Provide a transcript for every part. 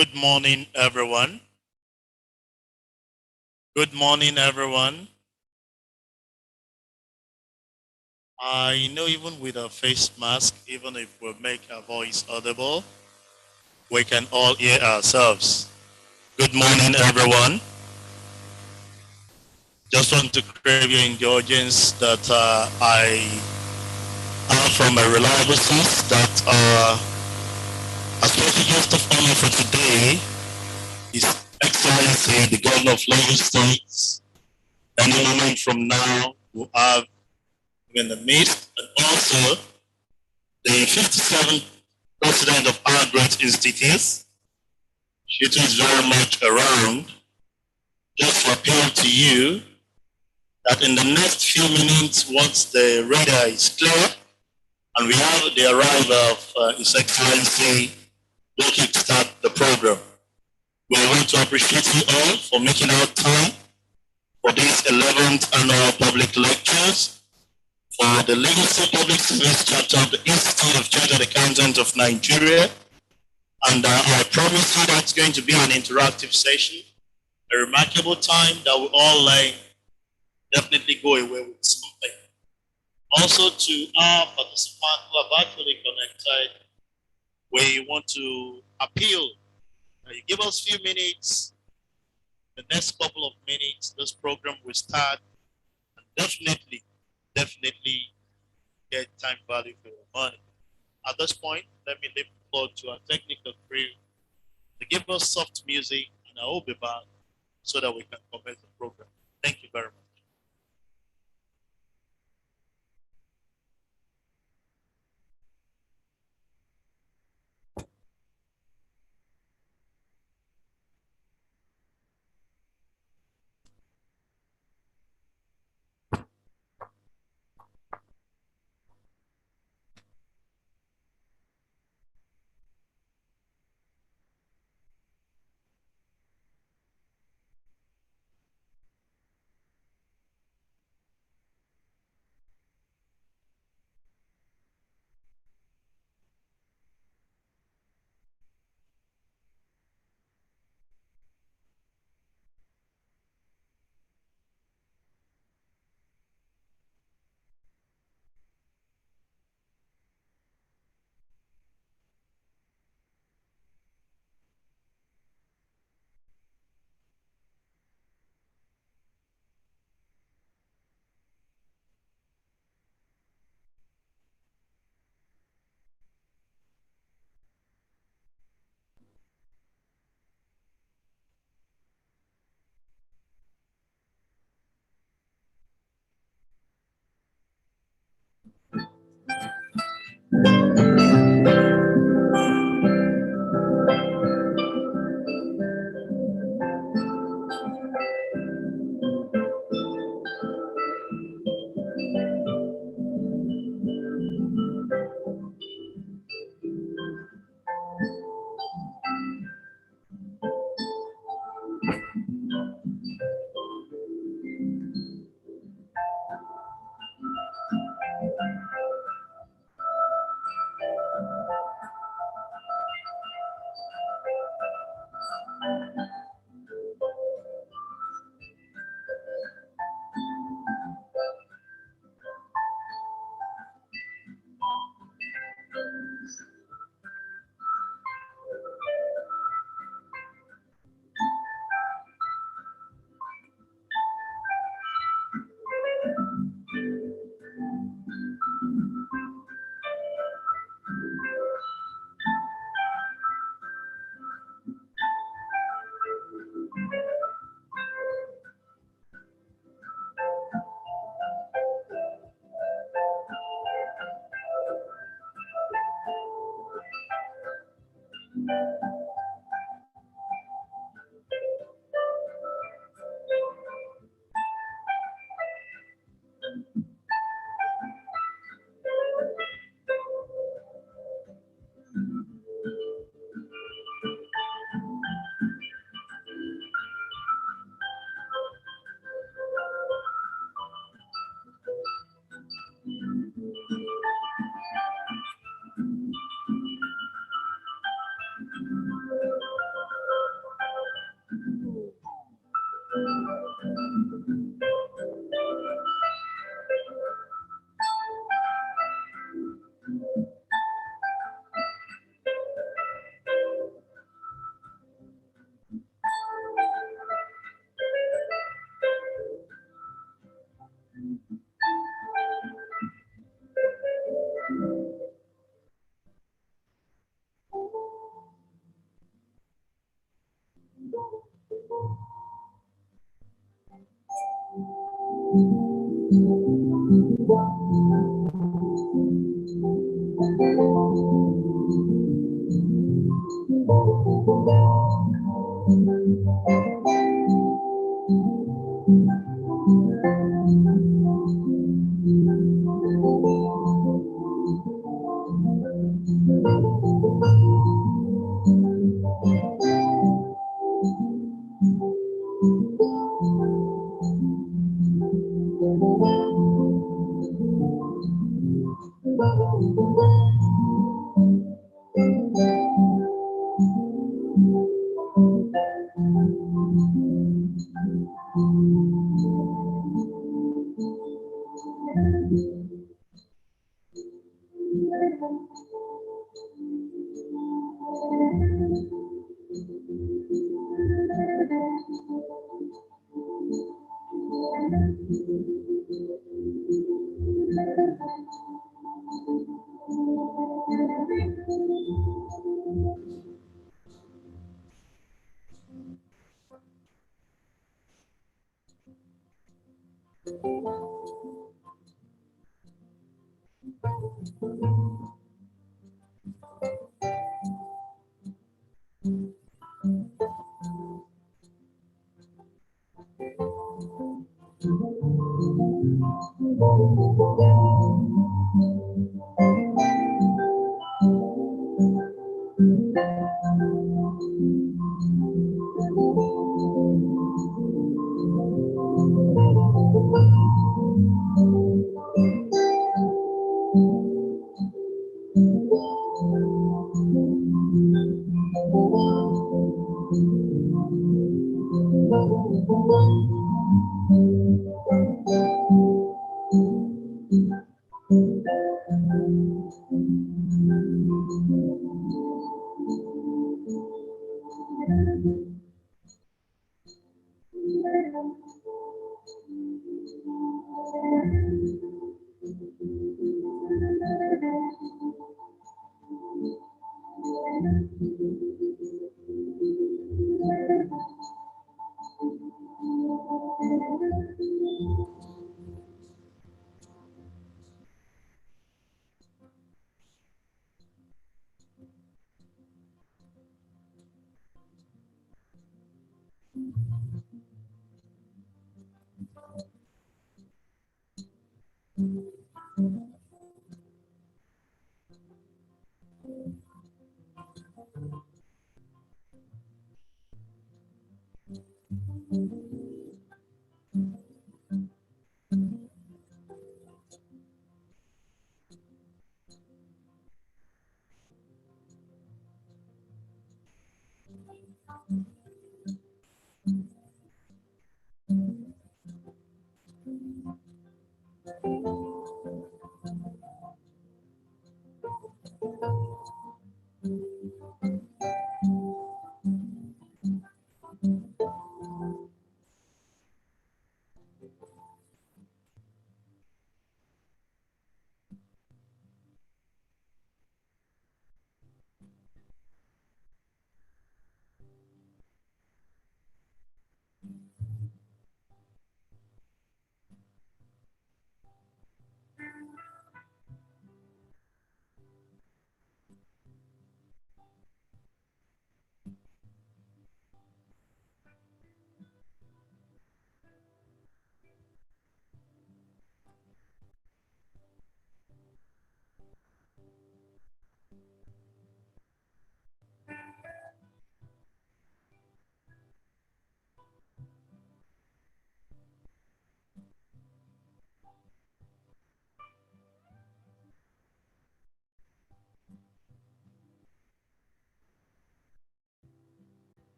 Good morning, everyone. Good morning, everyone. I know even with a face mask, even if we make our voice audible, we can all hear ourselves. Good morning, everyone. Just want to crave your indulgence that I have from a reliable source that a special guest of honor for today is Excellency, the Governor of Lagos State. Any moment from now, we'll have in the midst, and also the 57th president of our great institute. She is very much around. Just to appeal to you that in the next few minutes, once the radar is clear, and we have the arrival of His Excellency, we'll kickstart the program. We want to appreciate you all for making out time for this 11th annual public lectures for the Lagos Public Service Chapter of the Institute of Chartered Accountants of Nigeria. And I promise you that's going to be an interactive session, a remarkable time that we all definitely go away with something. Also to our participants who have actually connected, we want to appeal. You give us a few minutes, the next couple of minutes, this program will start, and definitely get time value for your money. At this point, let me leave the floor to our technical crew to give us soft music, and I will be back so that we can commence the program. Thank you very much.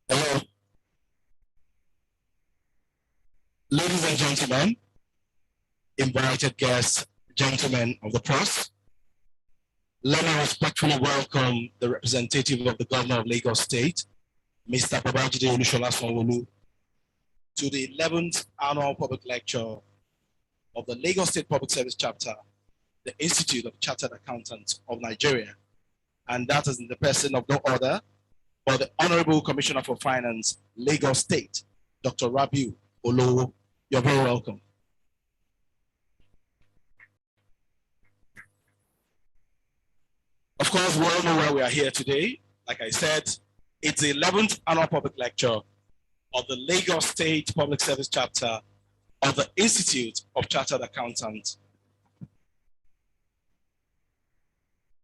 Hello. Ladies and gentlemen, invited guests, gentlemen of the press, let me respectfully welcome the representative of the Governor of Lagos State, Mr. Babajide Olusola Sanwo-Olu, to the 11th Annual Public Lecture of the Lagos State Public Service Chapter, the Institute of Chartered Accountants of Nigeria, and that is in the person of no other but the Honorable Commissioner for Finance, Lagos State, Dr. Rabiu Olowo. You're very welcome. Of course, we all know why we are here today. Like I said, it's the 11th Annual Public Lecture of the Lagos State Public Service Chapter of the Institute of Chartered Accountants.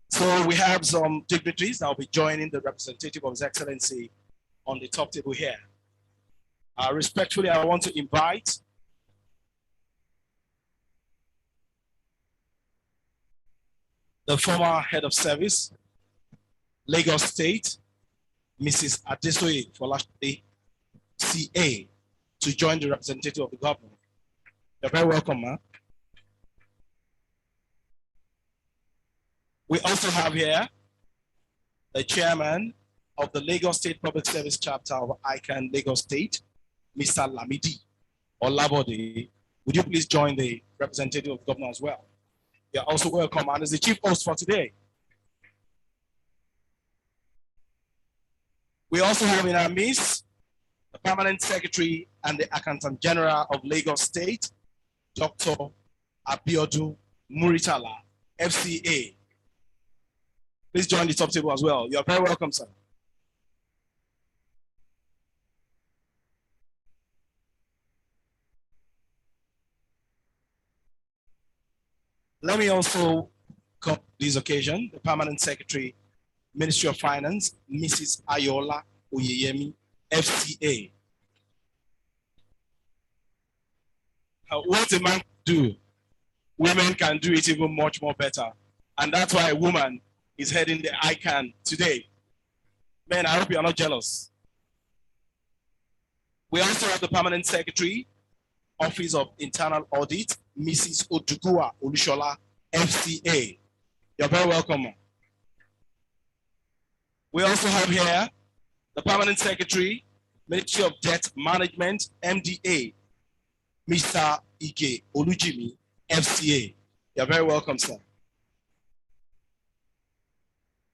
So we have some dignitaries that will be joining the representative of His Excellency on the top table here. Respectfully, I want to invite the former head of service, Lagos State, Mrs. Adesoye Folashade, CA, to join the representative of the government. You're very welcome, ma'am. We also have here the chairman of the Lagos State Public Service Chapter of ICANN Lagos State, Mr. Lamidi Olabode. Would you please join the representative of the governor as well? You're also welcome, and as the chief host for today. We also have in our midst the permanent secretary and the accountant general of Lagos State, Dr. Abiodun Muritala, FCA. Please join the top table as well. You're very welcome, sir. Let me also come to this occasion, the permanent secretary, Ministry of Finance, Mrs. Ayola Oyeyemi, FCA. what a man can do, women can do it even much more better. And that's why a woman is heading the ICANN today. Men, I hope you're not jealous. We also have the Permanent Secretary, Office of Internal Audit, Mrs. Odugua Olushola, FCA. You're very welcome. We also have here the Permanent Secretary, Ministry of Debt Management, MDA, Mr. Ike Olujimi, FCA. You're very welcome, sir.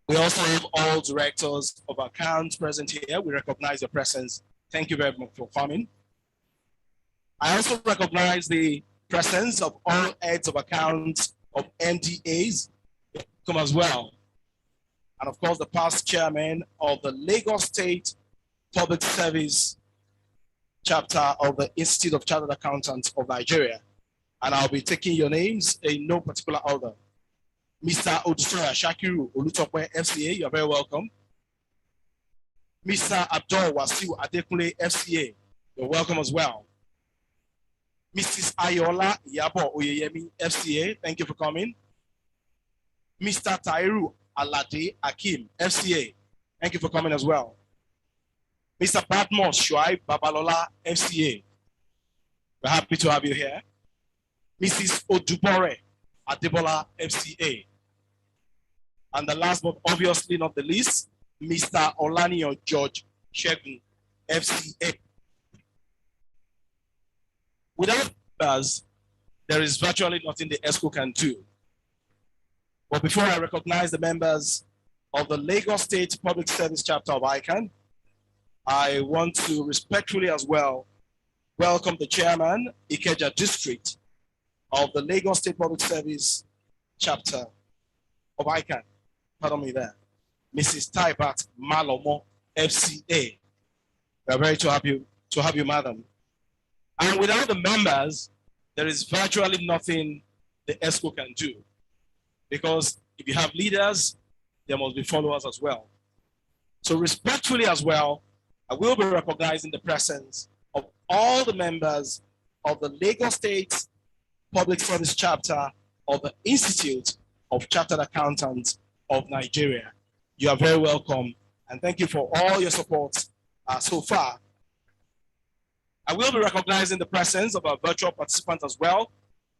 We also have all directors of accounts present here. We recognize your presence. Thank you very much for coming. I also recognize the presence of all heads of accounts of MDAs come as well. And of course, the past chairman of the Lagos State Public Service chapter of the Institute of Chartered Accountants of Nigeria. And I'll be taking your names in no particular order. Mr. Odusoya Shakiru Olutokwe, FCA, you're very welcome. Mr. Abdul Wasiu Adekunle, FCA, you're welcome as well. Mrs. Ayola Yabo Oyeyemi, FCA, thank you for coming. Mr. Tairu Alade Akim, FCA, thank you for coming as well. Mr. Badmos Shuaib Babalola, FCA, we're happy to have you here. Mrs. Odubore Adebola, FCA. And the last but obviously not the least, Mr. Olanio George Shegun, FCA. Without us, there is virtually nothing the ESCO can do. But before I recognize the members of the Lagos State Public Service Chapter of ICANN, I want to respectfully as well welcome the chairman, Ikeja District, of the Lagos State Public Service Chapter of ICANN. Pardon me there. Mrs. Taibat Malomo, FCA. We are very to have you, madam. And without the members, there is virtually nothing the ESCO can do. Because if you have leaders, there must be followers as well. So respectfully as well, I will be recognizing the presence of all the members of the Lagos State Public Service Chapter of the Institute of Chartered Accountants of Nigeria. You are very welcome, and thank you for all your support so far. I will be recognizing the presence of our virtual participants as well,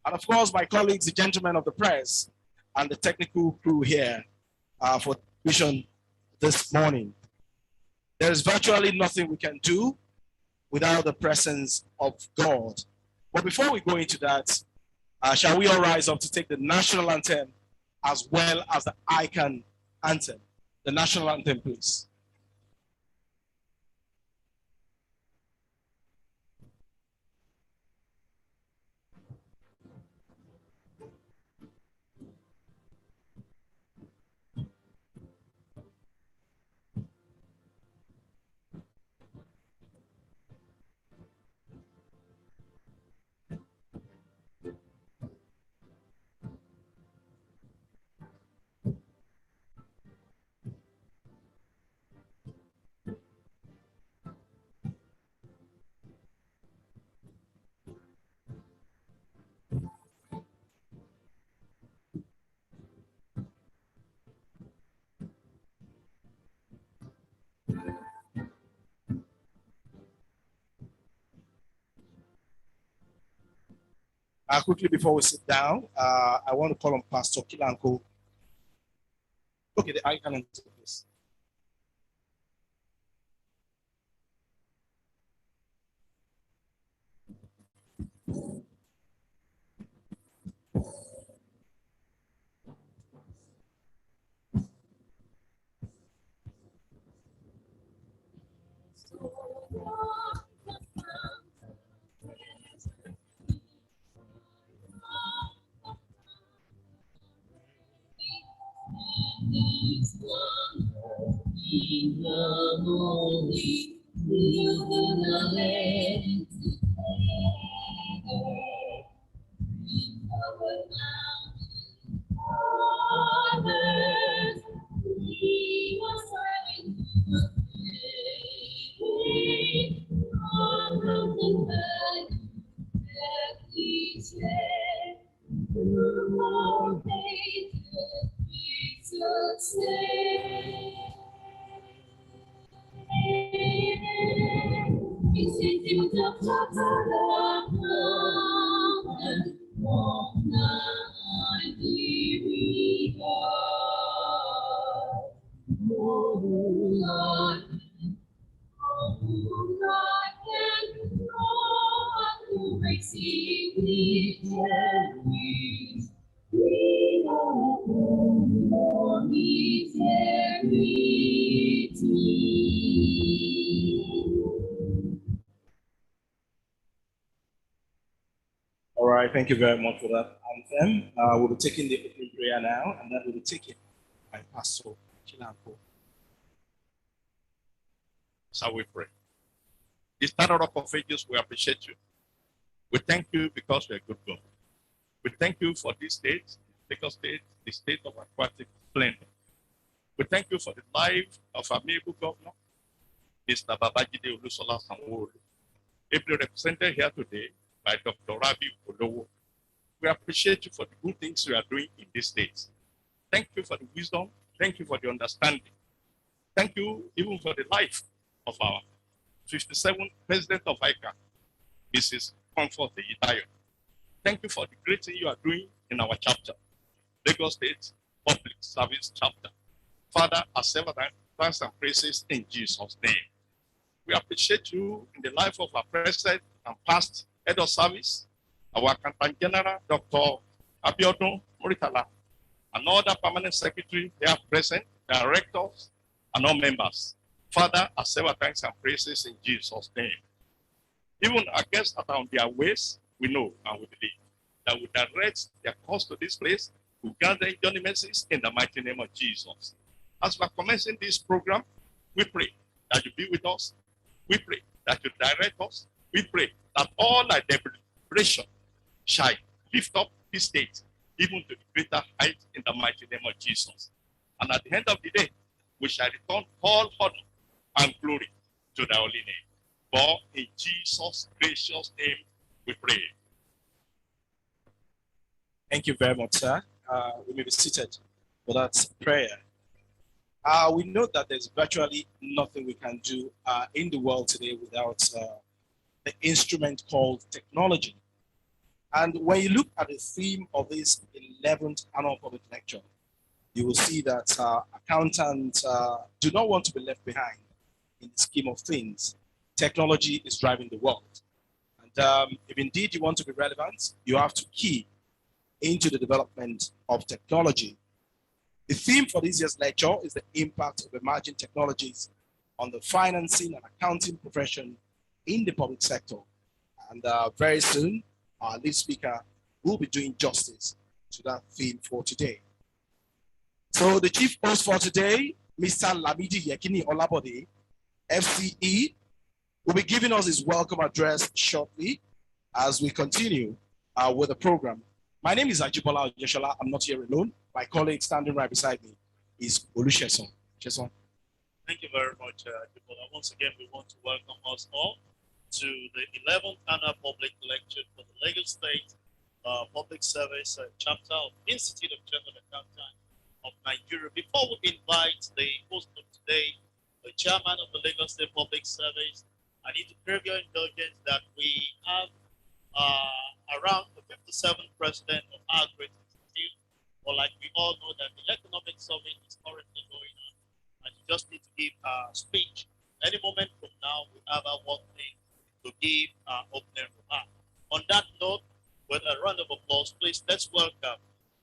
and of course, my colleagues, the gentlemen of the press, and the technical crew here for vision this morning. There is virtually nothing we can do without the presence of God. But before we go into that, shall we all rise up to take the national anthem as well as the ICANN anthem? The national anthem, please. Quickly before we sit down, I want to call on Pastor Kilanko. Okay, the ICANN anthem, please. All right, thank you very much for that anthem. We'll be taking the opening prayer now, and that will be taken by Pastor Chilampo. Shall we pray? The starter of ages, we appreciate you. We thank you because you're a good God. We thank you for this state, Lagos State, the state of aquatic splendor. We thank you for the life of our amiable governor, Mr. Babajide Olusola Sanwo-Olu, ably represented here today by Dr. Rabi Olowo. We appreciate you for the good things you are doing in this state. Thank you for the wisdom. Thank you for the understanding. Thank you even for the life of our 57th President of ICANN, Mrs. Comfort Itayo. Thank you for the great thing you are doing in our chapter, Lagos State Public Service Chapter. Father, accept our thanks and praises in Jesus' name. We appreciate you in the life of our present and past head of service, our Accountant General, Dr. Abiodun Muritala, and all the permanent secretary here present, directors, and all members. Father, accept our thanks and praises in Jesus' name. Even our guests that are on their ways, we know and we believe that we direct their course to this place to gather journey mercies in the mighty name of Jesus. As we are commencing this program, we pray that you be with us. We pray that you direct us. We pray that all our deliberation shall lift up this state even to the greater height in the mighty name of Jesus. And at the end of the day, we shall return all honor and glory to the holy name. For in Jesus' gracious name we pray. Thank you very much, sir. We may be seated for that prayer. We know that there's virtually nothing we can do in the world today without the instrument called technology. And when you look at the theme of this 11th annual public lecture, you will see that accountants do not want to be left behind in the scheme of things. Technology is driving the world. And if indeed you want to be relevant, you have to key into the development of technology. The theme for this year's lecture is the impact of emerging technologies on the financing and accounting profession in the public sector. And very soon, our lead speaker will be doing justice to that theme for today. So the chief host for today, Mr. Lamidi Yekini Olabode, FCE, will be giving us his welcome address shortly as we continue with the program. My name is Ajibola Yeshola. I'm not here alone. My colleague standing right beside me is Olusegun. Thank you very much, Ajibola. Once again, we want to welcome us all to the 11th annual public lecture for the Lagos State Public Service Chapter of Institute of General Accountant of Nigeria. Before we invite the host of today, the chairman of the Lagos State Public Service, I need to crave your indulgence that we have around the 57th president of our great institute, or like we all know that the economic summit is currently going on, and you just need to give a speech. Any moment from now, we have our one thing to give our opening remark. On that note, with a round of applause, please let's welcome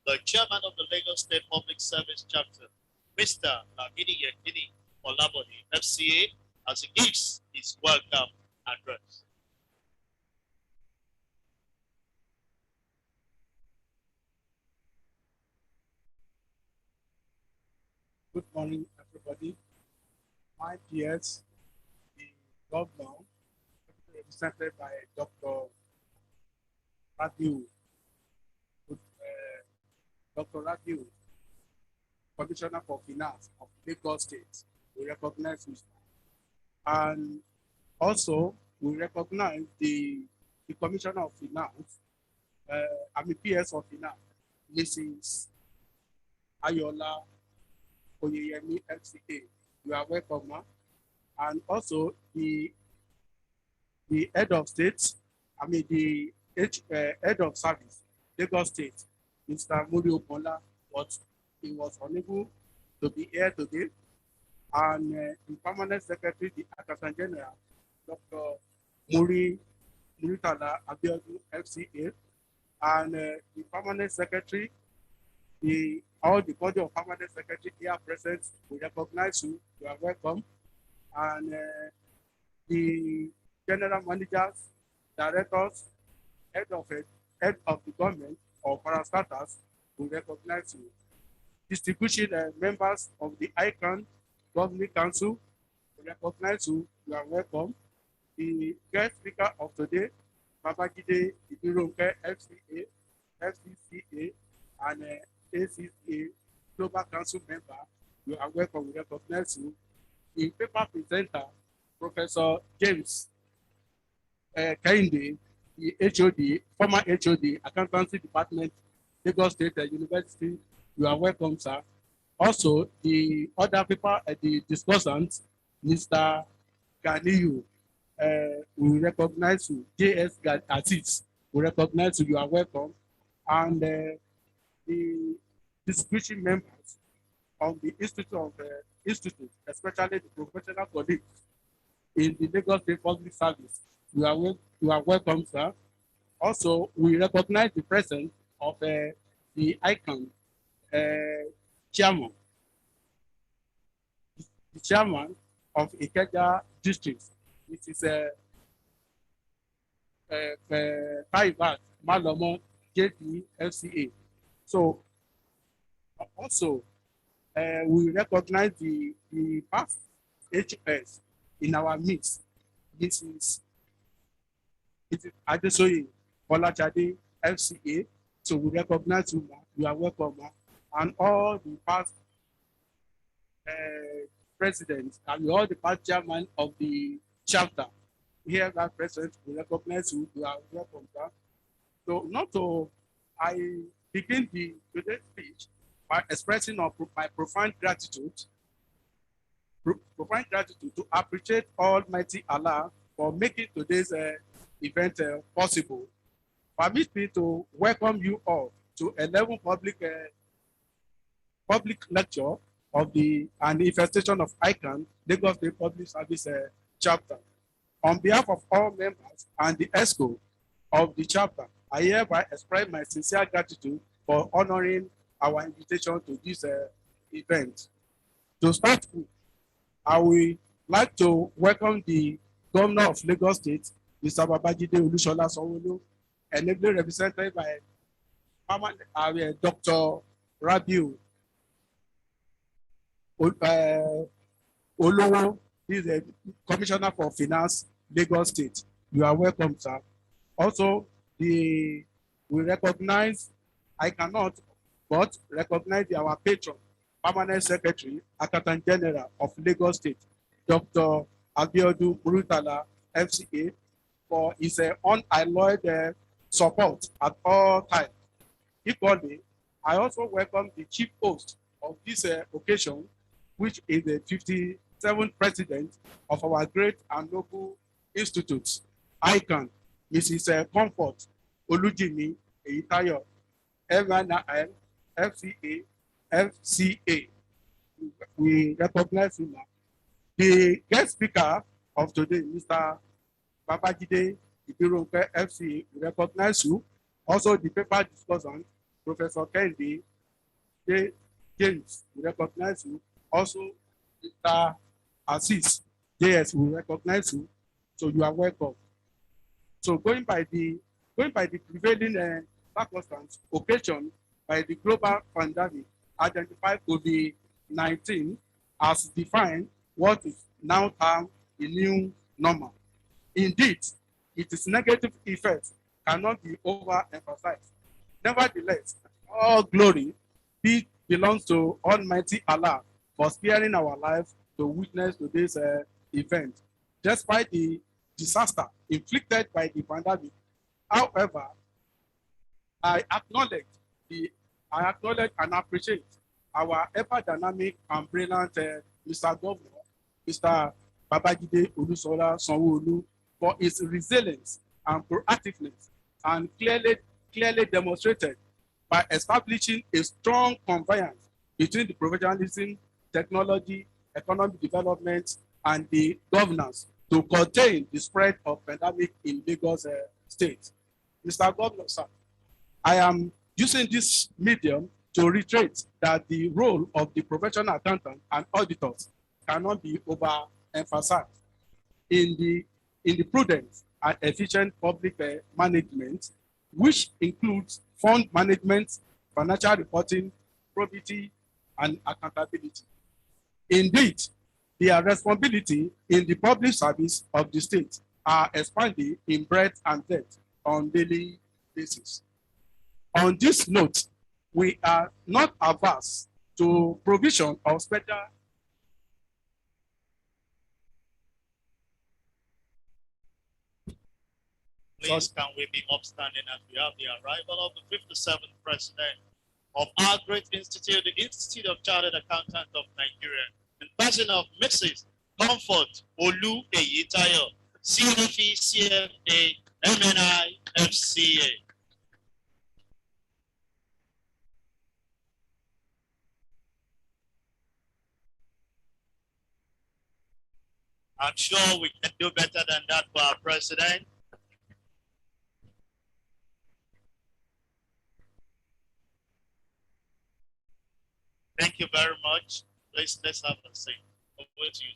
the chairman of the Lagos State Public Service Chapter, Mr. Lamidi Yekini Olabode, FCA, as he gives his welcome address. Good morning, everybody. My peers, the governor, represented by Dr. Rabiu, Dr. Rabiu, Commissioner for Finance of Lagos State, we recognize Mr. And also, we recognize the Commissioner of Finance, PS of Finance, Mrs. Ayola Oyeyemi FCA. You are welcome, ma'am. And also the head of state, the head of service, Lagos State, Mr. Muri Okola, but he was unable to be here today. And the permanent secretary, the Accountant General, Dr. Muri Muritala Abiodun, FCA, and the permanent secretary, all the body of permanent secretary here present, we recognize you. You are welcome. And the general managers, directors, head of the government or parastatals, we recognize you. Distribution members of the ICANN Governing Council, we recognize you. You are welcome. The guest speaker of today, Babajide Ibironke, FCA, FCCA, and ACCA Global Council member, you are welcome. We recognize you. The paper presenter, Professor James Kehinde, the HOD, former HOD, Accountancy Department, Lagos State University, you are welcome, sir. Also, the other people, the discussants, Mr. Ganiyu, we recognize you. JS Aziz, we recognize you. You are welcome. And the discussion members of the Institute, especially the professional colleagues in the Lagos State Public Service, you are welcome, sir. Also, we recognize the presence of the ICANN chairman, the chairman of Ikeja District. It is Taibat Malomo JD FCA. So also we recognize the past HS in our midst. This is Adesoye Bolajade FCA. So we recognize you, you are welcome, and all the past presidents and all the past chairman of the chapter here that present, we recognize you, you are welcome, sir. So I begin today's speech by expressing my profound gratitude to appreciate Almighty Allah for making today's event possible. Permit me to welcome you all to 11 public lecture of the manifestation of ICANN Lagos State Public Service chapter. On behalf of all members and the ESCO of the chapter, I hereby express my sincere gratitude for honoring our invitation to this event. To start with, I would like to welcome the Governor of Lagos State, Mr. Babajide Olusola Sanwo-Olu, and ably represented by Dr. Rabiu Olowo, he is the Commissioner for Finance, Lagos State. You are welcome, sir. Also, we recognize, I cannot but recognize our patron, Permanent Secretary, Accountant General of Lagos State, Dr. Abiodun Muritala, FCA, for his unalloyed support at all times. Equally, I also welcome the chief host of this occasion, which is the 57th president of our great and noble institutes, ICANN, Mrs. Comfort Olujimi Eyitayo, MNIL, FCA, FCA. We recognize you now. The guest speaker of today, Mr. Babajide Ibironke, FCA, we recognize you. Also, the paper discussant, Professor Kehinde James, we recognize you. Also, Mr. Aziz, JS, we recognize you. So you are welcome. So going by the prevailing circumstance, occasion by the global pandemic, identified COVID-19 as defined what is now termed a new normal. Indeed, its negative effects cannot be overemphasized. Nevertheless, all glory belongs to Almighty Allah for sparing our lives to witness today's event, despite the disaster inflicted by the pandemic. However, I acknowledge and appreciate our ever dynamic and brilliant Mr. Governor, Mr. Babajide Olusola Sanwo-Olu, for his resilience and proactiveness, and clearly demonstrated by establishing a strong convergence between the professionalism, technology, economic development, and the governance to contain the spread of pandemic in Lagos State. Mr. Governor, sir, I am using this medium to reiterate that the role of the professional accountant and auditors cannot be overemphasized in the prudent and efficient public management, which includes fund management, financial reporting, probity, and accountability. Indeed, their responsibility in the public service of the state are expanding in breadth and depth on daily basis. On this note, we are not averse to provision of special Please, can we be upstanding as we have the arrival of the 57th president of our great institute, the Institute of Chartered Accountants of Nigeria, in person of Mrs. Comfort Olu Eyitayo, CFE, CFA, MNI, FCA. I'm sure we can do better than that for our president. Thank you very much. Let's have a seat. Over to you.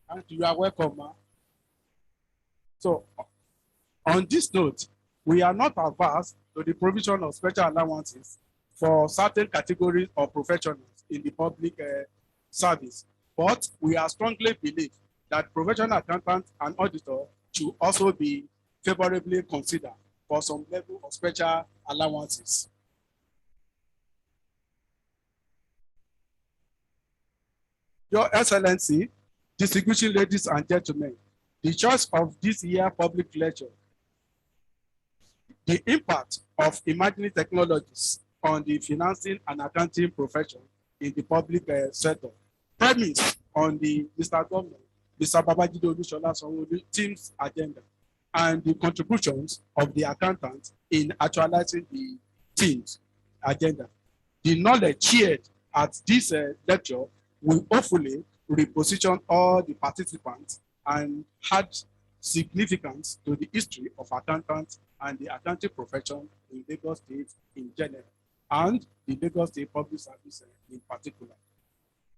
And you are welcome, ma. So, on this note, we are not averse to the provision of special allowances for certain categories of professionals in the public service, but we are strongly believe that professional accountants and auditors should also be favorably considered for some level of special allowances. Your Excellency, distinguished ladies and gentlemen, the choice of this year public lecture, the impact of emerging technologies on the financing and accounting profession in the public sector, premise on the Mr. Governor, Mr. Babajide Olusola Sanwo-Olu team's agenda, and the contributions of the accountants in actualizing the team's agenda. The knowledge shared at this lecture will hopefully reposition all the participants and add significance to the history of accountants and the accounting profession in Lagos State in general, and the Lagos State Public Service in particular.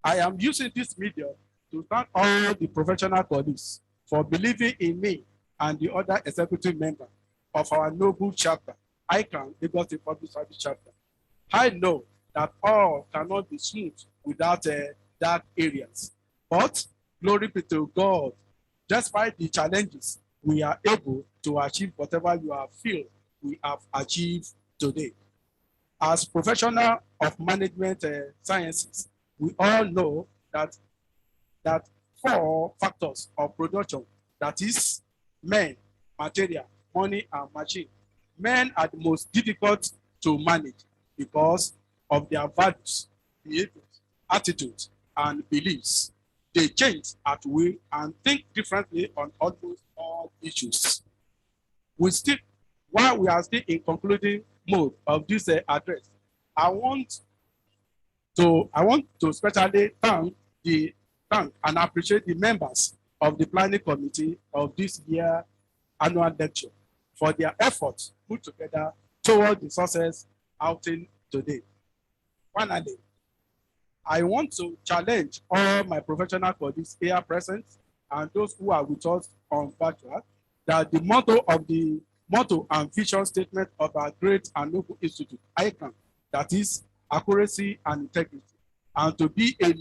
I am using this medium to thank all the professional colleagues for believing in me and the other executive members of our noble chapter, ICANN Lagos State Public Service chapter. I know that all cannot be smooth without dark areas, but glory be to God. Despite the challenges, we are able to achieve whatever you have feel we have achieved today. As professional of management sciences, we all know that 4 factors of production, that is men, material, money, and machine. Men are the most difficult to manage because of their values, behaviors, attitudes, and beliefs. They change at will and think differently on almost all issues. While we are still in concluding mode of this address, I want to especially thank and appreciate the members of the planning committee of this year annual lecture for their efforts put together toward the success outing today. Finally, I want to challenge all my professional colleagues here present and those who are with us on virtual that the motto and vision statement of our great and noble institute, ICANN, that is accuracy and integrity, and to be a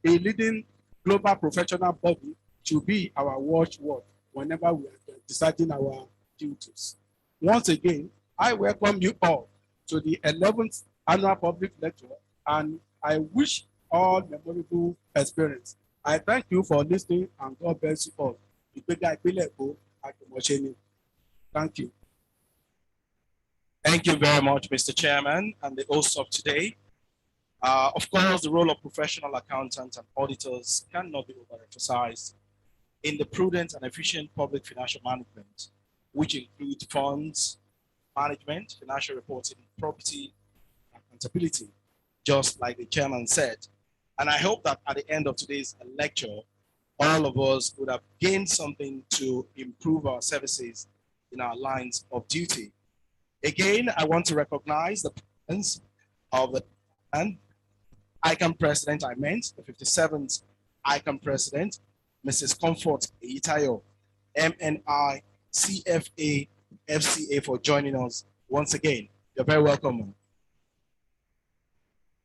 leading global professional body should be our watchword whenever we are deciding our duties. Once again, I welcome you all to the 11th annual public lecture, and I wish all memorable experience. I thank you for listening, and God bless you all. Thank you. Thank you very much, Mr. Chairman and the host of today. Of course, the role of professional accountants and auditors cannot be overemphasized in the prudent and efficient public financial management, which includes funds management, financial reporting, property, accountability, just like the chairman said. And I hope that at the end of today's lecture, all of us would have gained something to improve our services in our lines of duty. Again, I want to recognize the presence of the ICANN president, the 57th ICANN president, Mrs. Comfort Itayo, MNI, CFA, FCA for joining us once again. You're very welcome.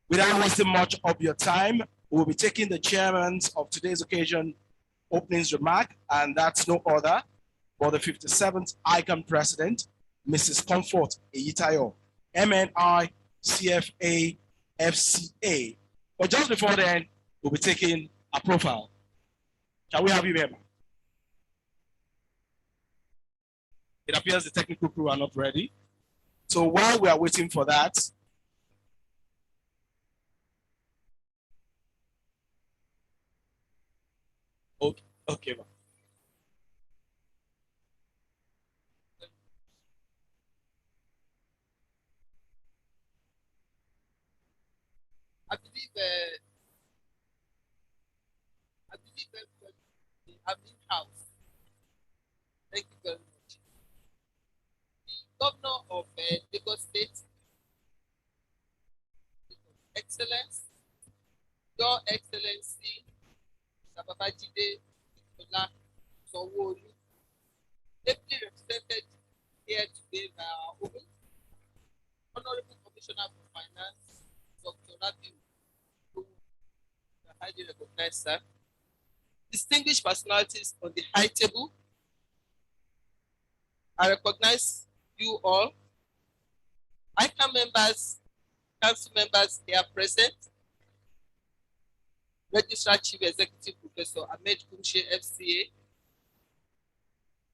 Without wasting much of your time, we'll be taking the chairman of today's occasion openings remark, and that's no other but the 57th ICANN president, Mrs. Comfort Itayo, MNI, CFA, FCA. But just before then, we'll be taking a profile. Shall we have you here? It appears the technical crew are not ready. So while we are waiting for that, okay. I believe the admin house. Thank you very much. The governor of Lagos State, Excellence, Your Excellency, Babajide Ola Sanwo-Olu, ably represented here today by our own Honorable Commissioner for Finance, Dr. Rabiu, who are highly recognized, sir. Distinguished personalities on the high table, I recognize you all. ICANN members, council members, they are present. Registrar Chief Executive Professor Ahmed Kumshe, FCA.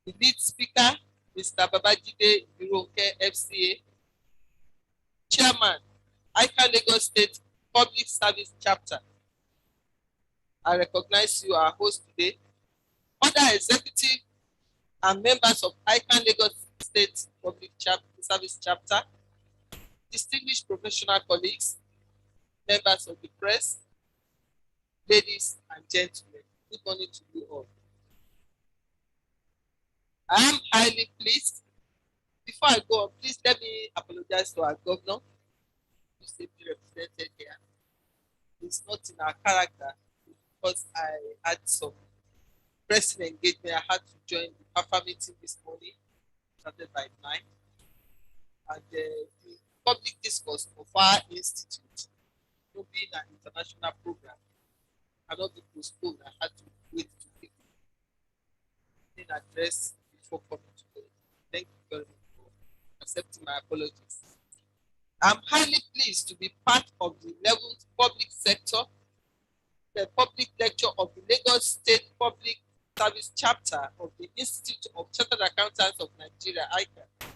The lead speaker, Mr. Babajide Ironke, FCA. Chairman, ICANN Lagos State Public Service Chapter. I recognize you, our host today. Other executive and members of ICANN Lagos State Public Service Chapter, distinguished professional colleagues, members of the press, ladies and gentlemen, good morning to you all. I am highly pleased. Before I go on, please let me apologize to our governor, who's ably represented here. It's not in our character because I had some pressing engagement. I had to join the PAFA meeting this morning, started by 9. And the public discourse of our institute, being an international program, cannot be postponed. I had to wait to pick an address before coming today. Thank you very much for accepting my apologies. I'm highly pleased to be part of the 11th public sector, the public lecture of the Lagos State Public Service Chapter of the Institute of Chartered Accountants of Nigeria, ICANN.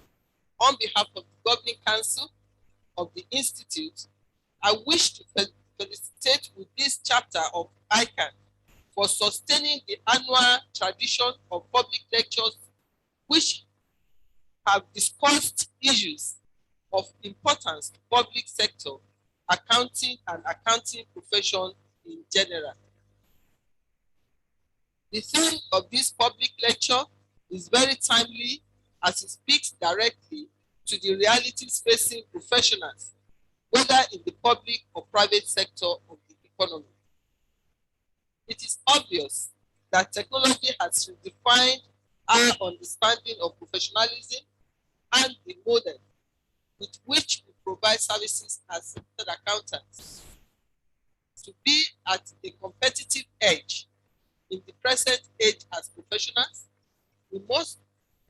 On behalf of the Governing Council of the Institute, I wish to felicitate with this chapter of ICANN for sustaining the annual tradition of public lectures which have discussed issues of importance to public sector, accounting and accounting profession in general. The theme of this public lecture is very timely as it speaks directly to the realities facing professionals, whether in the public or private sector of the economy. It is obvious that technology has redefined our understanding of professionalism and the model with which we provide services as chartered accountants. To be at a competitive edge in the present age as professionals, we must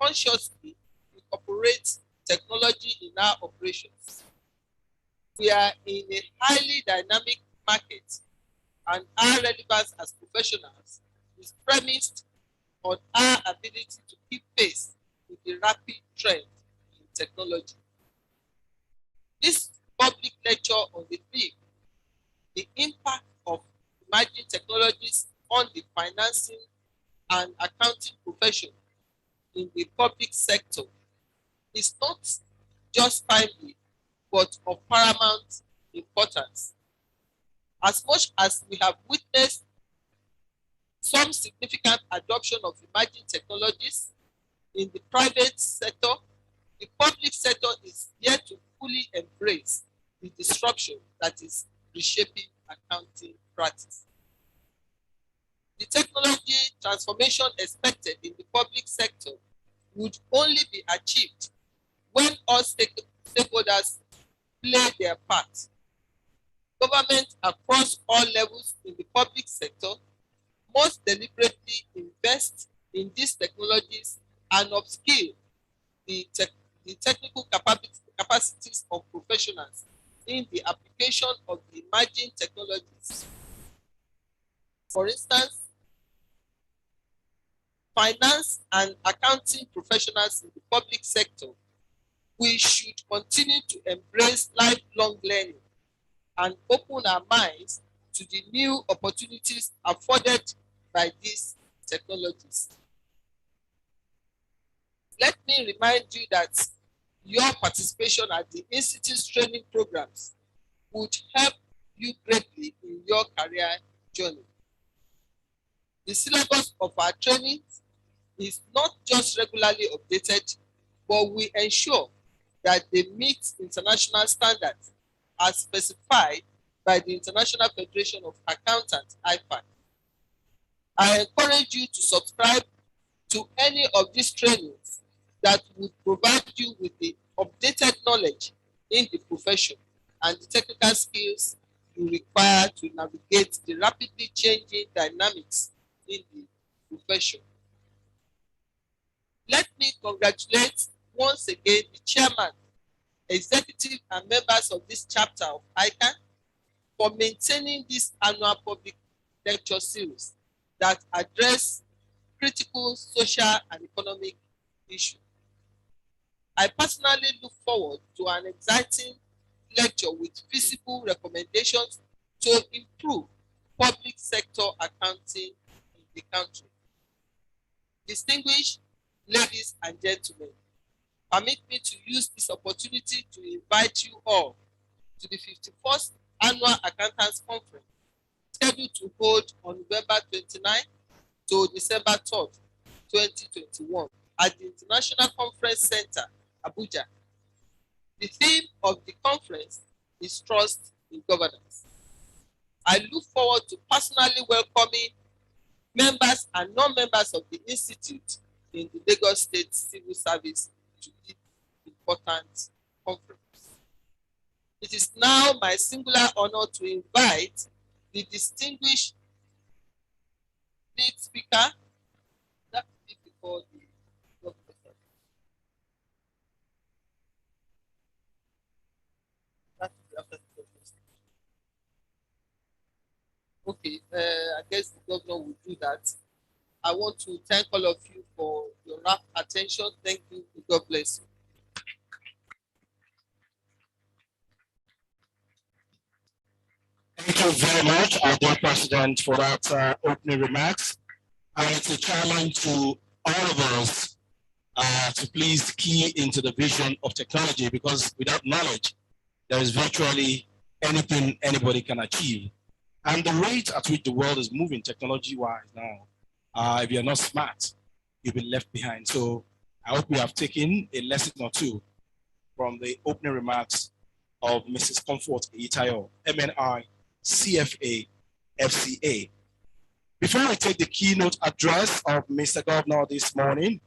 consciously incorporate technology in our operations. We are in a highly dynamic market, and our relevance as professionals is premised on our ability to keep pace with the rapid trend in technology. This public lecture on the theme, the impact of emerging technologies on the financing and accounting profession in the public sector, is not just timely, but of paramount importance. As much as we have witnessed some significant adoption of emerging technologies in the private sector, the public sector is yet to fully embrace the disruption that is reshaping accounting practice. The technology transformation expected in the public sector would only be achieved when all stakeholders play their part. Government across all levels in the public sector must deliberately invest in these technologies and upskill the technical capacities of professionals in the application of the emerging technologies. For instance, finance and accounting professionals in the public sector, we should continue to embrace lifelong learning and open our minds to the new opportunities afforded by these technologies. Let me remind you that your participation at the Institute's training programs would help you greatly in your career journey. The syllabus of our training is not just regularly updated, but we ensure that they meet international standards as specified by the International Federation of Accountants, IFAC. I encourage you to subscribe to any of these trainings that would provide you with the updated knowledge in the profession and the technical skills you require to navigate the rapidly changing dynamics in the profession. Let me congratulate once again the chairman, executive, and members of this chapter of ICANN for maintaining this annual public lecture series that address critical social and economic issues. I personally look forward to an exciting lecture with feasible recommendations to improve public sector accounting in the country. Distinguished ladies and gentlemen, permit me to use this opportunity to invite you all to the 51st Annual Accountants Conference, scheduled to hold on November 29 to December 3rd, 2021 at the International Conference Center, Abuja. The theme of the conference is Trust in Governance. I look forward to personally welcoming members and non-members of the Institute in the Lagos State Civil Service to this important conference. It is now my singular honor to invite the distinguished lead speaker, that is before the professor. Okay, I guess the governor will do that. I want to thank all of you for your rapt attention. Thank you. God bless you. Thank you very much, our dear President, for that opening remarks. And it's a challenge to all of us to please key into the vision of technology, because without knowledge, there is virtually anything anybody can achieve. And the rate at which the world is moving technology-wise now, if you're not smart, you'll be left behind. So I hope we have taken a lesson or two from the opening remarks of Mrs. Comfort Itayo, MNI, CFA, FCA. Before I take the keynote address of Mr. Governor this morning,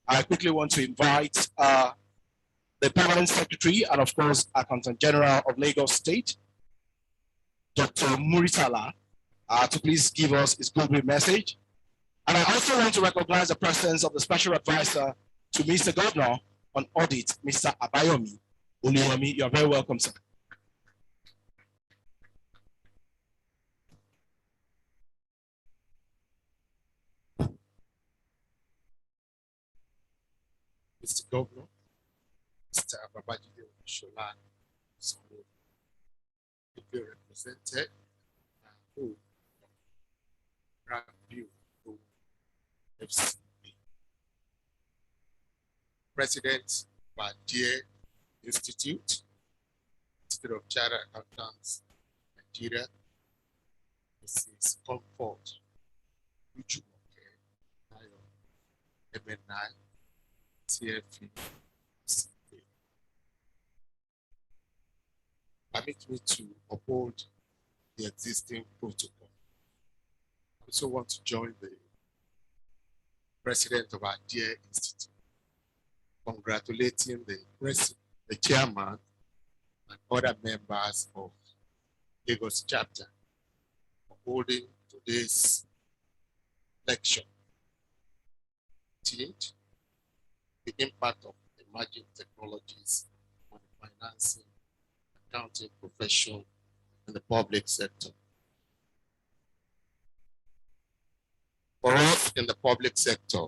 I quickly want to invite the Permanent Secretary and of course, Accountant General of Lagos State, Dr. Muritala, to please give us his goodwill message. And I also want to recognize the presence of the Special Advisor to Mr. Governor on Audit, Mr. Abayomi Oluwami. You are very welcome, sir. Mr. Governor, Mr. Babajide Shola, be represented, who review FCA. President of our dear Institute of Chartered Accountants, Nigeria, Mrs. Comfort MNI, CFE. Permit me to uphold the existing protocol. I also want to join the president of our dear institute, congratulating the chairman and other members of Lagos chapter for holding today's lecture. The impact of emerging technologies on the financing, accounting profession, and the public sector. For us in the public sector,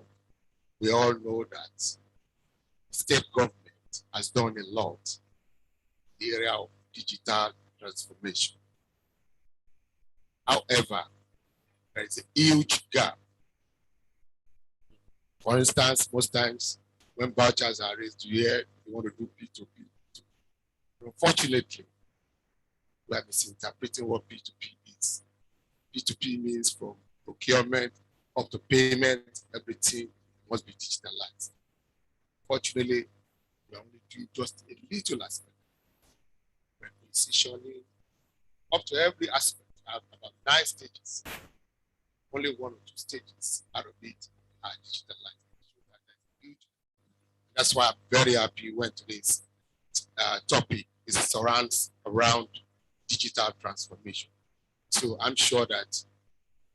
we all know that state government has done a lot in the area of digital transformation. However, there is a huge gap. For instance, most times when vouchers are raised, you hear you want to do P2P. Unfortunately, we are misinterpreting what P2P is. P2P means from procurement up to payment, everything must be digitalized. Fortunately, we are only doing just a little aspect. We're transitioning up to every aspect. I have about 9 stages. Only 1 or 2 stages out of it are digitalized. That's why I'm very happy when today's topic is surrounds around digital transformation. So I'm sure that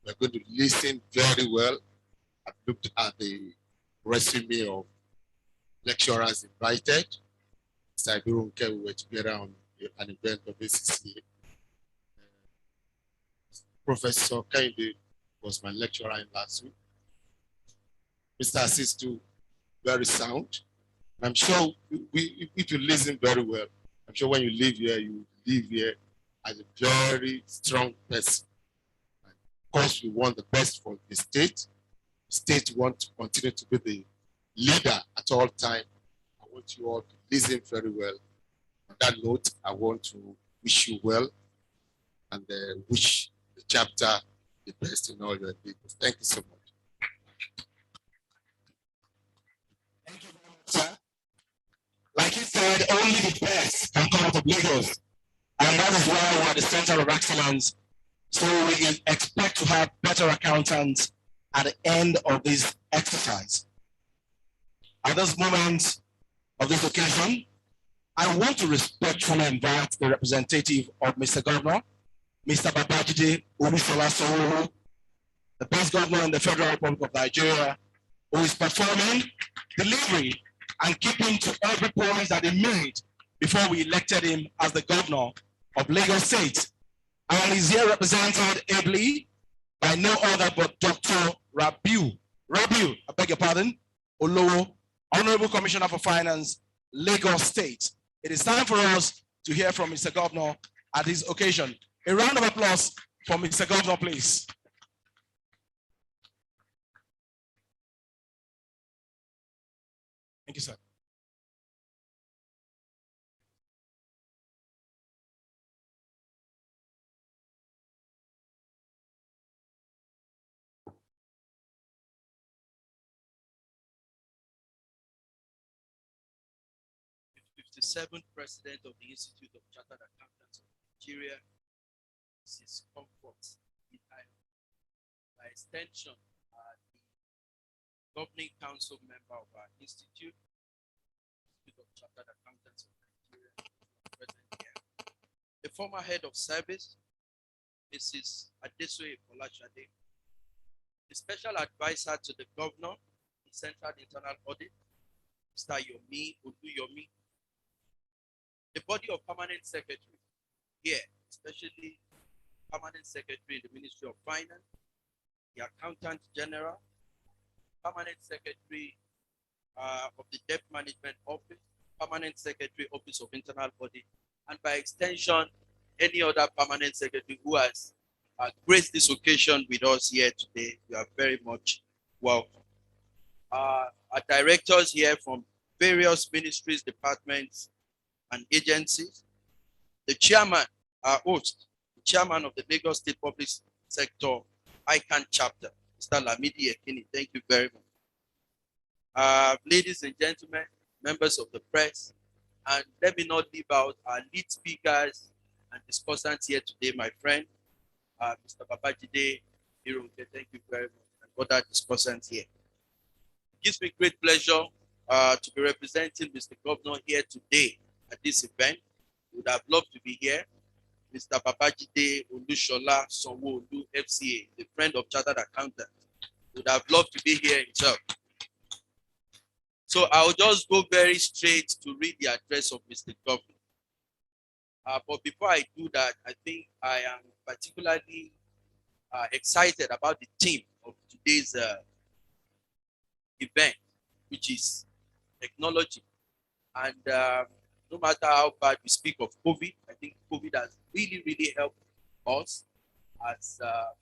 we're going to listen very well. I've looked at the resume of lecturers invited. Saibirunke, we were together on an event of ACC. Professor Kende was my lecturer in last week. Mr. Asistu, very sound. I'm sure if you listen very well, I'm sure when you leave here, you leave here as a very strong person. And of course, we want the best for the state. The state wants to continue to be the leader at all times. I want you all to listen very well. On that note, I want to wish you well and wish the chapter the best in all your endeavors. Thank you so much. Thank you very much, sir. Like he said, only the best can come out of Lagos. And that is why we're the center of excellence. So we expect to have better accountants at the end of this exercise. At this moment of this occasion, I want to respectfully invite the representative of Mr. Governor, Mr. Babajide Omisola Sowolu, the best governor in the Federal Republic of Nigeria, who is performing, delivering, and keeping to every promise that he made before we elected him as the governor of Lagos State. And he's here represented ably by no other but Dr. Rabiu, I beg your pardon, Olowo, Honorable Commissioner for Finance, Lagos State. It is time for us to hear from Mr. Governor at this occasion. A round of applause for Mr. Governor, please. Thank you, sir. The 7th president of the Institute of Chartered Accountants of Nigeria, Mrs. Comfort by extension, the governing council member of our institute, Institute of Chartered Accountants of Nigeria, present here. The former head of service, Mrs. Adesoye Folashade, the special advisor to the governor in Central Internal Audit, Mr. Yomi Oduyomi, the body of permanent secretary here, especially permanent secretary in the Ministry of Finance, the accountant general, permanent secretary of the debt management office, permanent secretary, office of internal audit, and by extension, any other permanent secretary who has graced this occasion with us here today. You are very much welcome. Our directors here from various ministries, departments, and agencies, the chairman, our host, the chairman of the Lagos State Public Sector ICANN chapter, Mr. Lamidi Ekini, thank you very much. Ladies and gentlemen, members of the press, and let me not leave out our lead speakers and discussants here today, my friend, Mr. Babajide Ironke, thank you very much, and other discussants here. It gives me great pleasure to be representing Mr. Governor here today at this event. Would have loved to be here. Mr. Babajide Olushola Sonwo-Olu, FCA, the friend of Chartered Accountant, would have loved to be here himself. So I'll just go very straight to read the address of Mr. Governor. But before I do that, I think I am particularly excited about the theme of today's event, which is technology. And no matter how bad we speak of COVID, I think COVID has really, really helped us as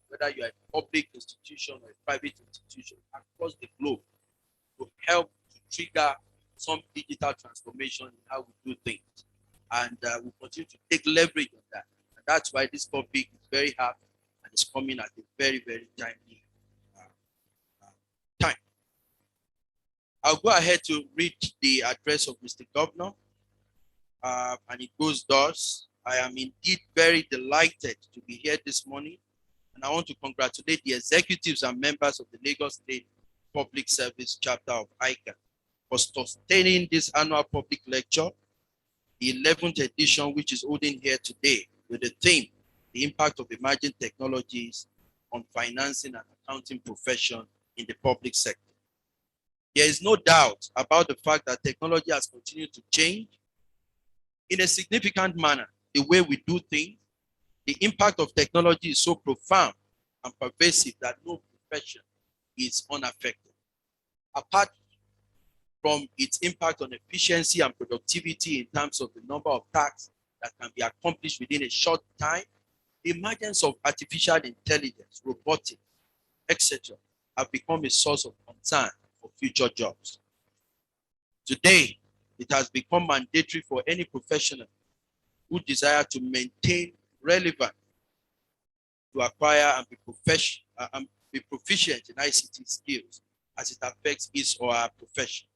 whether you're a public institution or a private institution across the globe to help to trigger some digital transformation in how we do things. And we continue to take leverage on that. And that's why this topic is very hard and it's coming at a very, very timely time. I'll go ahead to read the address of Mr. Governor. And it goes thus. I am indeed very delighted to be here this morning. And I want to congratulate the executives and members of the Lagos State Public Service Chapter of ICANN for sustaining this annual public lecture, the 11th edition, which is holding here today with the theme, the impact of emerging technologies on financing and accounting profession in the public sector. There is no doubt about the fact that technology has continued to change in a significant manner the way we do things. The impact of technology is so profound and pervasive that no profession is unaffected. Apart from its impact on efficiency and productivity in terms of the number of tasks that can be accomplished within a short time, the emergence of artificial intelligence, robotics, etc., have become a source of concern for future jobs. Today, it has become mandatory for any professional who desire to maintain relevance to acquire and be proficient in ICT skills as it affects his or her profession.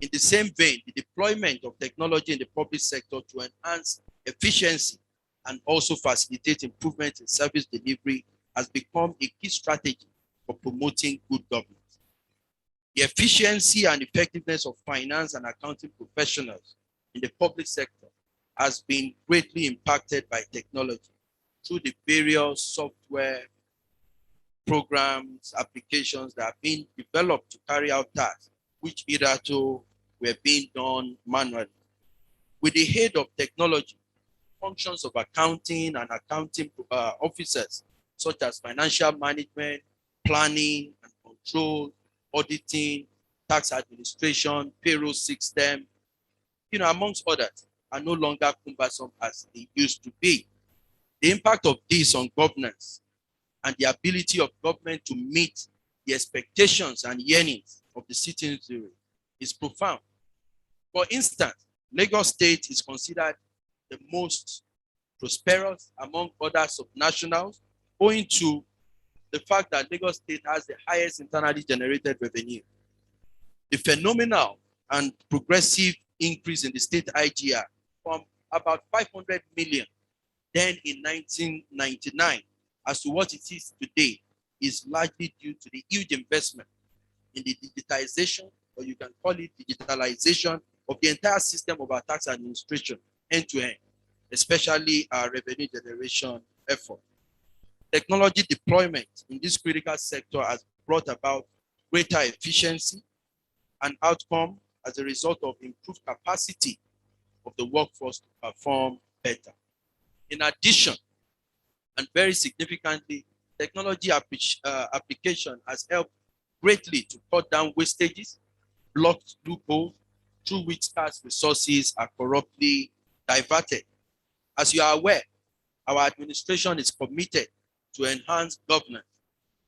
In the same vein, the deployment of technology in the public sector to enhance efficiency and also facilitate improvement in service delivery has become a key strategy for promoting good governance. The efficiency and effectiveness of finance and accounting professionals in the public sector has been greatly impacted by technology through the various software programs, applications that have been developed to carry out tasks which hitherto were being done manually. With the aid of technology, functions of accounting and accounting officers, such as financial management, planning and control, auditing, tax administration, payroll system, amongst others, are no longer cumbersome as they used to be. The impact of this on governance and the ability of government to meet the expectations and yearnings of the citizenry is profound. For instance, Lagos State is considered the most prosperous among other subnationals, owing to the fact that Lagos State has the highest internally generated revenue. The phenomenal and progressive increase in the state IGR from about 500 million then in 1999 as to what it is today is largely due to the huge investment in the digitization, or you can call it digitalization, of the entire system of our tax administration end to end, especially our revenue generation effort. Technology deployment in this critical sector has brought about greater efficiency and outcome as a result of improved capacity of the workforce to perform better. In addition, and very significantly, technology application has helped greatly to cut down wastages, blocked loopholes through which scarce resources are corruptly diverted. As you are aware, our administration is committed to enhance governance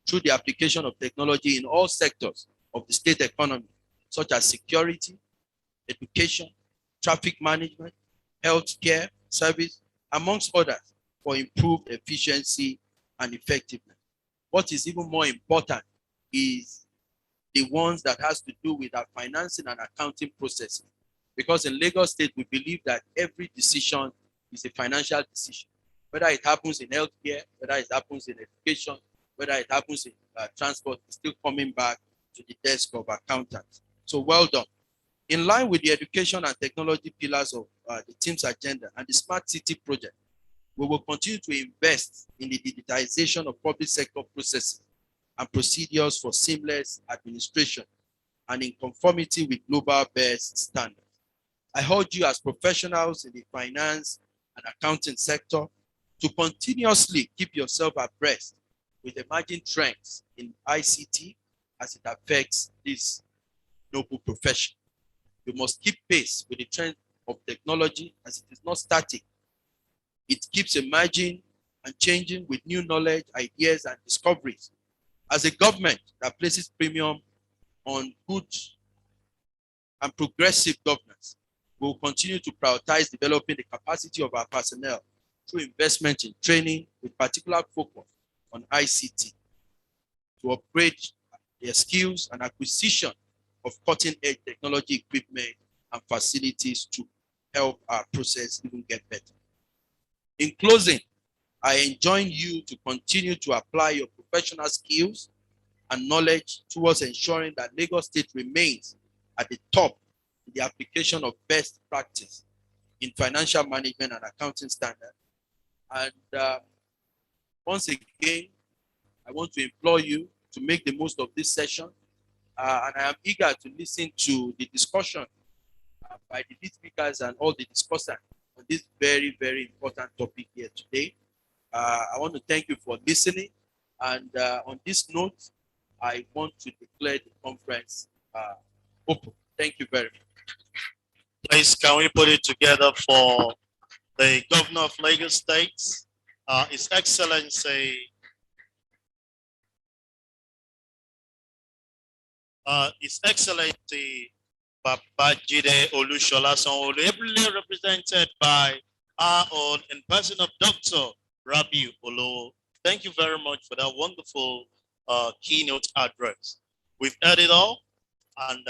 through the application of technology in all sectors of the state economy, such as security, education, traffic management, healthcare, service, amongst others, for improved efficiency and effectiveness. What is even more important is the ones that has to do with our financing and accounting processes. Because in Lagos State, we believe that every decision is a financial decision. Whether it happens in healthcare, whether it happens in education, whether it happens in transport, it's still coming back to the desk of accountants. So well done. In line with the education and technology pillars of the team's agenda and the Smart City project, we will continue to invest in the digitization of public sector processes and procedures for seamless administration and in conformity with global best standards. I urge you as professionals in the finance and accounting sector to continuously keep yourself abreast with emerging trends in ICT as it affects this noble profession. You must keep pace with the trend of technology as it is not static. It keeps emerging and changing with new knowledge, ideas, and discoveries. As a government that places premium on good and progressive governance, we will continue to prioritize developing the capacity of our personnel through investment in training with particular focus on ICT to upgrade their skills and acquisition of cutting-edge technology equipment and facilities to help our process even get better. In closing, I enjoin you to continue to apply your professional skills and knowledge towards ensuring that Lagos State remains at the top in the application of best practice in financial management and accounting standards. And once again, I want to implore you to make the most of this session. And I am eager to listen to the discussion by the lead speakers and all the discussants on this very, very important topic here today. I want to thank you for listening. And on this note, I want to declare the conference open. Thank you very much. Please, can we put it together for the Governor of Lagos State, His Excellency, His Excellency Babajide Olushola Sanwo-Olu, ably represented by our own in person of Dr. Rabiu Olowo. Thank you very much for that wonderful keynote address. We've heard it all, and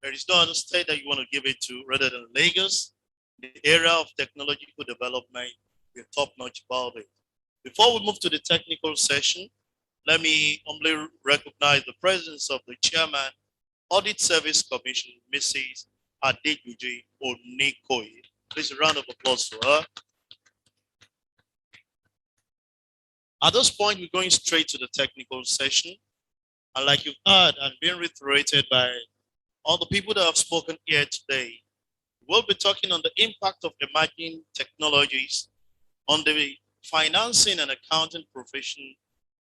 there is no other state that you want to give it to rather than Lagos. The area of technological development, we're top-notch about it. Before we move to the technical session, let me humbly recognize the presence of the Chairman, Audit Service Commission, Mrs. Adejuji Onikoye. Please a round of applause for her. At this point, we're going straight to the technical session. And like you've heard and been reiterated by all the people that have spoken here today, we'll be talking on the impact of emerging technologies on the financing and accounting profession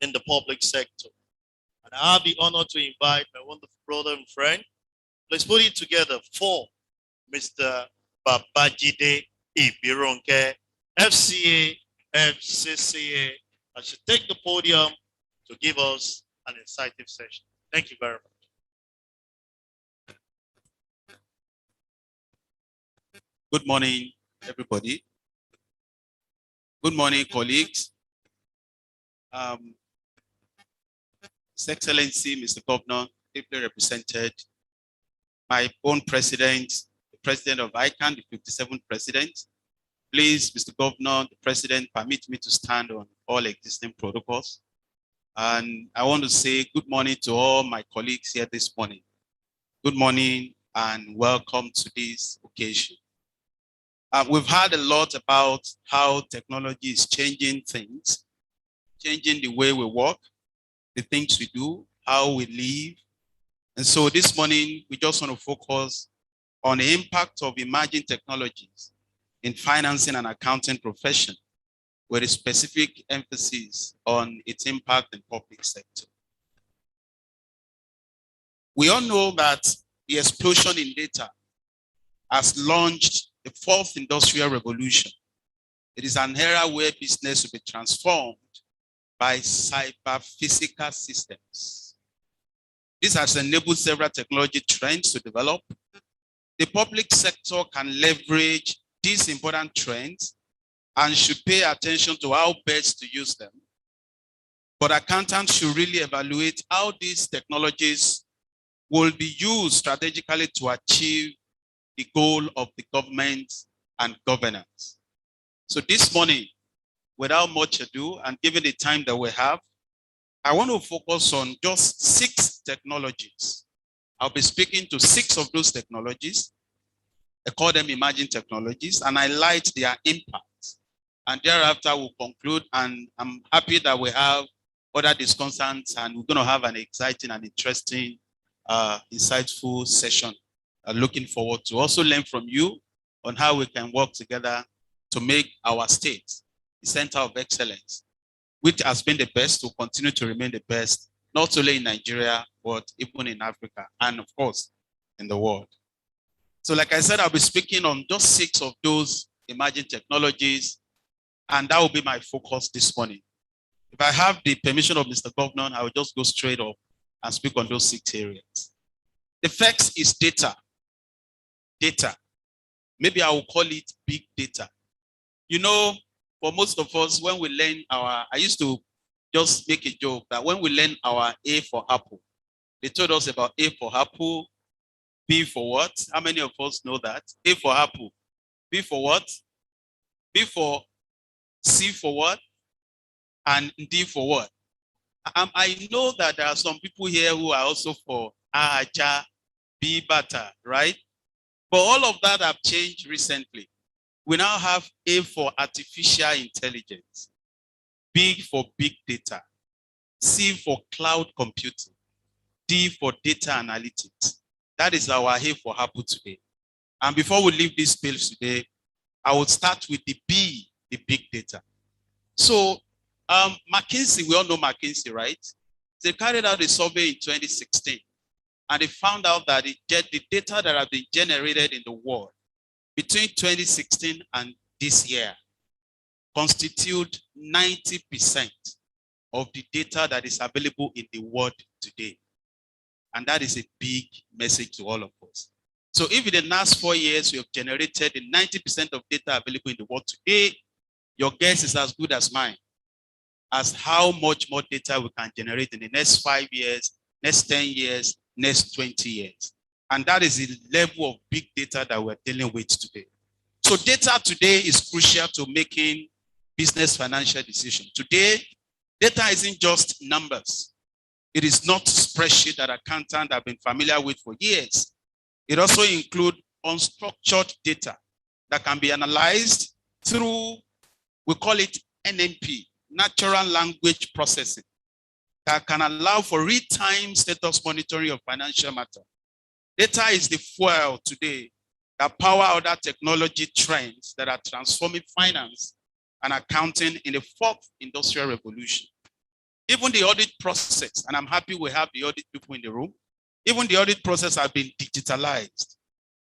in the public sector. And I have the honor to invite my wonderful brother and friend. Let's put it together for Mr. Babajide Ibironke, FCA, FCCA. I should take the podium to give us an insightful session. Thank you very much. Good morning, everybody. Good morning, colleagues. His Excellency, Mr. Governor, ably represented, my own president, the president of ICANN, the 57th president. Please, Mr. Governor, the president, permit me to stand on all existing protocols. And I want to say good morning to all my colleagues here this morning. Good morning and welcome to this occasion. We've heard a lot about how technology is changing things, changing the way we work, the things we do, how we live. And so this morning, we just want to focus on the impact of emerging technologies in financing and accounting profession, with a specific emphasis on its impact in public sector. We all know that the explosion in data has launched the fourth industrial revolution. It is an era where business will be transformed by cyber-physical systems. This has enabled several technology trends to develop. The public sector can leverage these important trends and should pay attention to how best to use them. But accountants should really evaluate how these technologies will be used strategically to achieve the goal of the government and governance. So this morning, without much ado, and given the time that we have, I want to focus on just 6 technologies. I'll be speaking to 6 of those technologies. I call them emerging technologies, and I highlight their impact. And thereafter, we'll conclude, and I'm happy that we have other discussants, and we're going to have an exciting and interesting, insightful session. Looking forward to also learn from you on how we can work together to make our state the center of excellence, which has been the best, will continue to remain the best, not only in Nigeria, but even in Africa, and of course, in the world. So like I said, I'll be speaking on just 6 of those emerging technologies, and that will be my focus this morning. If I have the permission of Mr. Governor, I will just go straight up and speak on those 6 areas. The first is data. Data. Maybe I will call it big data. You know, for most of us, when we learn I used to just make a joke that when we learn our A for apple, they told us about A for apple, B for what? How many of us know that? A for apple. B for what? B for C for what? And D for what? I know that there are some people here who are also for Aja, B bata, right? But all of that have changed recently. We now have A for artificial intelligence, B for big data, C for cloud computing, D for data analytics. That is our A for apple today. And before we leave this page today, I will start with the B, the big data. So McKinsey, we all know McKinsey, right? They carried out a survey in 2016, and they found out that the data that have been generated in the world between 2016 and this year constitute 90% of the data that is available in the world today. And that is a big message to all of us. So if in the last 4 years we have generated the 90% of data available in the world today, your guess is as good as mine as how much more data we can generate in the next 5 years, next 10 years, next 20 years. And that is the level of big data that we're dealing with today. So data today is crucial to making business financial decisions. Today, data isn't just numbers. It is not spreadsheet that accountants have been familiar with for years. It also includes unstructured data that can be analyzed through, we call it NLP, natural language processing, that can allow for real-time status monitoring of financial matter. Data is the fuel today that power other technology trends that are transforming finance and accounting in the 4th industrial revolution. Even the audit process, and I'm happy we have the audit people in the room, even the audit process has been digitalized.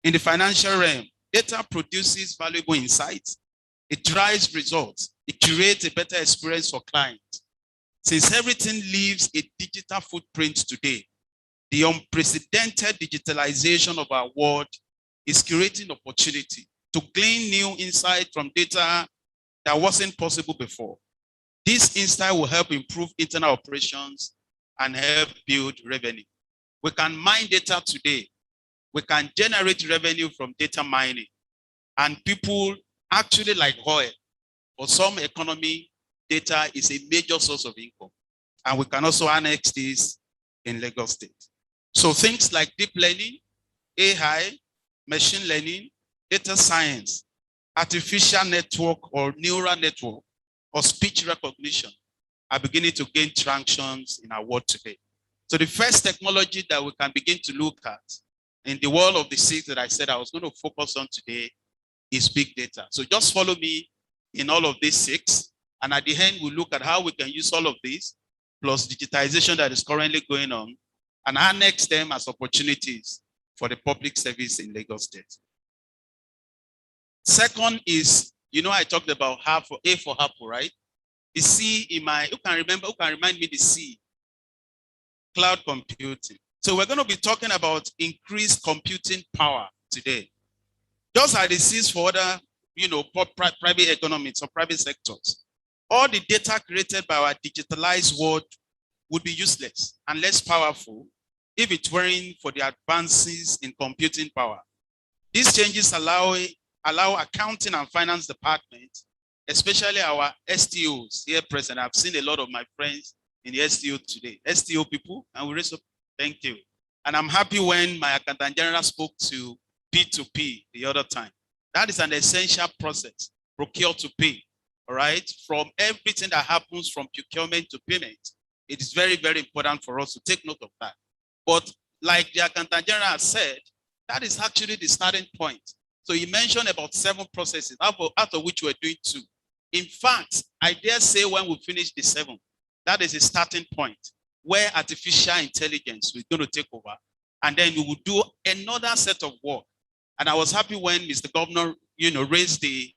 In the financial realm, data produces valuable insights. It drives results. It creates a better experience for clients. Since everything leaves a digital footprint today, the unprecedented digitalization of our world is creating opportunity to glean new insight from data that wasn't possible before. This insight will help improve internal operations and help build revenue. We can mine data today. We can generate revenue from data mining. And people actually like oil. For some economy, data is a major source of income. And we can also annex this in Lagos State. So things like deep learning, AI, machine learning, data science, artificial network or neural network, or speech recognition are beginning to gain traction in our world today. So the first technology that we can begin to look at in the world of the 6 that I said I was going to focus on today is big data. So just follow me in all of these 6. And at the end, we'll look at how we can use all of these, plus digitization that is currently going on, and annex them as opportunities for the public service in Lagos State. Second is, I talked about A for apple, right? The C in who can remind me the C? Cloud computing. So we're going to be talking about increased computing power today. Just as it is for other, private economics or private sectors. all the data created by our digitalized world would be useless and less powerful if it weren't for the advances in computing power. These changes allow accounting and finance departments, especially our STOs here present. I've seen a lot of my friends in the STO today, STO people, and we raise up, thank you. And I'm happy when my accountant general spoke to P2P the other time. That is an essential process, procure to pay, all right? From everything that happens from procurement to payment, it is very, very important for us to take note of that. But like the accountant general said, that is actually the starting point. So he mentioned about 7 processes, out of which we're doing 2. In fact, I dare say when we finish the 7, that is a starting point where artificial intelligence is going to take over. And then we will do another set of work. And I was happy when Mr. Governor, raised the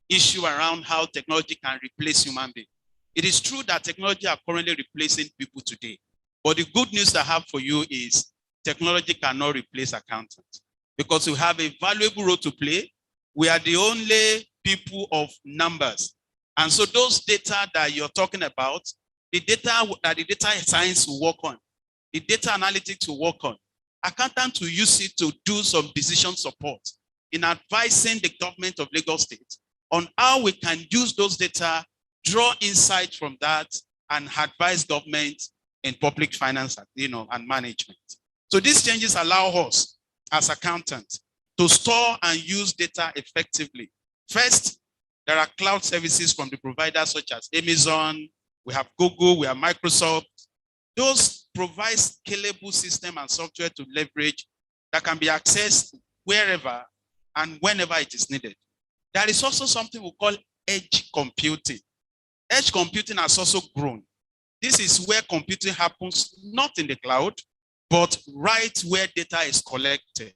issue around how technology can replace human beings. It is true that technology are currently replacing people today. But the good news I have for you is technology cannot replace accountants because we have a valuable role to play. We are the only people of numbers. And so those data that you're talking about, the data that the data science will work on, the data analytics will work on, accountants will use it to do some decision support in advising the government of Lagos State on how we can use those data, draw insight from that, and advise government in public finance, and management. So these changes allow us as accountants to store and use data effectively. First, there are cloud services from the providers such as Amazon, we have Google, we have Microsoft. Those provide scalable system and software to leverage that can be accessed wherever and whenever it is needed. There is also something we call edge computing. Edge computing has also grown. This is where computing happens, not in the cloud, but right where data is collected.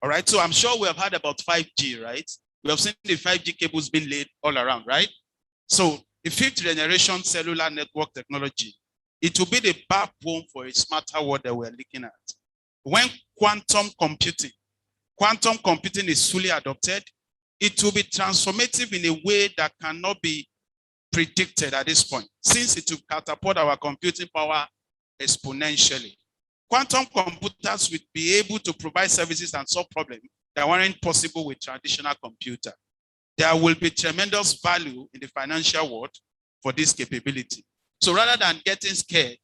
All right, so I'm sure we have heard about 5G, right? We have seen the 5G cables being laid all around, right? So the 5th generation cellular network technology, it will be the backbone for a smarter world that we're looking at. When quantum computing is fully adopted, it will be transformative in a way that cannot be predicted at this point, since it will catapult our computing power exponentially. Quantum computers will be able to provide services and solve problems that weren't possible with traditional computer. There will be tremendous value in the financial world for this capability. So rather than getting scared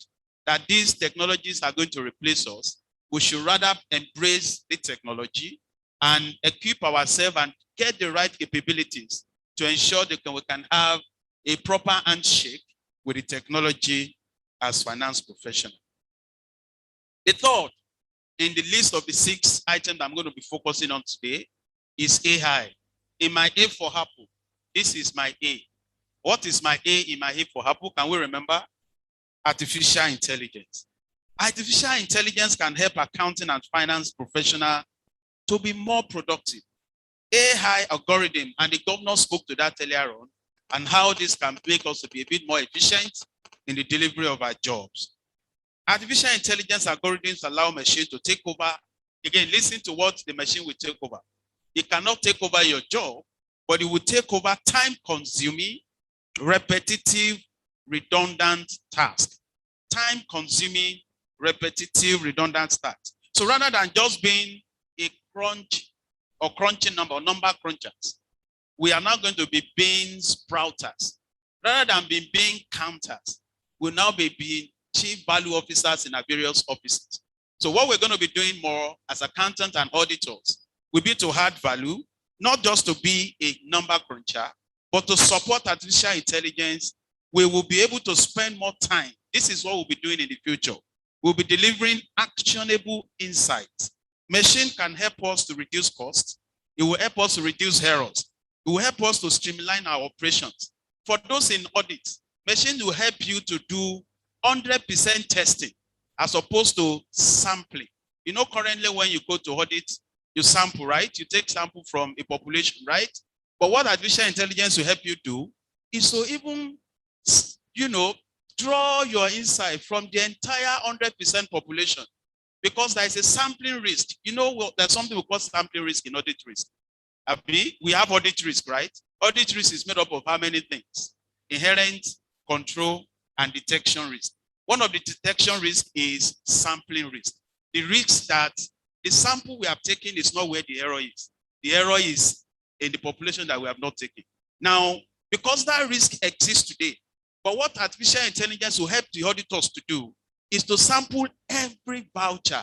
that these technologies are going to replace us, we should rather embrace the technology and equip ourselves and get the right capabilities to ensure that we can have a proper handshake with the technology as finance professionals. The third in the list of the 6 items I'm going to be focusing on today is AI. In my A for Apple, this is my A. What is my A in my A for Apple? Can we remember? Artificial intelligence. Artificial intelligence can help accounting and finance professionals to be more productive. AI algorithm, and the governor spoke to that earlier on, and how this can make us to be a bit more efficient in the delivery of our jobs. Artificial intelligence algorithms allow machines to take over. Again, listen to what the machine will take over. It cannot take over your job, but it will take over time-consuming, repetitive, redundant tasks. Time-consuming, repetitive, redundant tasks. So rather than just being a crunch or crunching number crunchers, we are now going to be being sprouters. Rather than being counters, we'll now be being chief value officers in our various offices. So what we're going to be doing more as accountants and auditors will be to add value, not just to be a number cruncher, but to support artificial intelligence. We will be able to spend more time. This is what we'll be doing in the future. We'll be delivering actionable insights. Machine can help us to reduce costs. It will help us to reduce errors. It will help us to streamline our operations. For those in audit, machine will help you to do 100% testing as opposed to sampling. Currently when you go to audit, you sample, right? You take sample from a population, right? But what artificial intelligence will help you do is to even, draw your insight from the entire 100% population, because there is a sampling risk. There's something we call sampling risk in audit risk. We have audit risk, right? Audit risk is made up of how many things? inherent, control, and detection risk. One of the detection risks is sampling risk. The risk that the sample we have taken is not where the error is. The error is in the population that we have not taken. Now, because that risk exists today, but what artificial intelligence will help the auditors to do is to sample every voucher,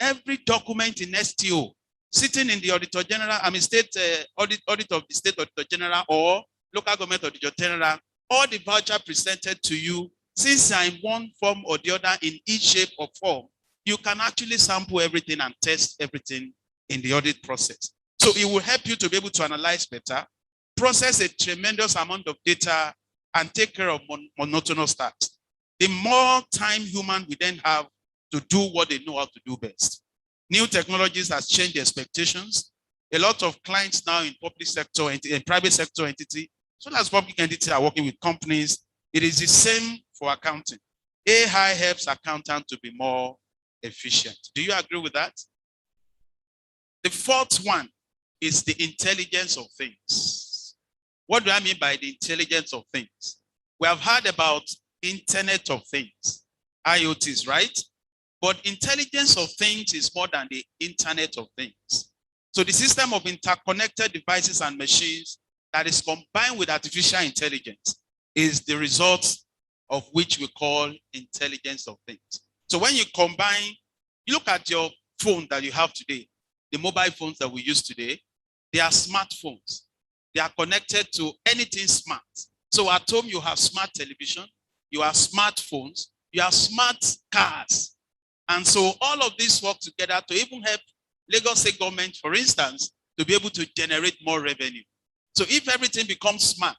every document in STO, sitting in the Auditor General, state audit of the State Auditor General or local government Auditor General, all the voucher presented to you, since are in one form or the other in each shape or form, you can actually sample everything and test everything in the audit process. So it will help you to be able to analyze better, process a tremendous amount of data, and take care of monotonous tasks. The more time human we then have to do what they know how to do best. New technologies has changed the expectations. A lot of clients now in public sector and in private sector entity, so as public entities are working with companies, it is the same for accounting. AI helps accountants to be more efficient. Do you agree with that? The fourth one is the intelligence of things. What do I mean by the intelligence of things? We have heard about Internet of Things, IoTs, right? But intelligence of things is more than the Internet of Things. So the system of interconnected devices and machines that is combined with artificial intelligence is the result of which we call intelligence of things. So when you combine, you look at your phone that you have today, the mobile phones that we use today, they are smartphones. They are connected to anything smart. So at home, you have smart television, you have smartphones, you have smart cars. And so all of this work together to even help Lagos State government, for instance, to be able to generate more revenue. So if everything becomes smart,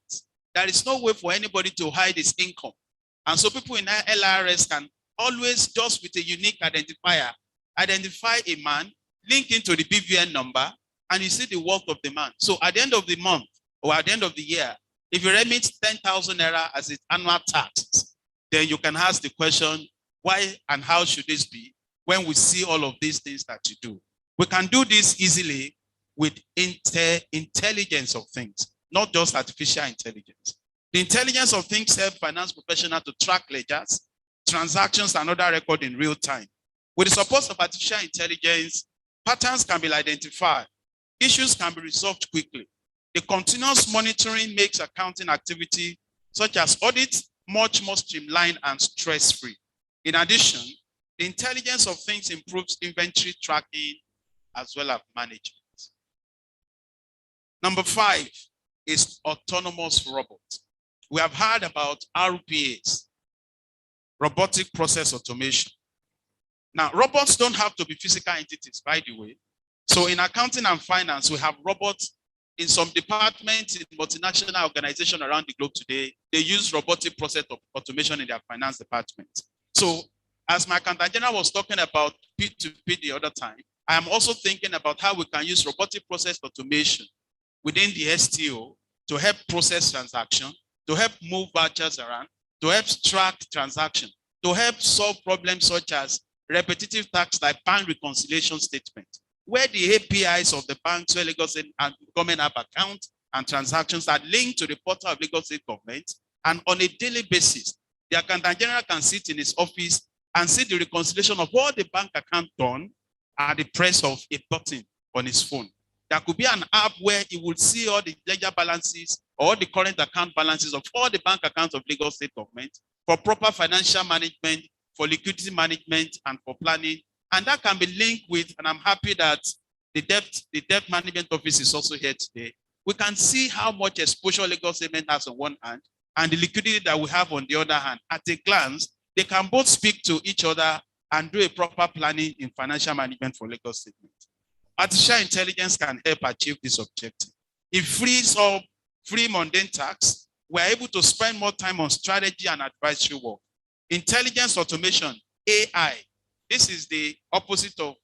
there is no way for anybody to hide his income. And so people in LRS can always, just with a unique identifier, identify a man, link into the BVN number, and you see the worth of the man. So at the end of the month or at the end of the year, if you remit 10,000 naira as its annual tax, then you can ask the question, why and how should this be when we see all of these things that you do? We can do this easily with intelligence of things, not just artificial intelligence. The intelligence of things help finance professionals to track ledgers, transactions, and other records in real time. With the support of artificial intelligence, patterns can be identified, issues can be resolved quickly. The continuous monitoring makes accounting activity such as audit much more streamlined and stress-free. In addition, the intelligence of things improves inventory tracking as well as management. Number 5 is autonomous robots. We have heard about RPAs, robotic process automation. Now, robots don't have to be physical entities, by the way. So in accounting and finance, we have robots in some departments in multinational organizations around the globe today. They use robotic process automation in their finance department. So as my accountant general was talking about P2P the other time, I am also thinking about how we can use robotic process automation within the STO to help process transactions, to help move vouchers around, to help track transactions, to help solve problems such as repetitive tasks like bank reconciliation statement, where the APIs of the banks where Lagos State and government have accounts and transactions are linked to the portal of Lagos State government, and on a daily basis, the accountant general can sit in his office and see the reconciliation of all the bank account done at the press of a button on his phone. There could be an app where he will see all the ledger balances or the current account balances of all the bank accounts of Lagos State government for proper financial management, for liquidity management, and for planning. And that can be linked with, and I'm happy that the debt management office is also here today. We can see how much exposure Lagos State has on one hand and the liquidity that we have on the other hand. At a glance, they can both speak to each other and do a proper planning in financial management for Lagos State. Artificial intelligence can help achieve this objective. It frees up free mundane tasks. We're able to spend more time on strategy and advisory work. Intelligence automation, AI. This is the opposite of,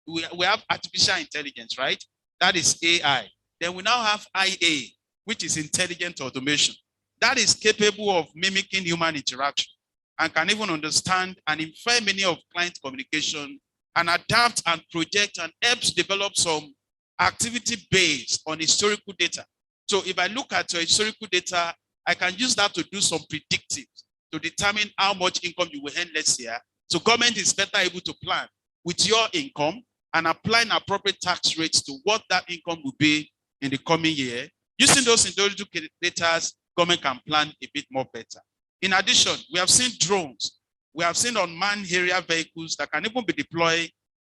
we have artificial intelligence, right? That is AI. Then we now have IA, which is intelligent automation. That is capable of mimicking human interaction and can even understand and infer many of client communication and adapt and project and helps develop some activity based on historical data. So if I look at your historical data I can use that to do some predictive, to determine how much income you will earn next year. So government is better able to plan with your income and apply an appropriate tax rates to what that income will be in the coming year. Using those individual indicators, government can plan a bit more better. In addition, we have seen drones. We have seen unmanned area vehicles that can even be deployed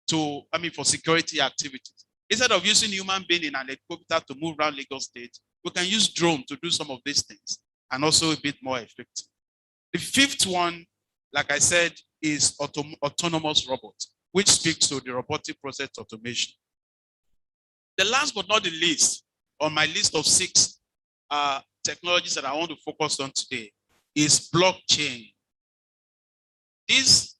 for security activities. Instead of using human being in an helicopter to move around Lagos State, we can use drone to do some of these things and also a bit more effective. The fifth one, like I said, is autonomous robots, which speaks to the robotic process automation. The last but not the least on my list of 6 technologies that I want to focus on today is blockchain. This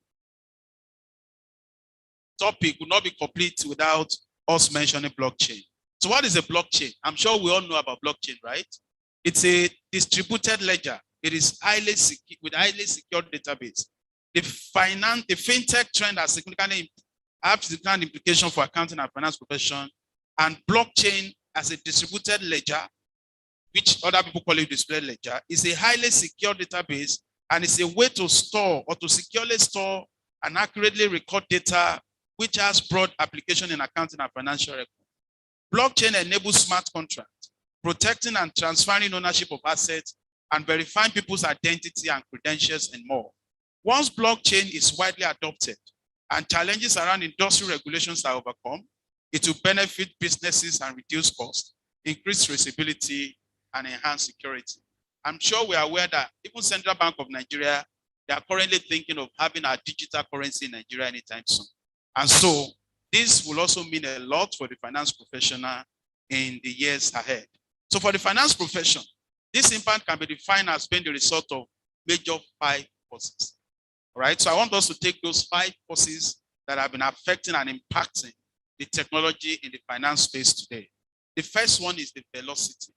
topic will not be complete without us mentioning blockchain. So what is a blockchain? I'm sure we all know about blockchain, right? It's a distributed ledger. It is with highly secured database. The fintech trend has significant implication for accounting and finance profession, and blockchain as a distributed ledger, which other people call it display ledger, is a highly secure database, and it's a way to store or to securely store and accurately record data which has broad application in accounting and financial record. Blockchain enables smart contracts, protecting and transferring ownership of assets and verifying people's identity and credentials and more. Once blockchain is widely adopted and challenges around industry regulations are overcome, it will benefit businesses and reduce costs, increase traceability, and enhance security. I'm sure we are aware that even Central Bank of Nigeria, they are currently thinking of having a digital currency in Nigeria anytime soon. And so this will also mean a lot for the finance professional in the years ahead. So for the finance profession, this impact can be defined as being the result of major 5 forces. All right, so I want us to take those 5 forces that have been affecting and impacting the technology in the finance space today. The first one is the velocity.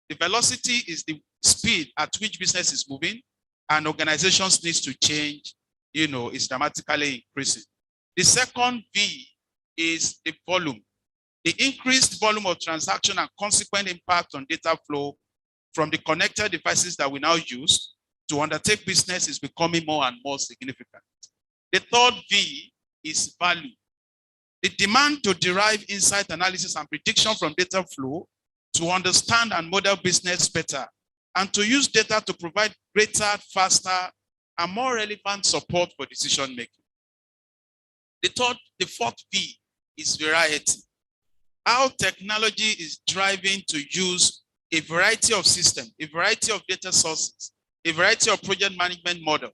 The velocity is the speed at which business is moving and organizations needs to change, is dramatically increasing. The second V is the volume. The increased volume of transaction and consequent impact on data flow from the connected devices that we now use to undertake business is becoming more and more significant. The third V is value. The demand to derive insight analysis and prediction from data flow to understand and model business better and to use data to provide greater, faster, and more relevant support for decision making. The fourth V is variety. How technology is driving to use a variety of systems, a variety of data sources, a variety of project management model.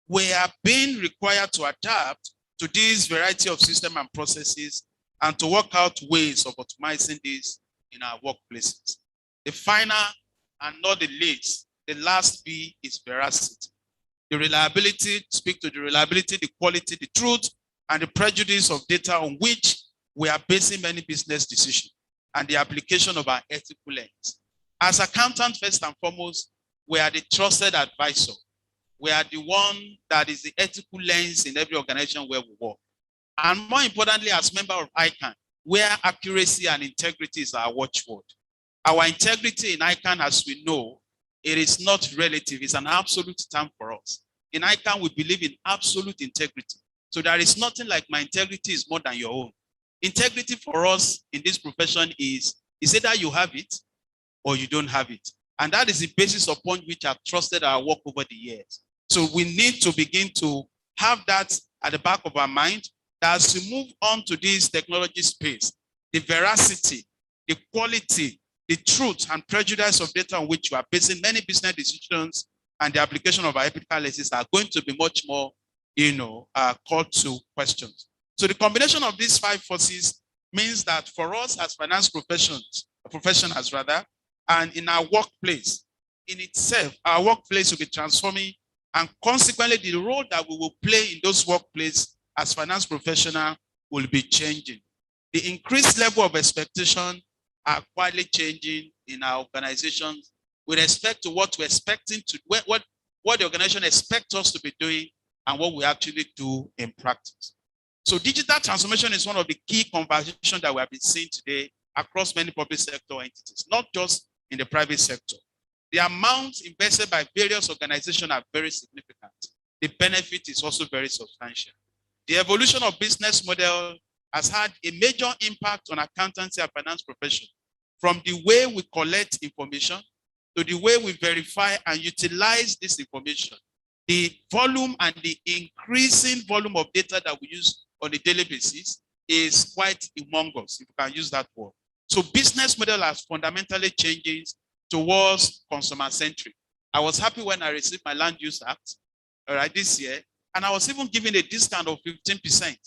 We are being required to adapt to this variety of systems and processes and to work out ways of optimizing this in our workplaces. The final and not the least, the last V is veracity. The reliability, speak to the reliability, the quality, the truth, and the prejudice of data on which we are basing many business decisions and the application of our ethical lens. As accountants, first and foremost, we are the trusted advisor. We are the one that is the ethical lens in every organization where we work. And more importantly, as member of ICANN, where accuracy and integrity is our watchword. Our integrity in ICANN, as we know, it is not relative, it's an absolute term for us. In ICANN, we believe in absolute integrity. So there is nothing like my integrity is more than your own. Integrity for us in this profession is either you have it or you don't have it. And that is the basis upon which I've trusted our work over the years. So we need to begin to have that at the back of our mind, that as we move on to this technology space, the veracity, the quality, the truth and prejudice of data on which you are basing many business decisions and the application of our ethical lenses are going to be much more, called to questions. So the combination of these 5 forces means that for us as finance professionals rather, and in our workplace, in itself, our workplace will be transforming, and consequently the role that we will play in those workplaces as finance professionals will be changing. The increased level of expectation are quietly changing in our organizations with respect to what we're expecting to, what the organization expects us to be doing and what we actually do in practice. So digital transformation is one of the key conversations that we have been seeing today across many public sector entities, not just in the private sector. The amount invested by various organizations are very significant. The benefit is also very substantial. The evolution of business model has had a major impact on accountancy and finance profession, from the way we collect information to the way we verify and utilize this information. The volume and the increasing volume of data that we use on a daily basis is quite humongous, if you can use that word. So business model has fundamentally changed towards consumer-centric. I was happy when I received my Land Use Act, all right, this year, and I was even given a discount of 15%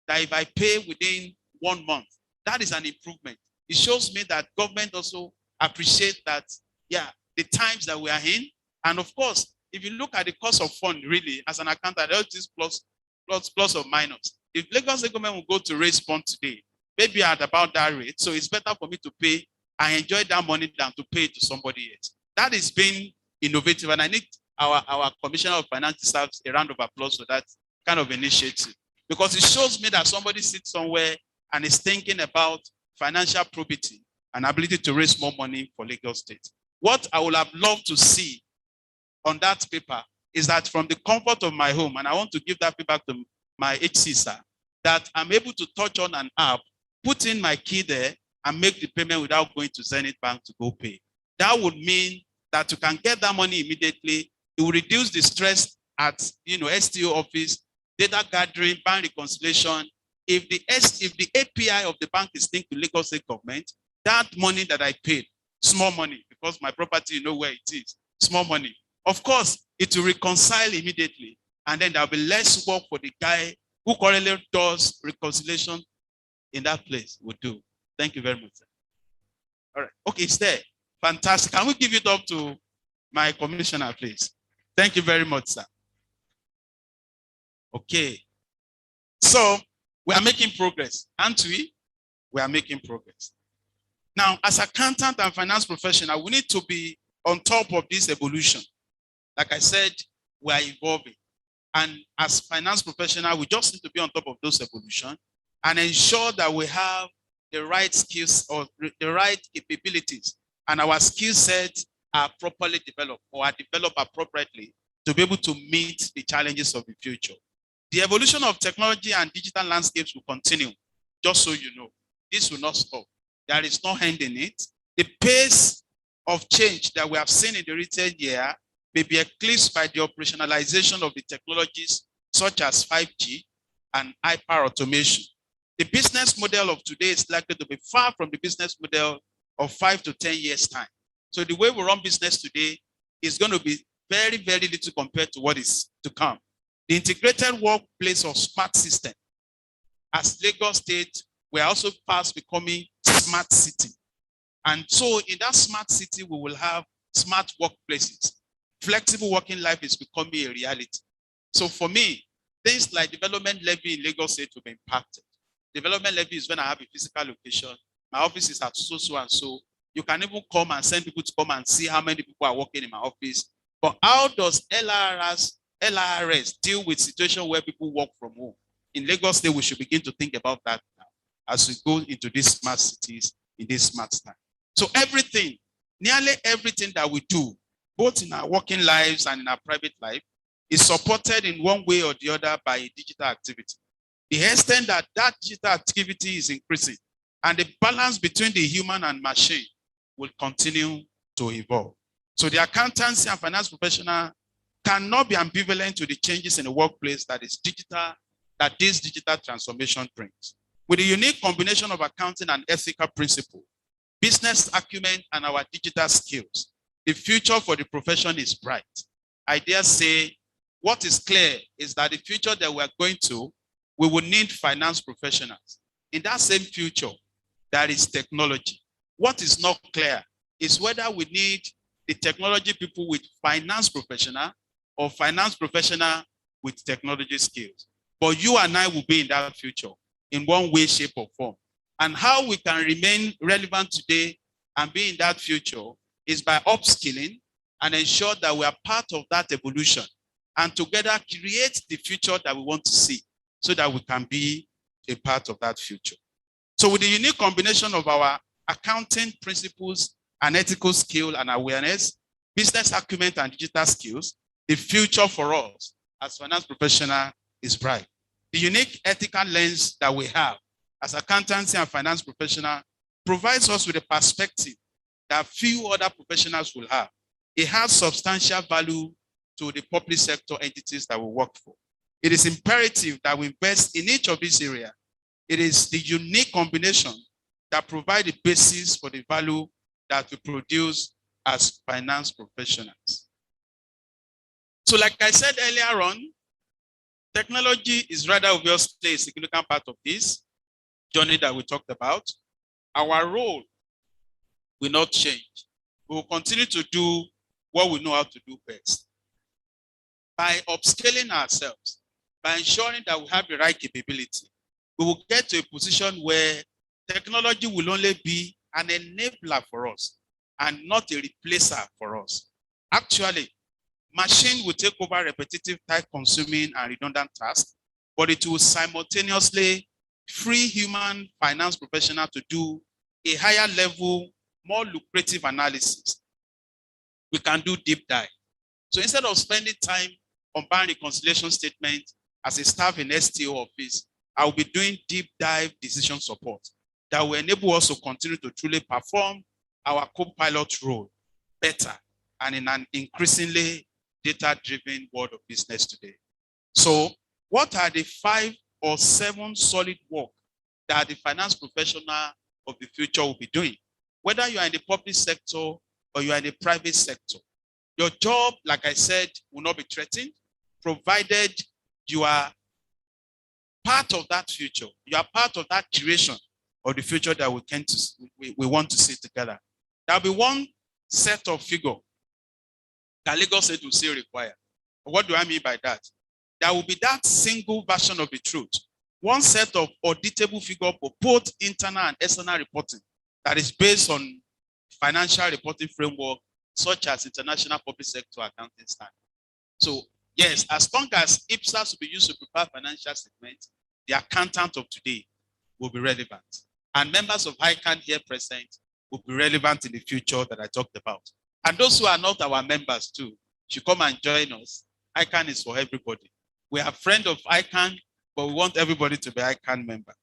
that if I pay within 1 month, that is an improvement. It shows me that government also appreciates that, yeah, the times that we are in. And of course, if you look at the cost of fund, really, as an accountant, there is plus or minus. If Lagos government will go to raise fund today, maybe at about that rate, so it's better for me to pay and enjoy that money than to pay to somebody else. That is being innovative, and I need our Commissioner of Finance deserves a round of applause for that kind of initiative, because it shows me that somebody sits somewhere and is thinking about financial probity and ability to raise more money for Lagos State. What I would have loved to see on that paper is that from the comfort of my home, and I want to give that feedback to my HC, sir, that I'm able to touch on an app, put in my key there, and make the payment without going to Zenith Bank to go pay. That would mean that you can get that money immediately. It will reduce the stress at STO office, data gathering, bank reconciliation. If the API of the bank is linked to Lagos State government, that money that I paid, small money, because my property, you know where it is, small money. Of course, it will reconcile immediately, and then there'll be less work for the guy who currently does reconciliation in that place. Would do. Thank you very much, sir. All right. Okay, it's there. Fantastic. Can we give it up to my commissioner, please? Thank you very much, sir. Okay. So we are making progress, aren't we? We are making progress. Now, as accountant and finance professional, we need to be on top of this evolution. Like I said, we are evolving. And as finance professional, we just need to be on top of those evolution and ensure that we have the right skills or the right capabilities, and our skill sets are properly developed or are developed appropriately to be able to meet the challenges of the future. The evolution of technology and digital landscapes will continue, just so you know. This will not stop. There is no end in it. The pace of change that we have seen in the recent year may be eclipsed by the operationalization of the technologies such as 5G and hyper automation. The business model of today is likely to be far from the business model of 5 to 10 years' time. So the way we run business today is going to be very, very little compared to what is to come. The integrated workplace of smart system. As Lagos State, we are also fast becoming smart city. And so in that smart city, we will have smart workplaces. Flexible working life is becoming a reality. So for me, things like development levy in Lagos State will be impacted. Development levy is when I have a physical location. My office is at so and so. You can even come and send people to come and see how many people are working in my office. But how does LRS deal with situations where people work from home? In Lagos State, we should begin to think about that now as we go into these smart cities in this smart time. So everything, nearly everything that we do, both in our working lives and in our private life, is supported in one way or the other by a digital activity. The extent that that digital activity is increasing and the balance between the human and machine will continue to evolve. So the accountancy and finance professional cannot be ambivalent to the changes in the workplace that this digital transformation brings. With a unique combination of accounting and ethical principle, business acumen, and our digital skills, the future for the profession is bright. I dare say, what is clear is that the future that we're going to, we will need finance professionals. In that same future, there is technology. What is not clear is whether we need the technology people with finance professional or finance professional with technology skills. But you and I will be in that future in one way, shape, or form. And how we can remain relevant today and be in that future is by upskilling and ensure that we are part of that evolution and together create the future that we want to see so that we can be a part of that future. So with the unique combination of our accounting principles and ethical skill and awareness, business acumen and digital skills, the future for us as finance professionals is bright. The unique ethical lens that we have as accountancy and finance professional provides us with a perspective that few other professionals will have. It has substantial value to the public sector entities that we work for. It is imperative that we invest in each of these areas. It is the unique combination that provides the basis for the value that we produce as finance professionals. So like I said earlier on, technology is rather obviously a significant part of this journey that we talked about. Our role will not change. We will continue to do what we know how to do best. By upscaling ourselves, by ensuring that we have the right capability, we will get to a position where technology will only be an enabler for us and not a replacer for us. Actually, machine will take over repetitive, time-consuming, and redundant tasks, but it will simultaneously free human finance professionals to do a higher level, more lucrative analysis. We can do deep dive. So instead of spending time on bank reconciliation statement as a staff in STO office, I will be doing deep dive decision support that will enable us to continue to truly perform our co-pilot role better and in an increasingly data-driven world of business today. So what are the 5 or 7 solid work that the finance professional of the future will be doing? Whether you are in the public sector or you are in the private sector, your job, like I said, will not be threatened, provided you are part of that future. You are part of that creation of the future that we want to see together. There will be one set of figure that Lagos State will still require. What do I mean by that? There will be that single version of the truth. One set of auditable figure for both internal and external reporting that is based on financial reporting framework such as International Public Sector Accounting Standard. So yes, as long as Ipsas will be used to prepare financial statements, the accountant of today will be relevant. And members of ICANN here present will be relevant in the future that I talked about. And those who are not our members too should come and join us. ICANN is for everybody. We are friends of ICANN, but we want everybody to be ICANN member.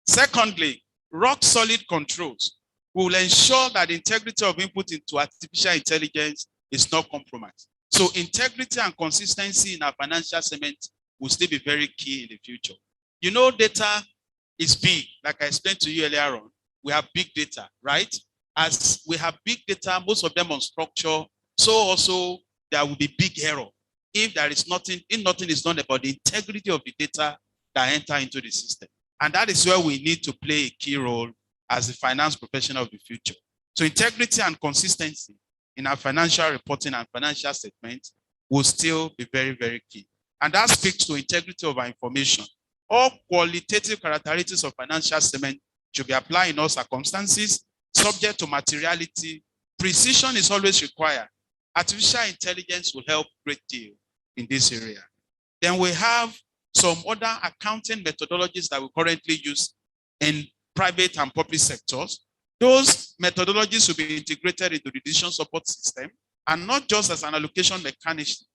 Secondly, rock solid controls will ensure that the integrity of input into artificial intelligence is not compromised. So integrity and consistency in our financial segment will still be very key in the future. You know, data is big. Like I explained to you earlier on, we have big data, right? As we have big data, most of them unstructured, so also there will be big error if there is nothing, if nothing is done about the integrity of the data that enter into the system. And that is where we need to play a key role as the finance professional of the future. So integrity and consistency in our financial reporting and financial statements will still be very, very key. And that speaks to integrity of our information. All qualitative characteristics of financial statement should be applied in all circumstances, subject to materiality. Precision is always required. Artificial intelligence will help a great deal in this area. Then we have some other accounting methodologies that we currently use in private and public sectors. Those methodologies will be integrated into the decision support system and not just as an allocation mechanism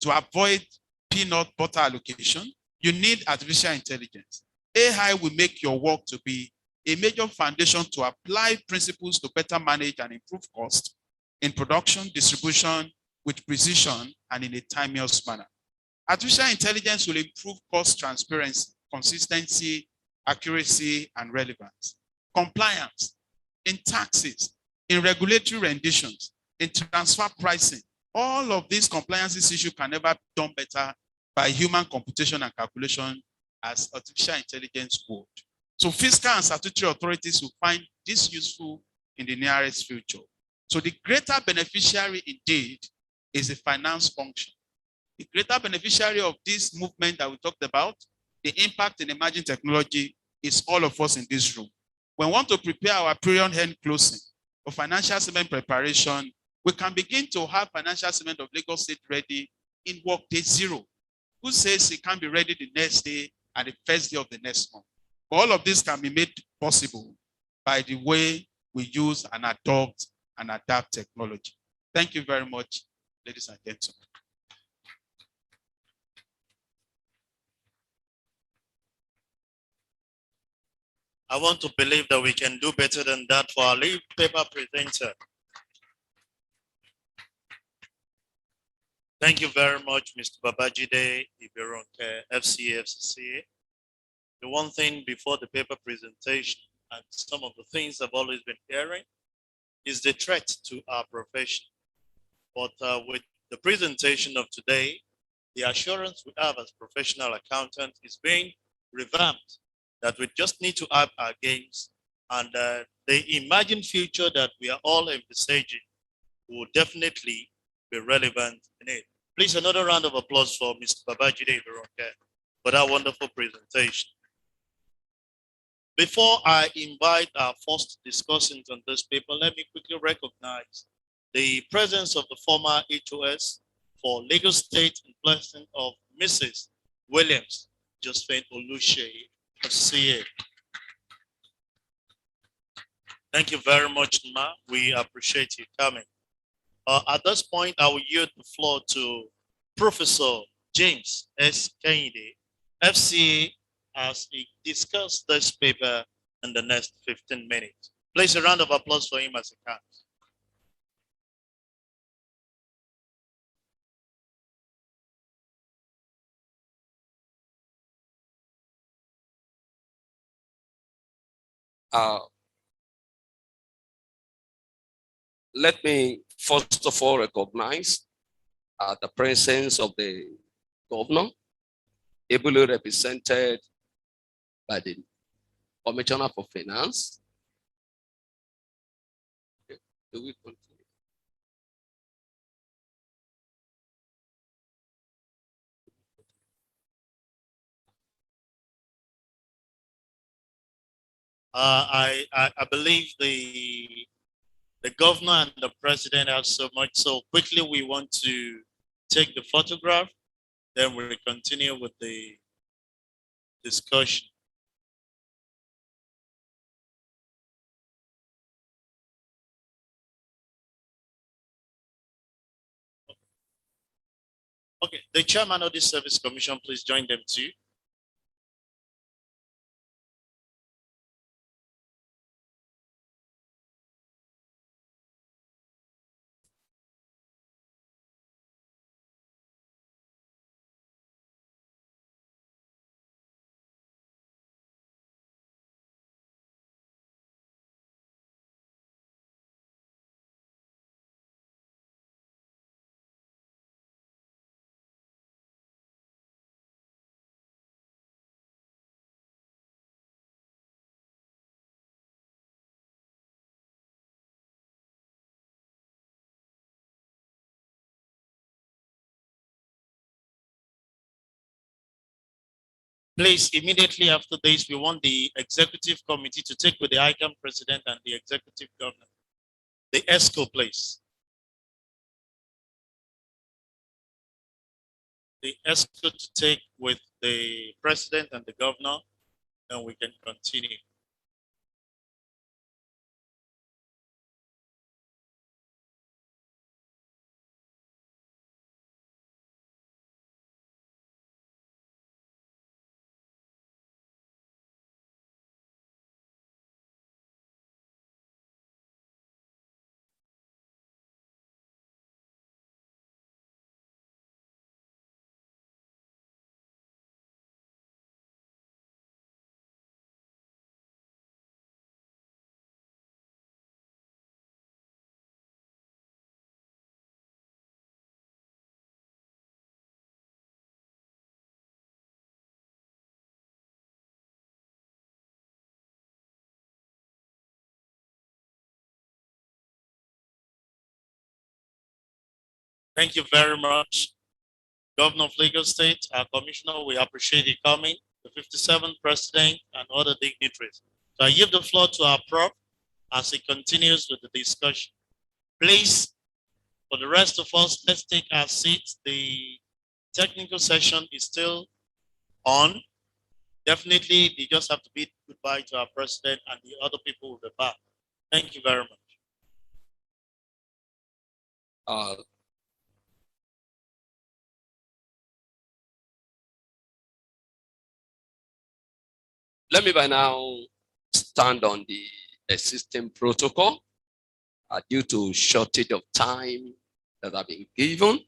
to avoid peanut butter allocation. You need artificial intelligence. AI will make your work to be a major foundation to apply principles to better manage and improve cost in production, distribution with precision and in a timeous manner. Artificial intelligence will improve cost transparency, consistency, accuracy, and relevance. Compliance in taxes, in regulatory renditions, in transfer pricing. All of these compliance issues can never be done better by human computation and calculation as artificial intelligence would. So fiscal and statutory authorities will find this useful in the nearest future. So the greater beneficiary indeed is the finance function. The greater beneficiary of this movement that we talked about, the impact in emerging technology, is all of us in this room. When we want to prepare our period end closing for financial statement preparation, we can begin to have financial statement of Lagos State ready in work day 0. Who says it can be ready the next day and the first day of the next month? But all of this can be made possible by the way we use and adopt and adapt technology. Thank you very much, ladies and gentlemen. I want to believe that we can do better than that for our lead paper presenter. Thank you very much, Mr. Babajide Iberonke, FCA. The one thing before the paper presentation and some of the things I've always been hearing is the threat to our profession. But with the presentation of today, the assurance we have as professional accountants is being revamped, that we just need to up our games, and the imagined future that we are all envisaging will definitely be relevant in it. Please, another round of applause for Mr. Babajide Iberonke for that wonderful presentation. Before I invite our first discussant on this paper, let me quickly recognize the presence of the former HOS for Lagos State in person of Mrs. Williams Josephine Oluche, FCA. Thank you very much, Ma. We appreciate you coming. At this point, I will yield the floor to Professor James S. Kennedy, FCA, as he discussed this paper in the next 15 minutes. Please, a round of applause for him as he comes. Let me first of all recognize the presence of the governor, ably represented by the Commissioner for Finance. Okay. Do we continue? I believe the governor and the president have so much. So quickly, we want to take the photograph, then we'll continue with the discussion. Okay, the chairman of the Service Commission, please join them too. Please, immediately after this, we want the executive committee to take with the ICANN president and the executive governor. The ESCO, please. The ESCO to take with the president and the governor, and we can continue. Thank you very much, Governor of Lagos State, our commissioner. We appreciate you coming, the 57th president and other dignitaries. So I give the floor to our prop as he continues with the discussion. Please, for the rest of us, let's take our seats. The technical session is still on. Definitely, they just have to bid goodbye to our president, and the other people will be back. Thank you very much. Let me by now stand on the existing protocol due to shortage of time that have been given.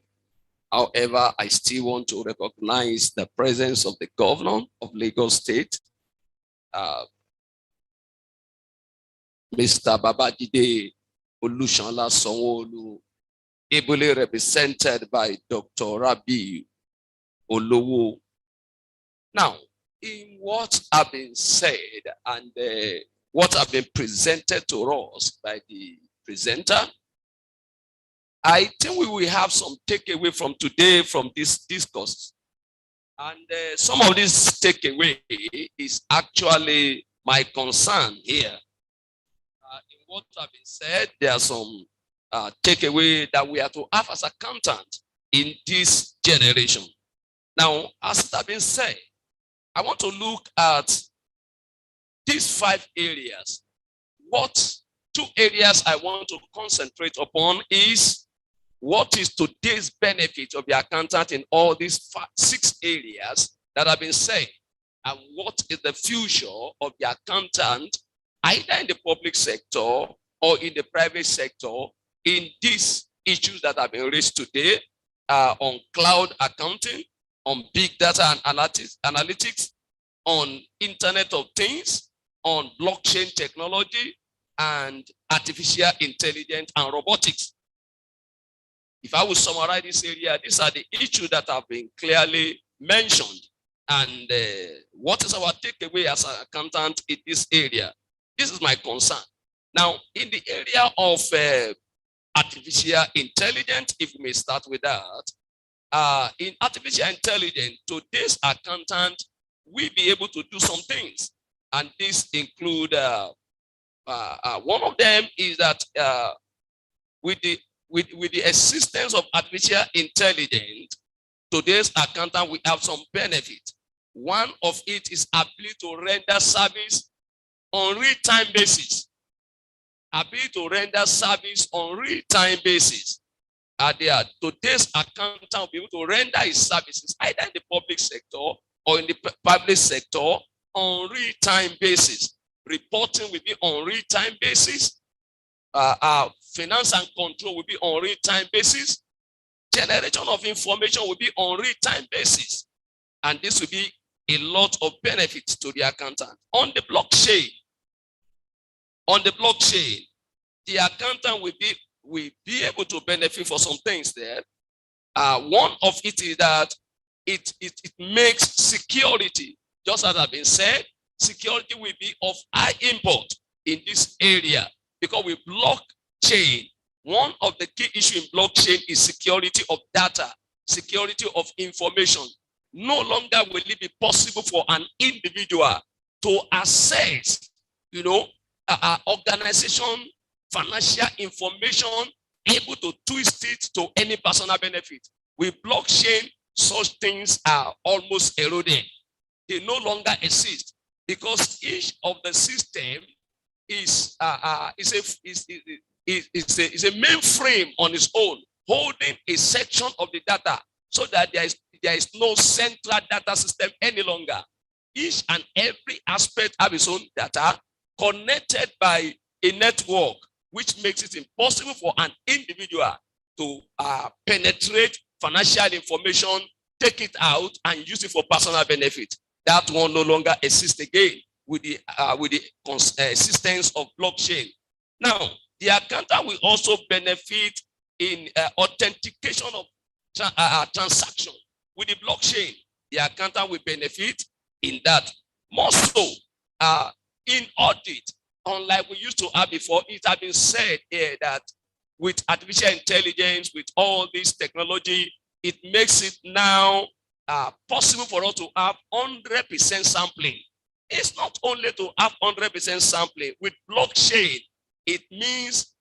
However, I still want to recognize the presence of the governor of Lagos State, Mr. Babajide Olushola Sanwo-Olu, ably represented by Dr. Rabi Olowo. Now, in what have been said and what have been presented to us by the presenter, I think we will have some takeaway from today from this discourse. And some of this takeaway is actually my concern here. In what have been said, there are some takeaway that we are to have as accountants in this generation. Now, as it has been said, I want to look at these 5 areas. What 2 areas I want to concentrate upon is what is today's benefit of the accountant in all these 6 areas that have been said, and what is the future of the accountant either in the public sector or in the private sector in these issues that have been raised today on cloud accounting, on big data and analytics, on Internet of Things, on blockchain technology, and artificial intelligence and robotics. If I will summarize this area, these are the issues that have been clearly mentioned. And what is our takeaway as an accountant in this area? This is my concern. Now, in the area of artificial intelligence, if we may start with that, in artificial intelligence, today's accountant will be able to do some things. And this include, one of them is that with the assistance of artificial intelligence, today's accountant will have some benefit. One of it is ability to render service on real-time basis. Ability to render service on real-time basis. Today's accountant will be able to render his services either in the public sector or in the private sector on real-time basis. Reporting will be on real-time basis. Finance and control will be on real-time basis. Generation of information will be on real-time basis. And this will be a lot of benefits to the accountant. On the blockchain, the accountant will be able to benefit for some things there. One of it is that it makes security, just as has been said, security will be of high import in this area because with blockchain, one of the key issues in blockchain is security of data, security of information. No longer will it be possible for an individual to access, organization, financial information, able to twist it to any personal benefit. With blockchain, such things are almost eroded. They no longer exist because each of the system is a mainframe on its own, holding a section of the data so that there is no central data system any longer. Each and every aspect have its own data connected by a network, which makes it impossible for an individual to penetrate financial information, take it out, and use it for personal benefit. That one no longer exists again with the existence of blockchain. Now, the accountant will also benefit in authentication of transaction. With the blockchain, the accountant will benefit in that. More so, in audit, unlike we used to have before, it has been said here that with artificial intelligence, with all this technology, it makes it now possible for us to have 100% sampling. It's not only to have 100% sampling. With blockchain, it means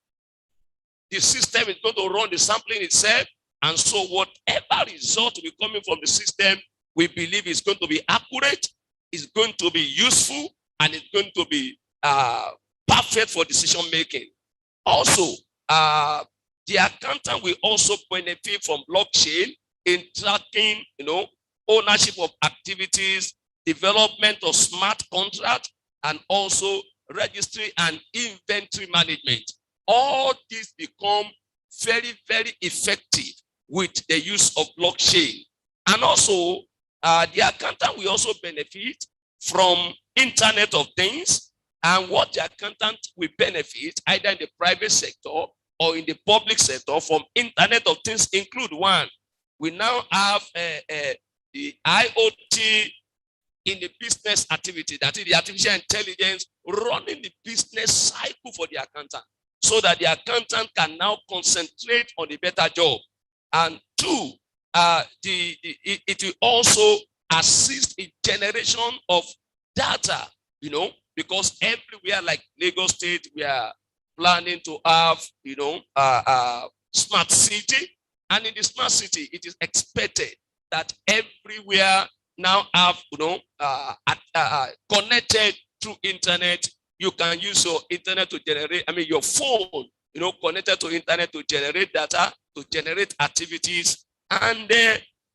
the system is going to run the sampling itself. And so whatever result will be coming from the system, we believe is going to be accurate, is going to be useful, and it's going to be perfect for decision making. Also, The accountant will also benefit from blockchain in tracking, ownership of activities, development of smart contract, and also registry and inventory management. All these become very, very effective with the use of blockchain. And also, the accountant will also benefit from Internet of Things, and what the accountant will benefit either in the private sector or in the public sector from Internet of Things include: one, we now have the IoT in the business activity, that is the artificial intelligence running the business cycle for the accountant, so that the accountant can now concentrate on the better job. And two, it will also assist in generation of data, because everywhere like Lagos State, we are planning to have, smart city. And in the smart city, it is expected that everywhere now have, connected through internet. You can use your internet to generate, your phone, connected to internet to generate data, to generate activities. And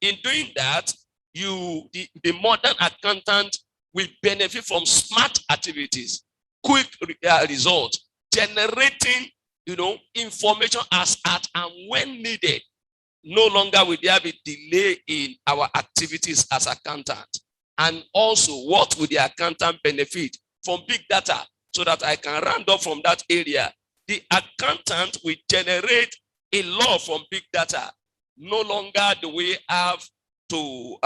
in doing that, the modern accountant will benefit from smart activities, quick results, generating, information as at and when needed. No longer will there be delay in our activities as accountant. And also, what will the accountant benefit from big data? So that I can round up from that area. The accountant will generate a lot from big data. No longer do we have to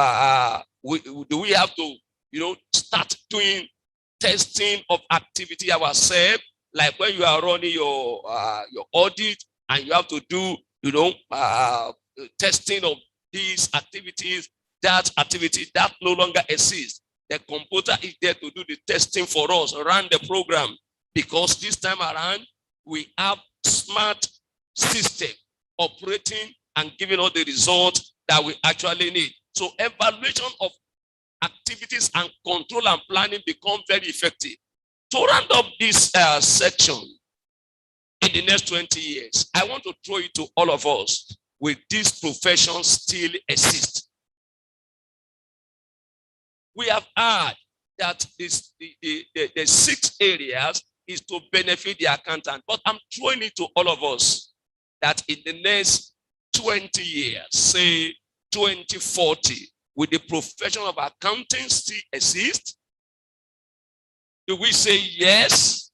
start doing testing of activity ourselves, like when you are running your audit and you have to do testing of these activities, that activity that no longer exists. The computer is there to do the testing for us, run the program, because this time around we have smart system operating and giving us the results that we actually need. So evaluation of activities and control and planning become very effective. To round up this section, in the next 20 years, I want to throw it to all of us. Will this profession still exist? We have heard that the 6 areas is to benefit the accountant, but I'm throwing it to all of us that in the next 20 years, say 2040, will the profession of accounting still exist? Do we say yes?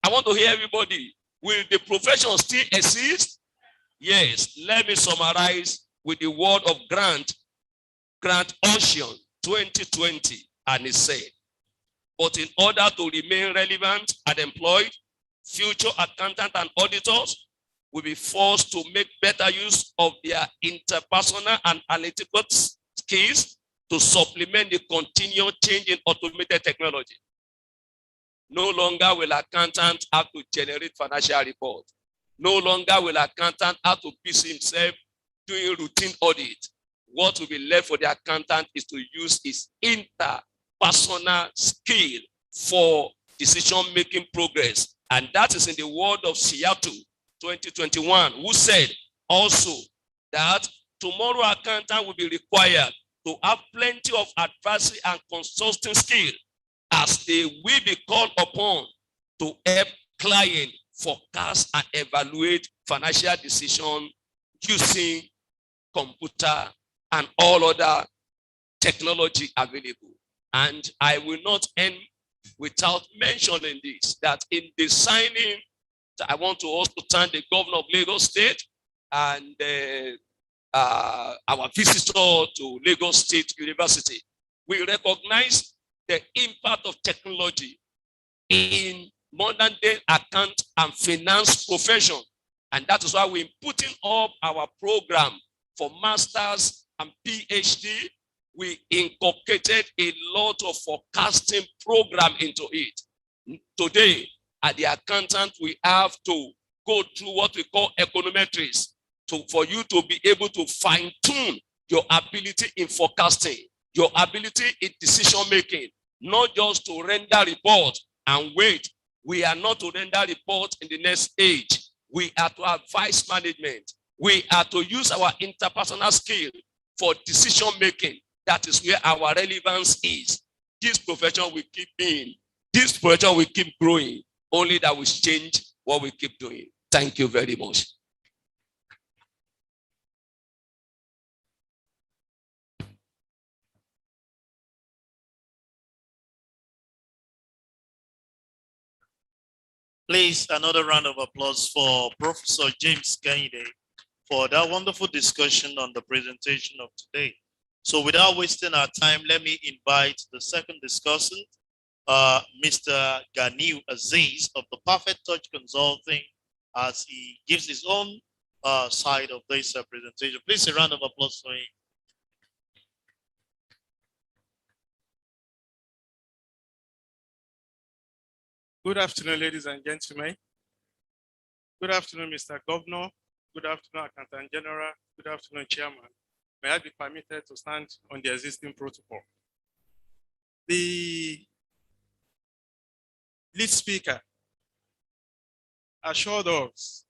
I want to hear everybody. Will the profession still exist? Yes. Let me summarize with the word of Grant Ocean 2020, and he said, but in order to remain relevant and employed, future accountants and auditors will be forced to make better use of their interpersonal and analytical skills to supplement the continual change in automated technology. No longer will accountants have to generate financial reports. No longer will accountant have to busy himself doing routine audit. What will be left for the accountant is to use his interpersonal skill for decision-making progress. And that is in the word of Seattle 2021, who said also that tomorrow accountant will be required to have plenty of advisory and consulting skill, as they will be called upon to help clients forecast and evaluate financial decisions using computer and all other technology available. And I will not end without mentioning this, that in designing, I want to also thank the governor of Lagos State and our visitor to Lagos State University. We recognize the impact of technology in modern day account and finance profession. And that is why we're putting up our program for masters and PhD. We incorporated a lot of forecasting program into it. Today, at the accountant, we have to go through what we call econometrics for you to be able to fine-tune your ability in forecasting, your ability in decision-making, not just to render report and wait. We are not to render report in the next age. We are to advise management. We are to use our interpersonal skill for decision making. That is where our relevance is. This profession will keep being. This profession will keep growing. Only that will change what we keep doing. Thank you very much. Please, another round of applause for Professor James Kennedy for that wonderful discussion on the presentation of today. So without wasting our time, let me invite the second discussant, Mr. Ganiu Aziz of the Perfect Touch Consulting, as he gives his own side of this presentation. Please, a round of applause for him. Good afternoon, ladies and gentlemen. Good afternoon, Mr. Governor. Good afternoon, Accountant General. Good afternoon, Chairman. May I be permitted to stand on the existing protocol? The lead speaker assured us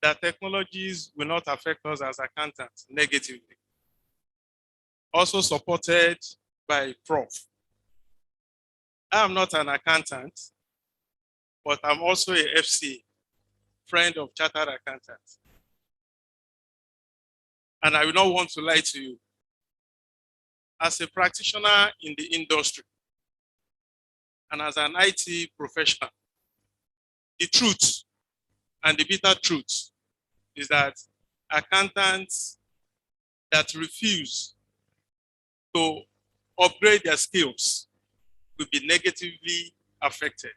that technologies will not affect us as accountants negatively. Also supported by Prof. I am not an accountant, but I'm also a FC, friend of chartered accountants. And I will not want to lie to you. As a practitioner in the industry and as an IT professional, the truth and the bitter truth is that accountants that refuse to upgrade their skills will be negatively affected.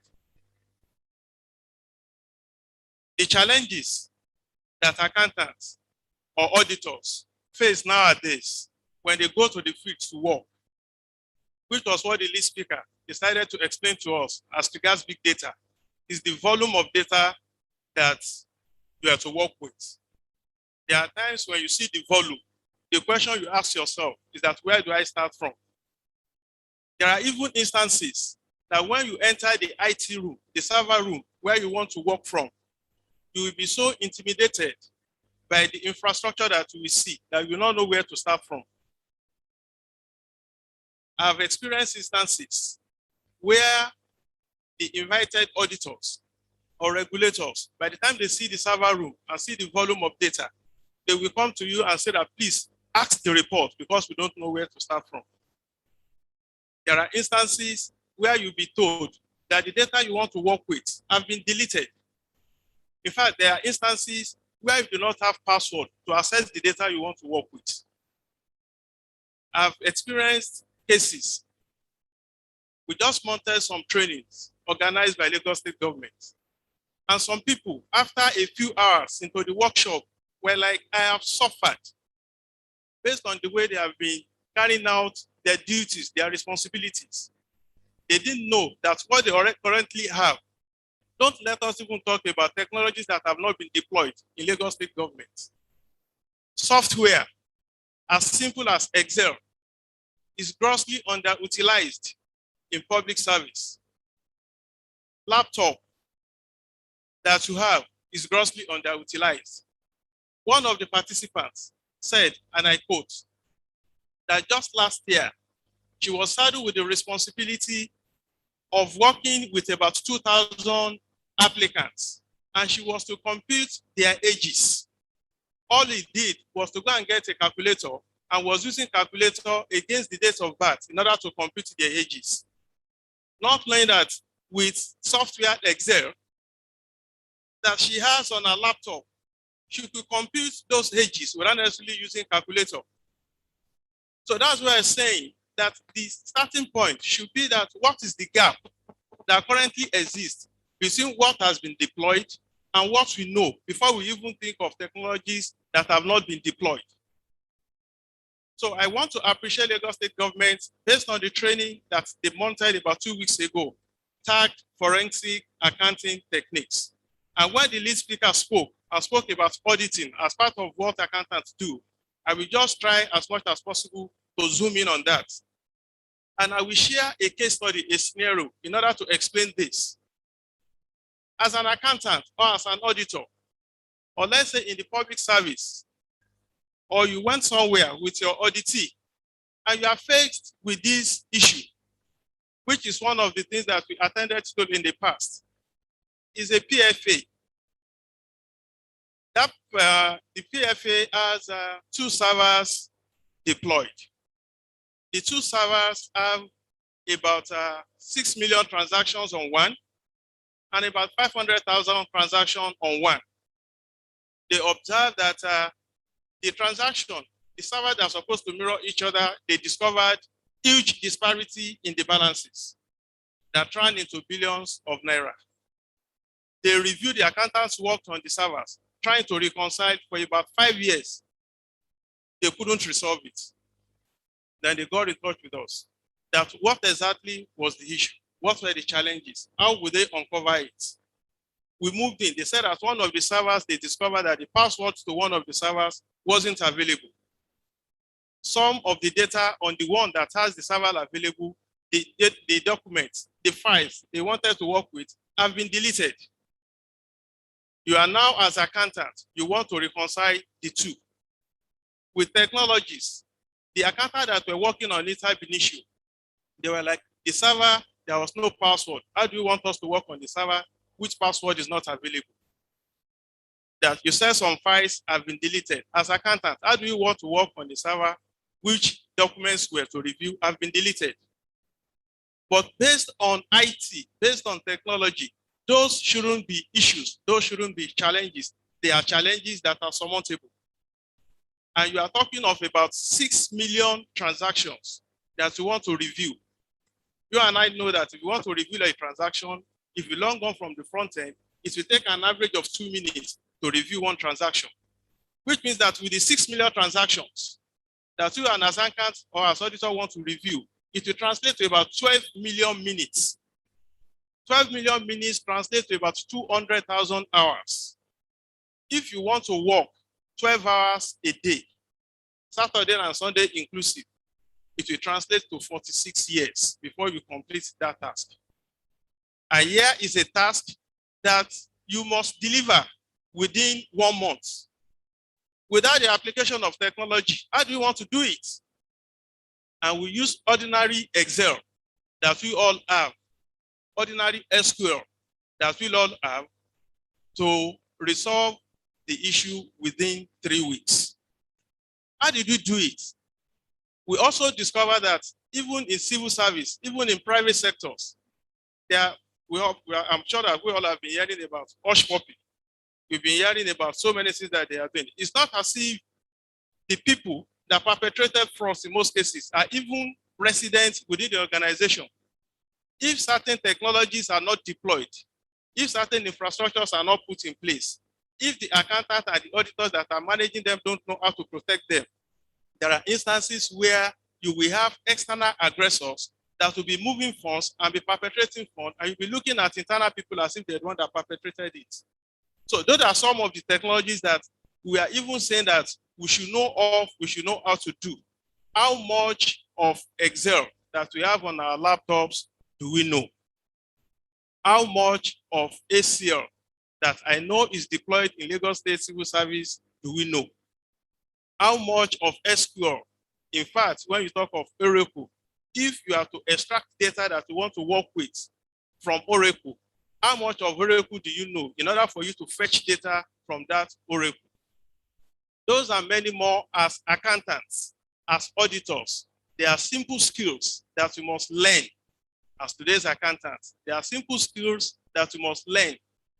The challenges that accountants or auditors face nowadays when they go to the field to work, which was what the lead speaker decided to explain to us as regards big data, is the volume of data that you have to work with. There are times when you see the volume, the question you ask yourself is that where do I start from? There are even instances that when you enter the IT room, the server room, where you want to work from, you will be so intimidated by the infrastructure that you will see that you will not know where to start from. I've experienced instances where the invited auditors or regulators, by the time they see the server room and see the volume of data, they will come to you and say that, please ask the report because we don't know where to start from. There are instances where you'll be told that the data you want to work with have been deleted. In fact, there are instances where you do not have password to access the data you want to work with. I've experienced cases. We just mounted some trainings organized by Lagos State government. And some people, after a few hours into the workshop, were like, I have suffered based on the way they have been carrying out their duties, their responsibilities. They didn't know that what they currently have. Don't let us even talk about technologies that have not been deployed in Lagos State government. Software, as simple as Excel, is grossly underutilized in public service. Laptop that you have is grossly underutilized. One of the participants said, and I quote, that just last year, she was saddled with the responsibility of working with about 2,000 applicants, and she was to compute their ages. All he did was to go and get a calculator and was using calculator against the date of birth in order to compute their ages. Not knowing that with software Excel that she has on her laptop, she could compute those ages without necessarily using calculator. So that's why I'm saying that the starting point should be that what is the gap that currently exists between what has been deployed and what we know before we even think of technologies that have not been deployed. So I want to appreciate Lagos State government based on the training that they mounted about 2 weeks ago, tagged forensic accounting techniques. And when the lead speaker spoke and spoke about auditing as part of what accountants do, I will just try as much as possible to zoom in on that. And I will share a case study, a scenario, in order to explain this. As an accountant or as an auditor, or let's say in the public service, or you went somewhere with your auditee, and you are faced with this issue, which is one of the things that we attended to in the past, is a PFA. That, the PFA has 2 servers deployed. The 2 servers have about 6 million transactions on one and about 500,000 transactions on one. They observed that the transaction, the servers that are supposed to mirror each other, they discovered huge disparity in the balances that ran into billions of naira. They reviewed, the accountants worked on the servers, trying to reconcile for about 5 years. They couldn't resolve it. Then they got in touch with us. That what exactly was the issue? What were the challenges? How would they uncover it? We moved in. They said that one of the servers, they discovered that the password to one of the servers wasn't available. Some of the data on the one that has the server available, the documents, the files they wanted to work with have been deleted. You are now, as accountant, you want to reconcile the two. With technologies, the accountant that were working on it had an issue. They were like, the server, there was no password. How do you want us to work on the server which password is not available? That you said some files have been deleted. As accountant, how do you want to work on the server which documents were to review have been deleted? But based on IT, based on technology, those shouldn't be issues. Those shouldn't be challenges. They are challenges that are surmountable. And you are talking of about 6 million transactions that you want to review. You and I know that if you want to review a transaction, if you long on from the front end, it will take an average of 2 minutes to review one transaction, which means that with the 6 million transactions that you and as accountant or as auditor want to review, it will translate to about 12 million minutes. 12 million minutes translates to about 200,000 hours. If you want to work 12 hours a day, Saturday and Sunday inclusive, it will translate to 46 years before you complete that task. And here is a task that you must deliver within 1 month. Without the application of technology, how do you want to do it? And we use ordinary Excel that we all have, ordinary SQL that we all have to resolve the issue within 3 weeks. How did we do it? We also discovered that even in civil service, even in private sectors, I'm sure that we all have been hearing about hush puppy. We've been hearing about so many things that they are doing. It's not as if the people that perpetrated frauds in most cases are even residents within the organization. If certain technologies are not deployed, if certain infrastructures are not put in place, if the accountant and the auditors that are managing them don't know how to protect them, there are instances where you will have external aggressors that will be moving funds and be perpetrating funds, and you'll be looking at internal people as if they're the one that perpetrated it. So those are some of the technologies that we are even saying that we should know of, we should know how to do. How much of Excel that we have on our laptops do we know? How much of ACL that I know is deployed in Lagos State Civil Service do we know? How much of SQL? In fact, when you talk of Oracle, if you have to extract data that you want to work with from Oracle, how much of Oracle do you know in order for you to fetch data from that Oracle? Those are many more as accountants, as auditors. They are simple skills that you must learn as today's accountants. There are simple skills that you must learn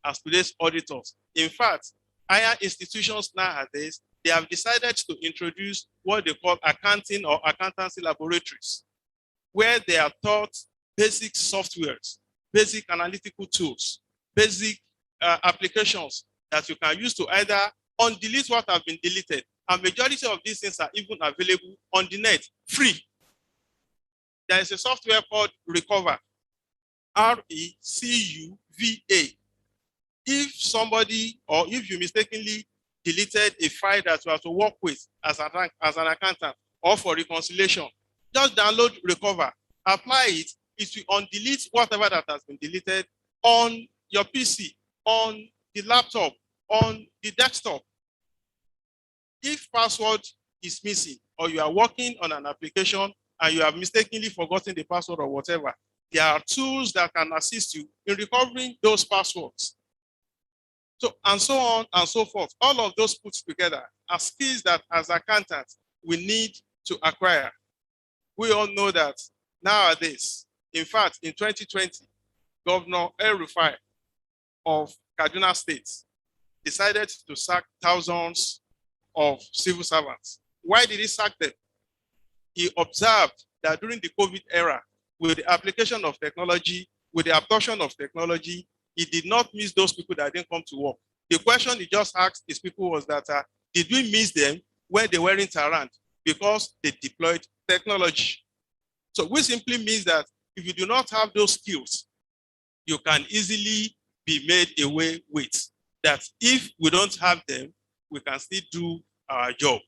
as today's auditors. In fact, higher institutions nowadays, they have decided to introduce what they call accounting or accountancy laboratories, where they are taught basic softwares, basic analytical tools, basic applications that you can use to either undelete what have been deleted. And majority of these things are even available on the net, free. There is a software called Recover, R-E-C-U-V-A. If somebody, or if you mistakenly deleted a file that you have to work with as an accountant or for reconciliation, just download Recover, apply it, it will undelete whatever that has been deleted on your PC, on the laptop, On the desktop, if password is missing or you are working on an application and you have mistakenly forgotten the password or whatever, there are tools that can assist you in recovering those passwords. So, and so on and so forth. All of those put together are skills that as accountants, we need to acquire. We all know that nowadays, in fact, in 2020, Governor El-Rufai of Kaduna State decided to sack thousands of civil servants. Why did he sack them? He observed that during the COVID era, with the application of technology, with the adoption of technology, he did not miss those people that didn't come to work. The question he just asked his people was that, did we miss them when they weren't around? Because they deployed technology. So which simply means that if you do not have those skills, you can easily be made away with. That if we don't have them, we can still do our job.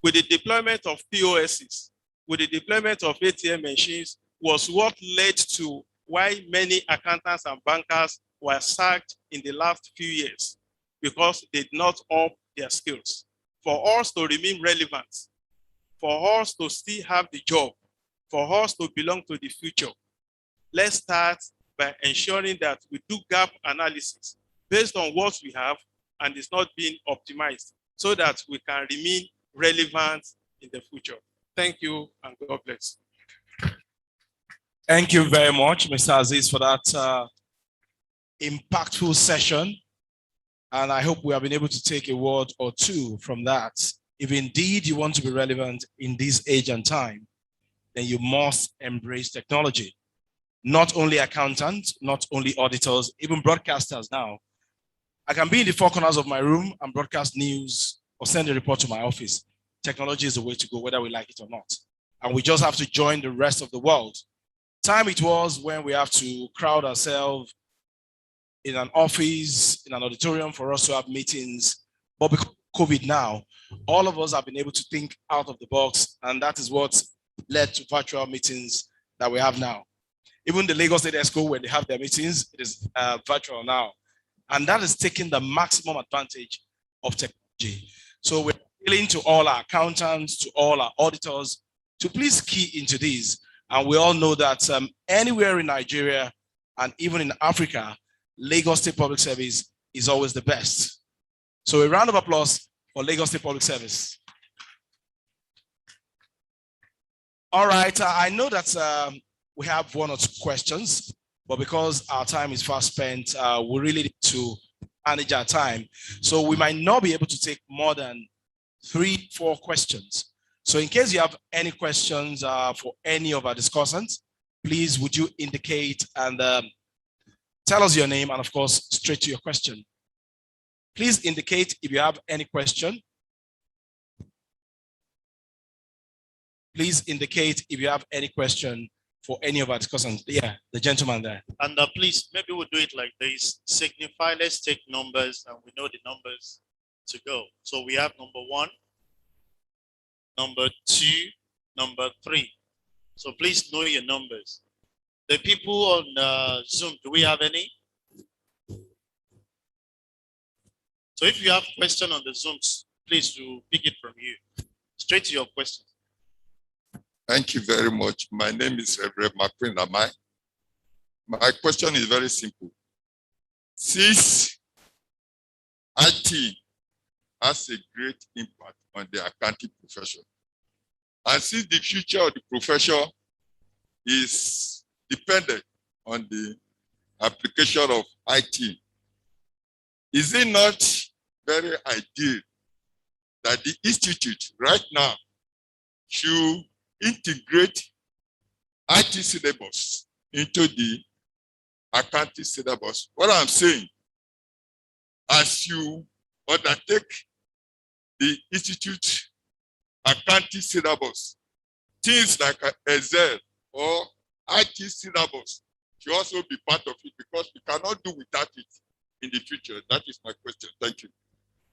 With the deployment of POSs, with the deployment of ATM machines, was what led to why many accountants and bankers were sacked in the last few years, because they did not up their skills. For us to remain relevant, for us to still have the job, for us to belong to the future, let's start by ensuring that we do gap analysis based on what we have and it's not being optimized so that we can remain relevant in the future. Thank you and God bless. Thank you very much, Mr. Aziz, for that impactful session. And I hope we have been able to take a word or two from that. If indeed you want to be relevant in this age and time, then you must embrace technology. Not only accountants, not only auditors, even broadcasters now. I can be in the four corners of my room and broadcast news or send a report to my office. Technology is the way to go, whether we like it or not. And we just have to join the rest of the world. Time it was when we have to crowd ourselves in an office, in an auditorium for us to have meetings. But because of COVID now, all of us have been able to think out of the box, and that is what led to virtual meetings that we have now. Even the Lagos State ESCO, when they have their meetings, it is virtual now. And that is taking the maximum advantage of technology. So we're appealing to all our accountants, to all our auditors, to please key into these. And we all know that anywhere in Nigeria and even in Africa, Lagos State Public Service is always the best. So a round of applause for Lagos State Public Service. All right, I know that we have one or two questions, but because our time is fast spent, we really need to manage our time. So we might not be able to take more than 3-4 questions. So in case you have any questions for any of our discussants, please would you indicate and tell us your name and of course, straight to your question. Please indicate if you have any question. Please indicate if you have any question for any of our discussants. Yeah, the gentleman there. And please, maybe we'll do it like this. Signify, let's take numbers and we know the numbers to go. So we have number 1, number 2, number 3. So please know your numbers. The people on Zoom, do we have any? So if you have a question on the Zooms, please do pick it from you. Straight to your question. Thank you very much. My name is Reverend McQueen Amai. My question is very simple. Since IT has a great impact on the accounting profession, and since the future of the profession is dependent on the application of IT, is it not very ideal that the institute right now should integrate IT syllabus into the accounting syllabus? What I'm saying, as you undertake the institute accounting syllabus, things like Excel or IT syllabus should also be part of it, because we cannot do without it in the future. That is my question. Thank you.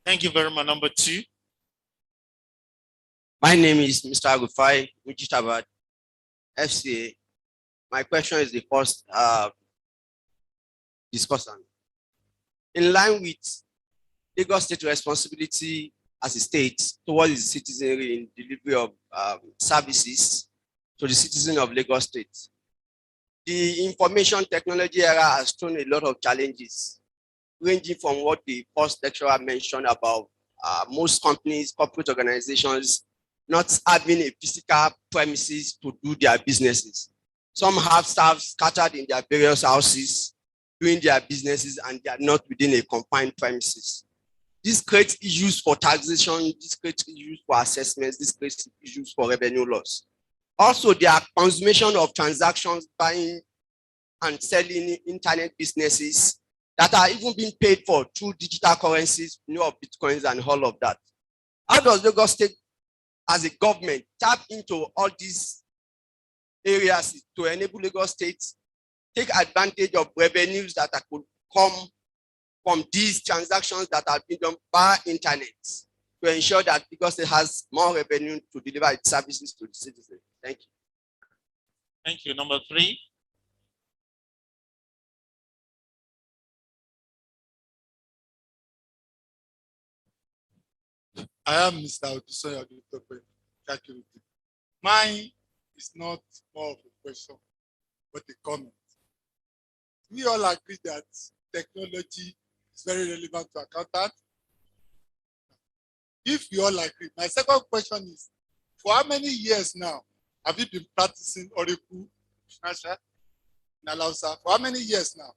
Thank you very much. Number 2. My name is Mr. Agufai Mujitabad, FCA. My question is the first discussion. In line with Lagos State responsibility as a state towards its citizenry in delivery of services to the citizen of Lagos State. The information technology era has thrown a lot of challenges, ranging from what the first lecturer mentioned about most companies, corporate organizations, not having a physical premises to do their businesses. Some have staff scattered in their various houses doing their businesses, and they are not within a confined premises. This creates issues for taxation, this creates issues for assessments, this creates issues for revenue loss. Also, there are consummation of transactions, buying and selling internet businesses that are even being paid for through digital currencies, of Bitcoins and all of that. How does Lagos State as a government tap into all these areas to enable Lagos State take advantage of revenues that could come from these transactions that are being done by internet to ensure that Lagos State has more revenue to deliver its services to the citizens? Thank you. Thank you. Number 3. I am Mr. Odusoya Calculating. Mine is not more of a question, but a comment. We all agree that technology is very relevant to accountants. If we all agree, my second question is, for how many years now have you been practicing Oracle Financial in Alausa? For how many years now?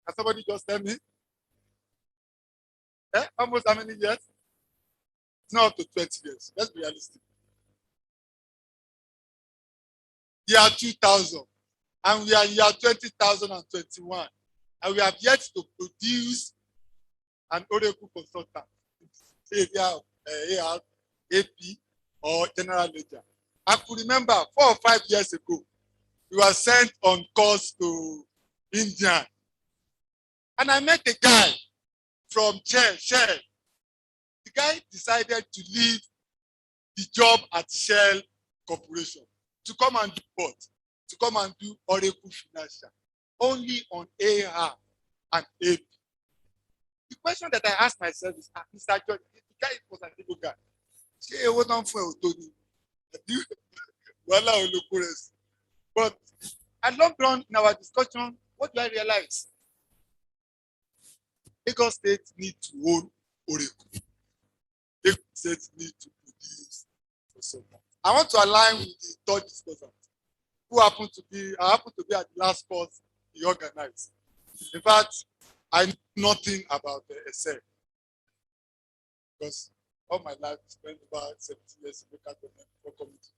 Can somebody just tell me? Almost how many years? It's not up to 20 years. Let's be realistic. Year 2000, and we are in year 2021, and we have yet to produce an Oracle consultant in the area of AR, AP, or General Ledger. I could remember 4 or 5 years ago, we were sent on course to India, and I met a guy from Shell. The guy decided to leave the job at Shell Corporation to come and do what? To come and do Oracle Financial, only on AR and AP. The question that I asked myself is, Mr. George, the guy was a little guy. But at long run in our discussion, what do I realize? Lagos State need to own Oracle. Lagos State need to produce consultants. I want to align with the third discussant, who I happen to be at the last course he organized. In fact, I know nothing about the Excel because all my life I spent about 17 years in local government for community.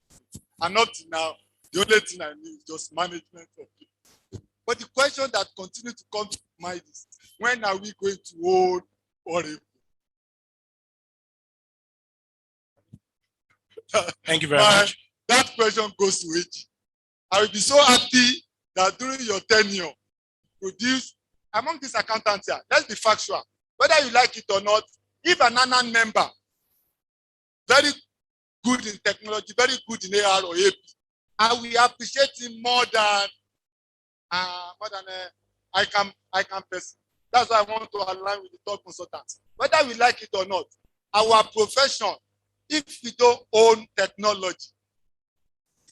And up to now, the only thing I knew is just management of people. But the question that continues to come to mind is, when are we going to own Oracle? Thank you very much. That question goes to H. I will be so happy that during your tenure, produce among these accountants here, let's be factual. Whether you like it or not, if an ANAN member, very good in technology, very good in AR or AP, and we appreciate him more than I can person. That's why I want to align with the top consultants. Whether we like it or not, our profession, if we don't own technology,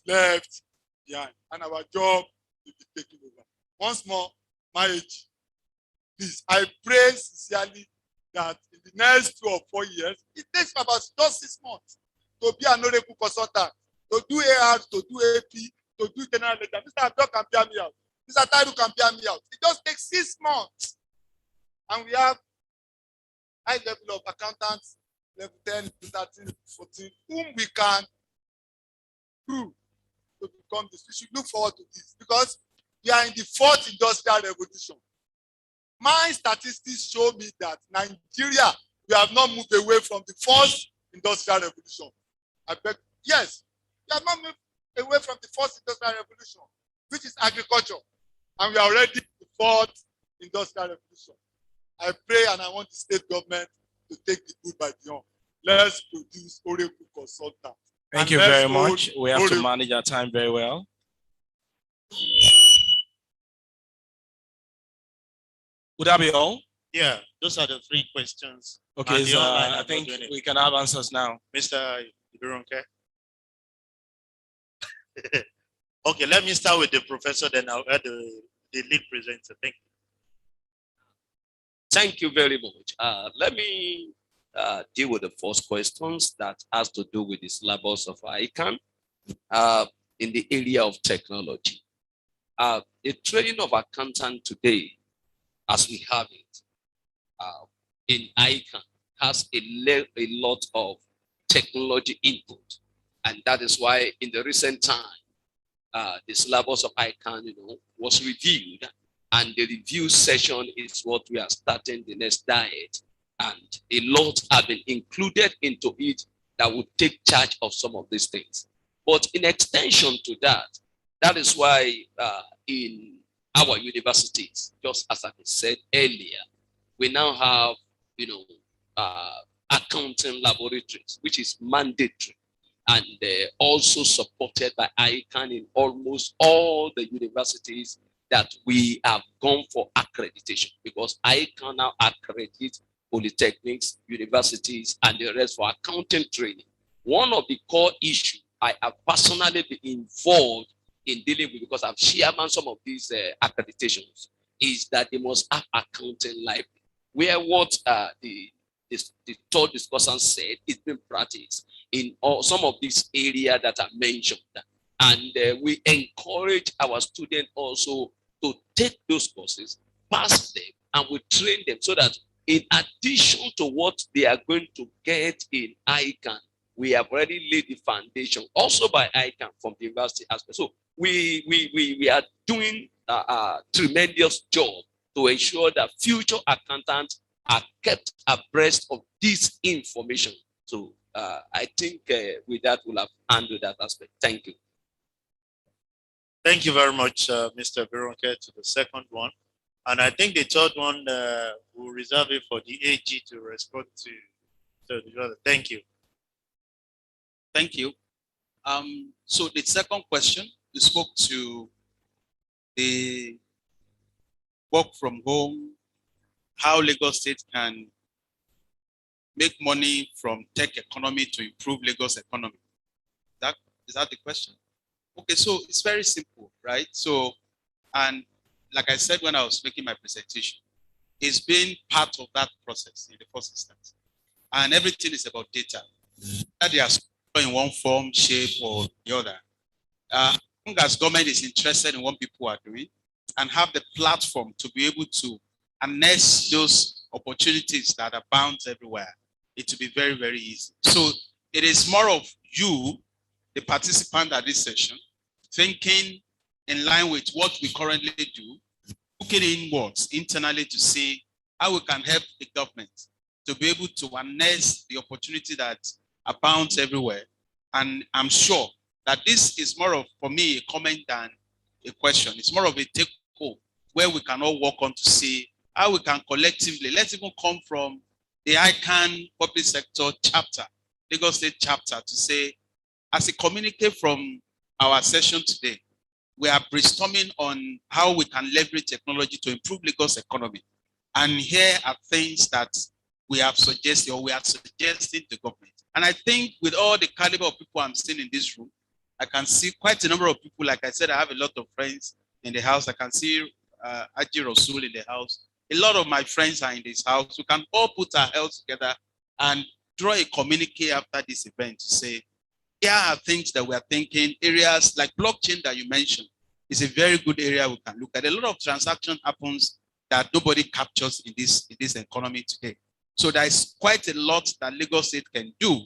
left behind, and our job will be taken over. Once more, my age, please, I pray sincerely that in the next 2 or 4 years, it takes about just 6 months to be an Oracle consultant, to do AR, to do AP, to do General Ledger. Mr. Abdul can bear me out. Mr. Tairu can bear me out. It just takes 6 months. And we have high level of accountants, level 10, 13, 14, whom we can prove to become this. We should look forward to this because we are in the 4th industrial revolution. My statistics show me that Nigeria, we have not moved away from the 1st industrial revolution. I beg, yes, we have not moved away from the 1st industrial revolution, which is agriculture. And we are already in the 4th industrial revolution. I pray and I want the state government to take the good by the horn. Let's produce Oracle consultants. Thank you very much. We have to manage our time very well. Would that be all? Yeah, those are the three questions. Okay, And the so online, I I'm not think doing it. we can have answers now. Mr. Iburonke. Okay, let me start with the professor, then I'll add the lead presenter. Thank you. Thank you very much. Let me deal with the first questions that has to do with the syllabus of ICANN in the area of technology. The training of accountant today, as we have it in ICANN, has a lot of technology input. And that is why in the recent time, the syllabus of ICANN, was reviewed, and the review session is what we are starting the next diet. And a lot have been included into it that would take charge of some of these things. But in extension to that, that is why in our universities, just as I said earlier, we now have, accounting laboratories, which is mandatory, and also supported by ICANN in almost all the universities that we have gone for accreditation, because ICANN now accredits polytechnics, universities, and the rest for accounting training. One of the core issues I have personally been involved in dealing with, because I've chairman some of these accreditations, is that they must have accounting library, where what the third discussant said is being practiced in some of these areas that are mentioned. And we encourage our students also to take those courses, pass them, and we train them so that in addition to what they are going to get in ICANN, we have already laid the foundation also by ICANN from the university aspect. So we are doing a tremendous job to ensure that future accountants are kept abreast of this information. So I think with that, we'll have handled that aspect. Thank you. Thank you very much, Mr. Bironke, to the second one. And I think the third one, we'll reserve it for the AG to respond to. So, thank you. Thank you. So the second question, you spoke to the work from home, how Lagos State can make money from tech economy to improve Lagos economy. Is that the question? Okay, so it's very simple, right? So, and like I said when I was making my presentation, it's been part of that process in the first instance. And everything is about data. That they are in one form, shape, or the other. As long as government is interested in what people are doing and have the platform to be able to harness those opportunities that abound everywhere, it will be very, very easy. So it is more of you, the participant at this session, thinking in line with what we currently do, looking inwards internally to see how we can help the government to be able to harness the opportunity that abounds everywhere. And I'm sure that this is more of, for me, a comment than a question. It's more of a take home where we can all work on to see how we can collectively, let's even come from the ICANN public sector chapter, Lagos State chapter, to say, as a communique from our session today, we are brainstorming on how we can leverage technology to improve Lagos economy. And here are things that we have suggested, or we are suggesting to government. And I think with all the caliber of people I'm seeing in this room, I can see quite a number of people. Like I said, I have a lot of friends in the house. I can see Aji Rasul in the house. A lot of my friends are in this house. We can all put our heads together and draw a communique after this event to say, here are things that we are thinking. Areas like blockchain that you mentioned is a very good area we can look at. A lot of transaction happens that nobody captures in this economy today. So there is quite a lot that Lagos State can do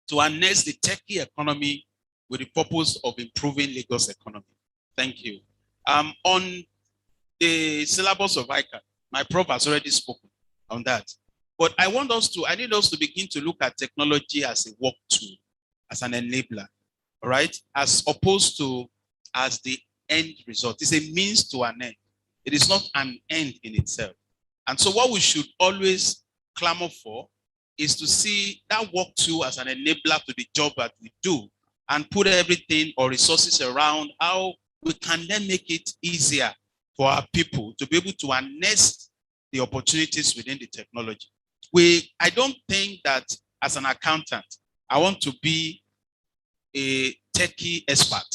to harness the techie economy with the purpose of improving Lagos economy. Thank you. On the syllabus of ICANN, my prof has already spoken on that. But I need us to begin to look at technology as a work tool, as an enabler, all right? As opposed to as the end result. It's a means to an end. It is not an end in itself. And so what we should always clamor for is to see that work tool as an enabler to the job that we do, and put everything or resources around how we can then make it easier for our people to be able to harness the opportunities within the technology. I don't think that as an accountant, I want to be a techie expert,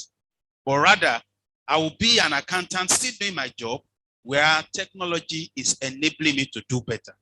but rather I will be an accountant still doing my job where technology is enabling me to do better.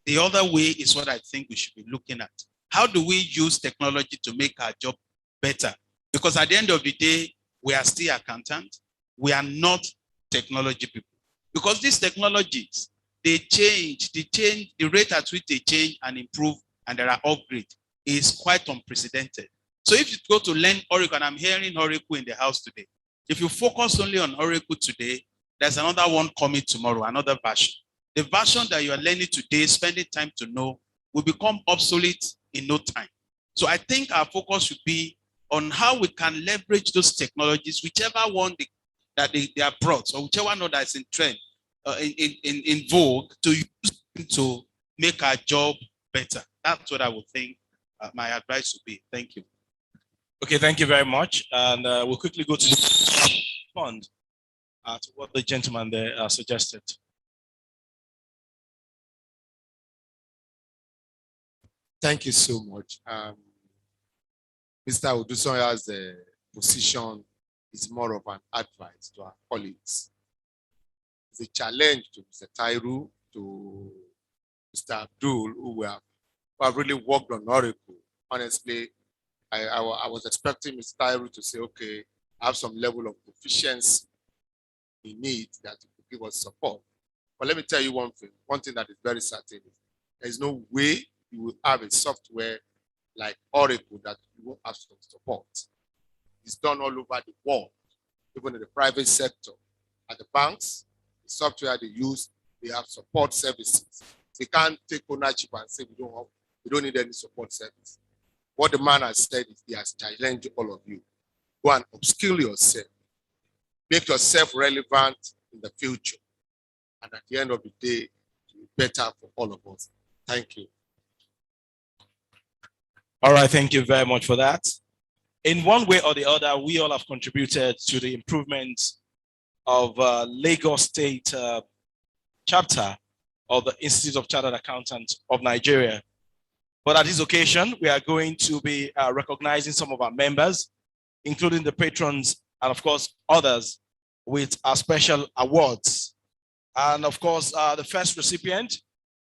The other way is what I think we should be looking at. How do we use technology to make our job better? Because at the end of the day, we are still accountants. We are not technology people. Because these technologies, they change, the rate at which they change and improve, and there are upgrades, is quite unprecedented. So if you go to learn Oracle, and I'm hearing Oracle in the house today, if you focus only on Oracle today, there's another one coming tomorrow, another version. The version that you are learning today, spending time to know, will become obsolete in no time. So I think our focus should be on how we can leverage those technologies, whichever one that they are brought, or whichever one that is in trend, in vogue, to use to make our job better. That's what I would think my advice would be. Thank you. Okay, thank you very much. And we'll quickly go to the fund to what the gentleman there suggested. Thank you so much. Mr. Odusonya's position is more of an advice to our colleagues. It's a challenge to Mr. Tairu, to Mr. Abdul, who have really worked on Oracle. Honestly, I was expecting Mr. Tairu to say, okay, I have some level of proficiency in it that will give us support. But let me tell you one thing that is very certain. There is no way you will have a software like Oracle that you won't have some support. It's done all over the world, even in the private sector. At the banks, the software they use, they have support services. They can't take ownership and say we don't need any support service. What the man has said is he has challenged all of you. Go and upskill yourself. Make yourself relevant in the future. And at the end of the day, it will be better for all of us. Thank you. All right, thank you very much for that. In one way or the other, we all have contributed to the improvement of Lagos State chapter of the Institute of Chartered Accountants of Nigeria. But at this occasion, we are going to be recognizing some of our members, including the patrons and of course others, with our special awards. And of course, the first recipient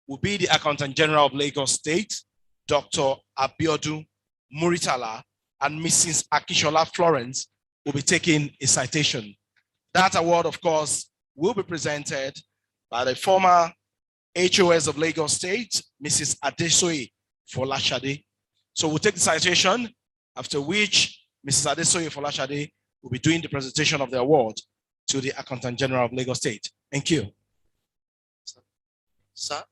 will be the Accountant General of Lagos State, Dr. Abiodun Muritala, and Mrs. Akishola Florence will be taking a citation. That award, of course, will be presented by the former HOS of Lagos State, Mrs. Adesoye Folashade. So we'll take the citation, after which Mrs. Adesoye Folashade will be doing the presentation of the award to the Accountant General of Lagos State. Thank you. Sir.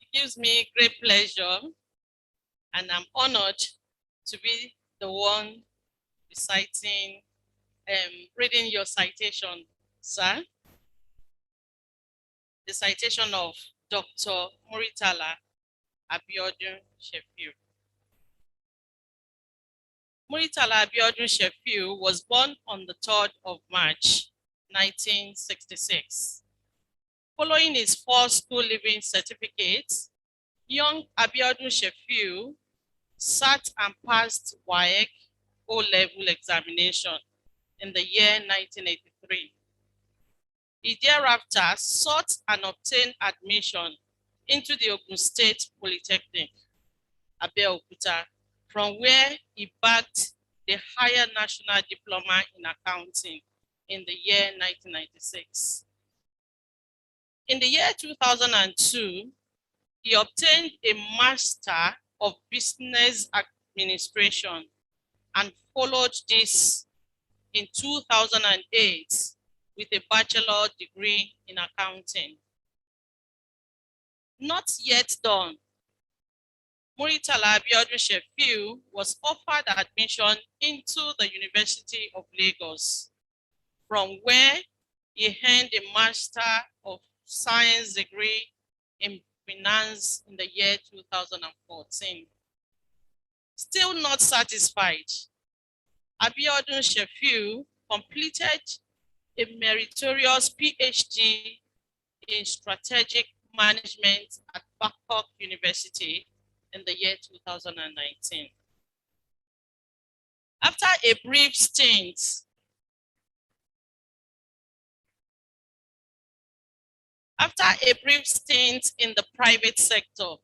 It gives me great pleasure, and I'm honored to be the one reciting, reading your citation, sir. The citation of Dr. Muritala Abiodun Shefiu. Muritala Abiodun Shefiu was born on the 3rd of March, 1966. Following his 4 school leaving certificates, young Abiodun Shefiu sat and passed WAEC O-level examination in the year 1983. He thereafter sought and obtained admission into the Ogun State Polytechnic, Abeokuta, from where he bagged the Higher National Diploma in Accounting in the year 1996. In the year 2002, he obtained a Master of Business Administration and followed this in 2008 with a bachelor degree in accounting. Not yet done, Muritala Abiodun Shefiu was offered admission into the University of Lagos, from where he earned a Master of Science degree in Finance in the year 2014. Still not satisfied, Abiodun Shefiu completed a meritorious PhD in strategic management at Babcock University in the year 2019. After a brief stint in the private sector,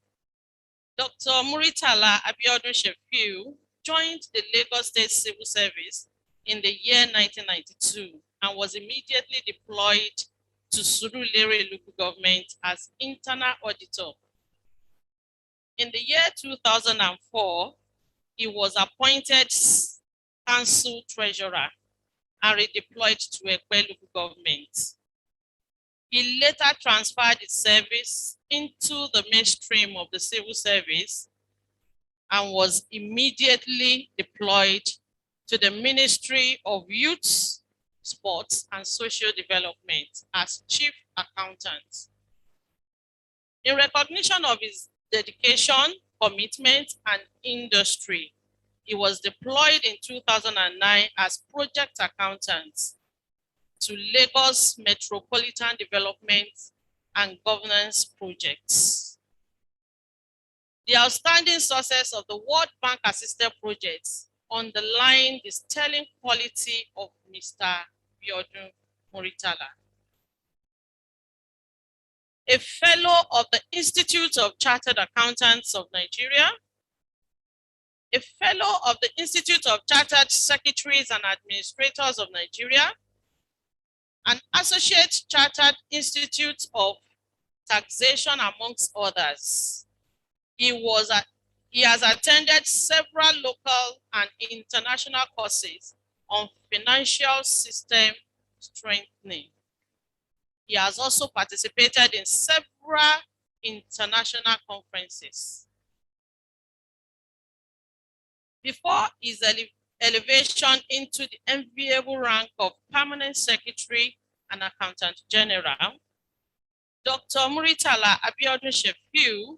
Dr. Muritala Abiodun Shefiu joined the Lagos State Civil Service in the year 1992 and was immediately deployed to Surulere local government as internal auditor. In the year 2004, he was appointed council treasurer and redeployed to Ekpe local government. He later transferred his service into the mainstream of the civil service and was immediately deployed to the Ministry of Youth, Sports and Social Development as chief accountant. In recognition of his dedication, commitment, and industry, he was deployed in 2009 as project accountant to Lagos Metropolitan Development and Governance Projects. The outstanding success of the World Bank assisted projects underline the sterling quality of Mr. Abiodun Muritala. A fellow of the Institute of Chartered Accountants of Nigeria, a fellow of the Institute of Chartered Secretaries and Administrators of Nigeria, an associate chartered institute of taxation, amongst others. He has attended several local and international courses on financial system strengthening. He has also participated in several international conferences. Before his elevation into the enviable rank of Permanent Secretary and Accountant General, Dr. Muritala Abiodun Shefiu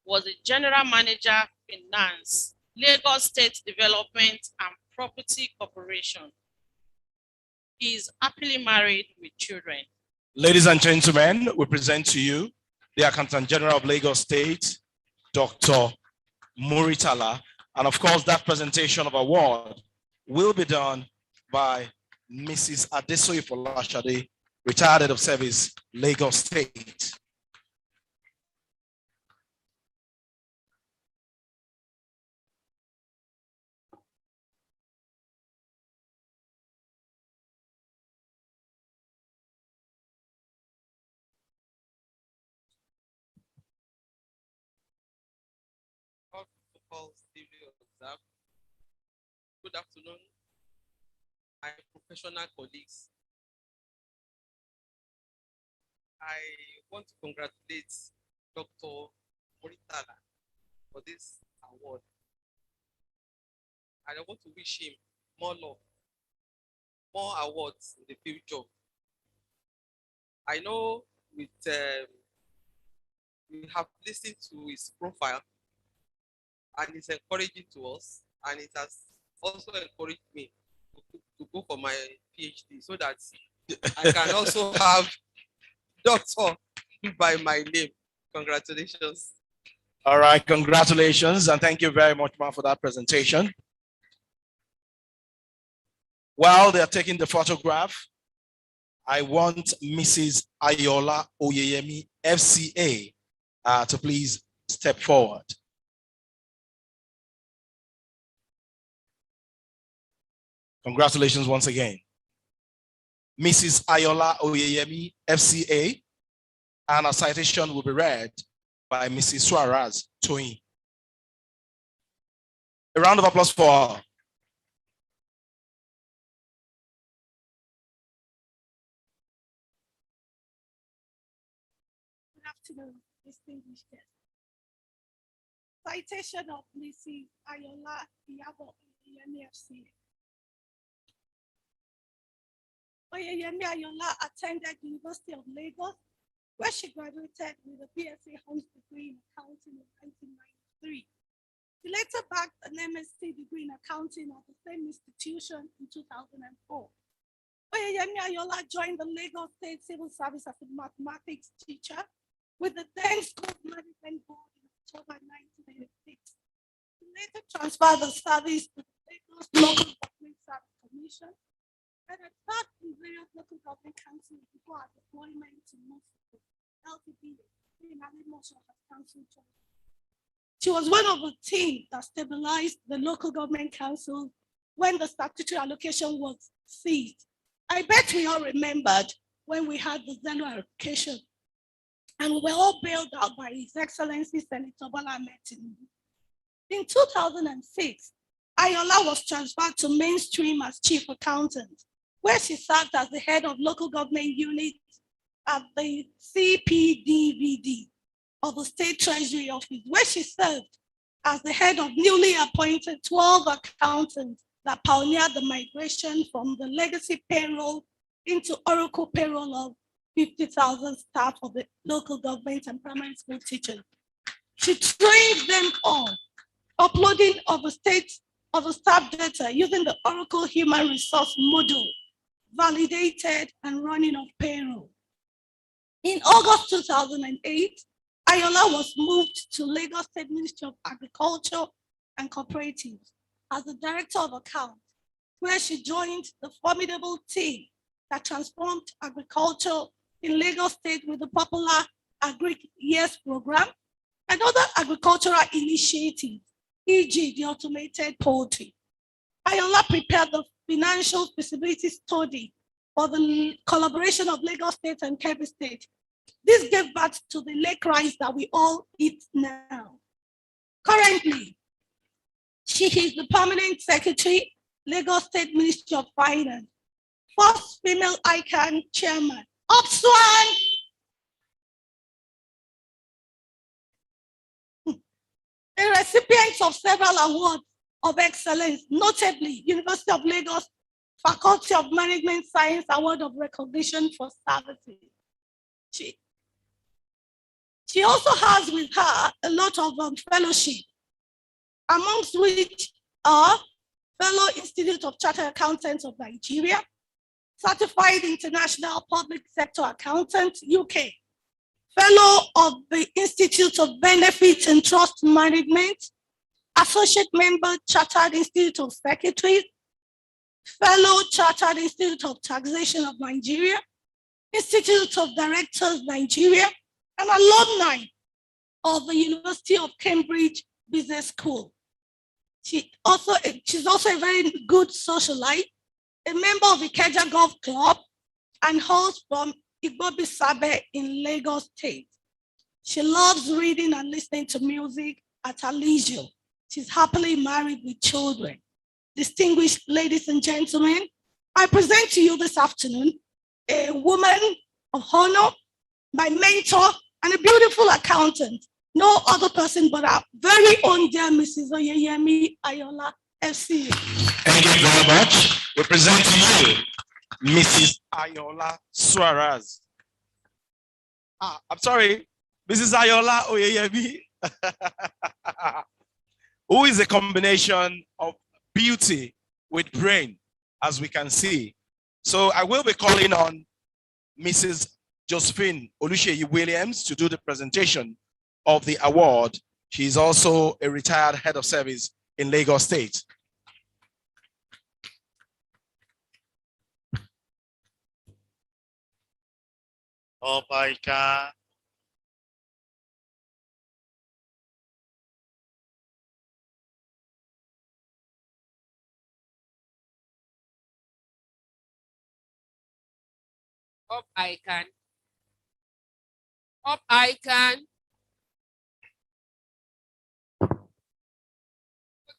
was the General Manager, Finance, Lagos State Development and Property Corporation. He is happily married with children. Ladies and gentlemen, we present to you the Accountant General of Lagos State, Dr. Muritala. And of course, that presentation of award will be done by Mrs. Adesoye Folashade, retired head of service, Lagos State. Good afternoon, my professional colleagues. I want to congratulate Dr. Muritala for this award. And I want to wish him more love, more awards in the future. I know we have listened to his profile and it's encouraging to us, and it has also encouraged me to go for my PhD so that I can also have doctor by my name. Congratulations. All right, congratulations, and thank you very much, Ma, for that presentation. While they're taking the photograph, I want Mrs. Ayola Oyeyemi, FCA, to please step forward. Congratulations once again. Mrs. Ayola Oyeyemi, FCA, and a citation will be read by Mrs. Suarez Toyin. A round of applause for her. Good afternoon, distinguished guests. Citation of Mrs. Ayola Oyeyemi, FCA. Oyeyemi Ayola attended the University of Lagos where she graduated with a BSc Honors degree in accounting in 1993. She later bagged an MSc degree in accounting at the same institution in 2004. Oyeyemi Ayola joined the Lagos State Civil Service as a mathematics teacher with the then School Management Board in October 1996. She later transferred the service to the Lagos Local Government Service Commission and had served in various local government councils before her deployment to Moscow, LTD, in Motion as council chair. She was one of the team that stabilized the local government council when the statutory allocation was seized. I bet we all remembered when we had the Zeno allocation and we were all bailed out by His Excellency Senator Bola Ahmed Tinubu. In 2006, Ayola was transferred to mainstream as chief accountant, where she served as the head of local government unit at the CPDVD of the State Treasury Office, where she served as the head of newly appointed 12 accountants that pioneered the migration from the legacy payroll into Oracle payroll of 50,000 staff of the local government and primary school teachers. She trained them all, uploading of the staff data using the Oracle Human Resource Module, validated and running of payroll. In August 2008, Ayola was moved to Lagos State Ministry of Agriculture and Cooperatives as the Director of Accounts, where she joined the formidable team that transformed agriculture in Lagos State with the popular Agri Years program and other agricultural initiatives, e.g. the automated poultry. Ayola prepared the financial feasibility study for the collaboration of Lagos State and Kebbi State. This gave birth to the lake rice that we all eat now. Currently, she is the permanent secretary, Lagos State Ministry of Finance, first female ICANN chairman. Upswan! A recipient of several awards of excellence, notably University of Lagos Faculty of Management Science Award of Recognition for Services. She also has with her a lot of fellowship, amongst which are Fellow Institute of Chartered Accountants of Nigeria, Certified International Public Sector Accountant, UK, Fellow of the Institute of Benefits and Trust Management, Associate Member, Chartered Institute of Secretaries, Fellow Chartered Institute of Taxation of Nigeria, Institute of Directors Nigeria, and alumni of the University of Cambridge Business School. She's also a very good socialite, a member of the Ikeja Golf Club, and host from Igbobi Sabe in Lagos State. She loves reading and listening to music at her leisure. She's happily married with children. Distinguished ladies and gentlemen, I present to you this afternoon a woman of honor, my mentor, and a beautiful accountant. No other person but our very own dear Mrs. Oyeyemi Ayola, FC. Thank you very much. We present to you Mrs. Ayola Suarez. I'm sorry, Mrs. Ayola Oyeyemi, who is a combination of beauty with brain, as we can see. So I will be calling on Mrs. Josephine Oluseyi Williams to do the presentation of the award. She's also a retired head of service in Lagos State. Obaika. Up ICANN. Up ICANN.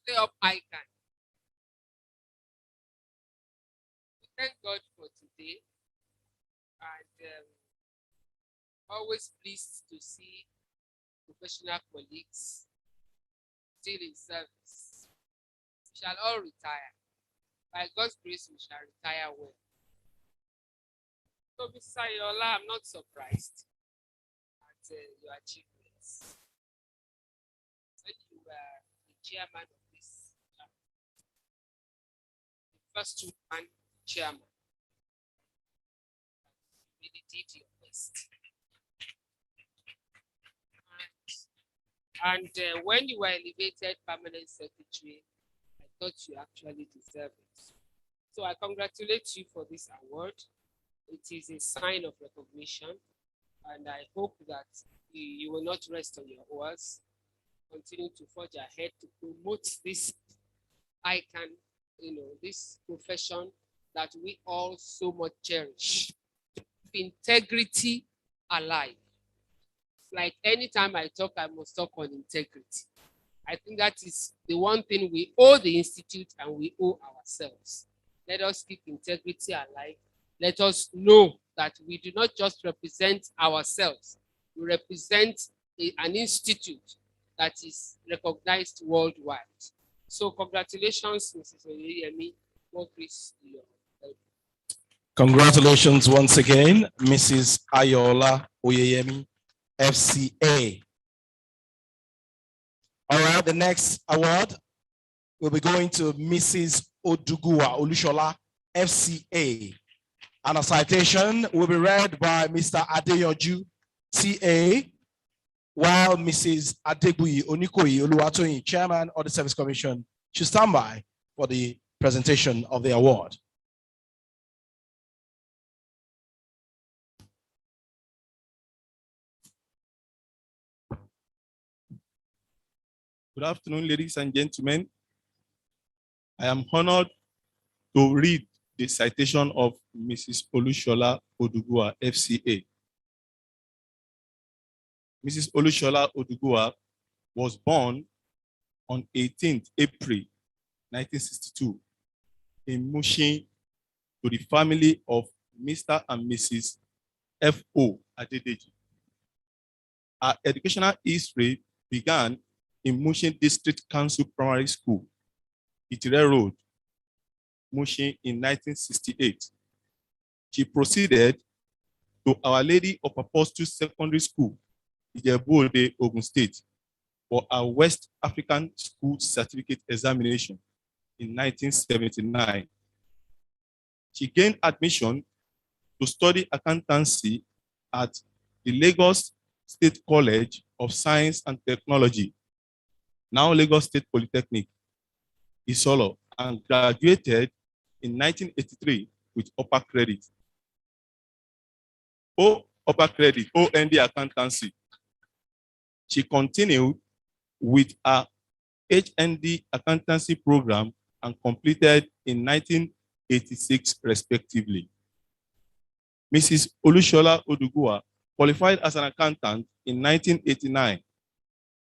Say up ICANN. Thank God for today, and always pleased to see professional colleagues still in service. We shall all retire. By God's grace, we shall retire well. So, Mrs. Ayola, I'm not surprised. your achievements. When you were the chairman of this chapter, the first two-man chairman, you really did your best. And when you were elevated permanent secretary, I thought you actually deserved it. So I congratulate you for this award. It is a sign of recognition, and I hope that you will not rest on your oars. Continue to forge ahead to promote this icon, this profession that we all so much cherish. Integrity alive. Like anytime I talk, I must talk on integrity. I think that is the one thing we owe the institute and we owe ourselves. Let us keep integrity alive. Let us know that we do not just represent ourselves. We represent an institute that is recognized worldwide. So congratulations, Mrs. Oyeyemi. More grace to your help. Congratulations once again, Mrs. Ayola Oyeyemi, FCA. All right, the next award will be going to Mrs. Odugua Olushola, FCA. And a citation will be read by Mr. Adeyoju, CA, while Mrs. Adegbuyi Onikoyi Oluwatoyin, Chairman of the Service Commission, should stand by for the presentation of the award. Good afternoon, ladies and gentlemen. I am honored to read the citation of Mrs. Olushola Odugua, FCA. Mrs. Olushola Odugua was born on 18th April 1962 in Mushin to the family of Mr. and Mrs. F.O. Adedeji. Her educational history began in Mushin District Council Primary School, Itire Road, Mushin in 1968. She proceeded to Our Lady of Apostles Secondary School, Ijebu-Ode, Ogun State, for a West African School Certificate examination in 1979. She gained admission to study accountancy at the Lagos State College of Science and Technology, now Lagos State Polytechnic, Isolo, and graduated in 1983 with upper credit. Upper credit, OND accountancy. She continued with a HND accountancy program and completed in 1986 respectively. Mrs. Olushola Odugua qualified as an accountant in 1989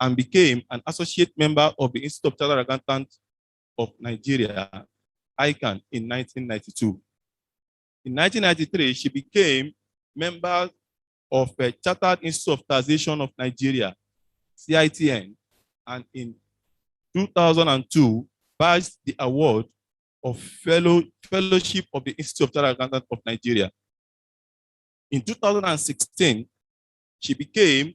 and became an associate member of the Institute of Chartered Accountants of Nigeria, ICANN, in 1992. In 1993, she became member of the Chartered Institute of Taxation of Nigeria, CITN, and in 2002, badged the award of Fellowship of the Institute of Chartered Accountants of Nigeria. In 2016, she became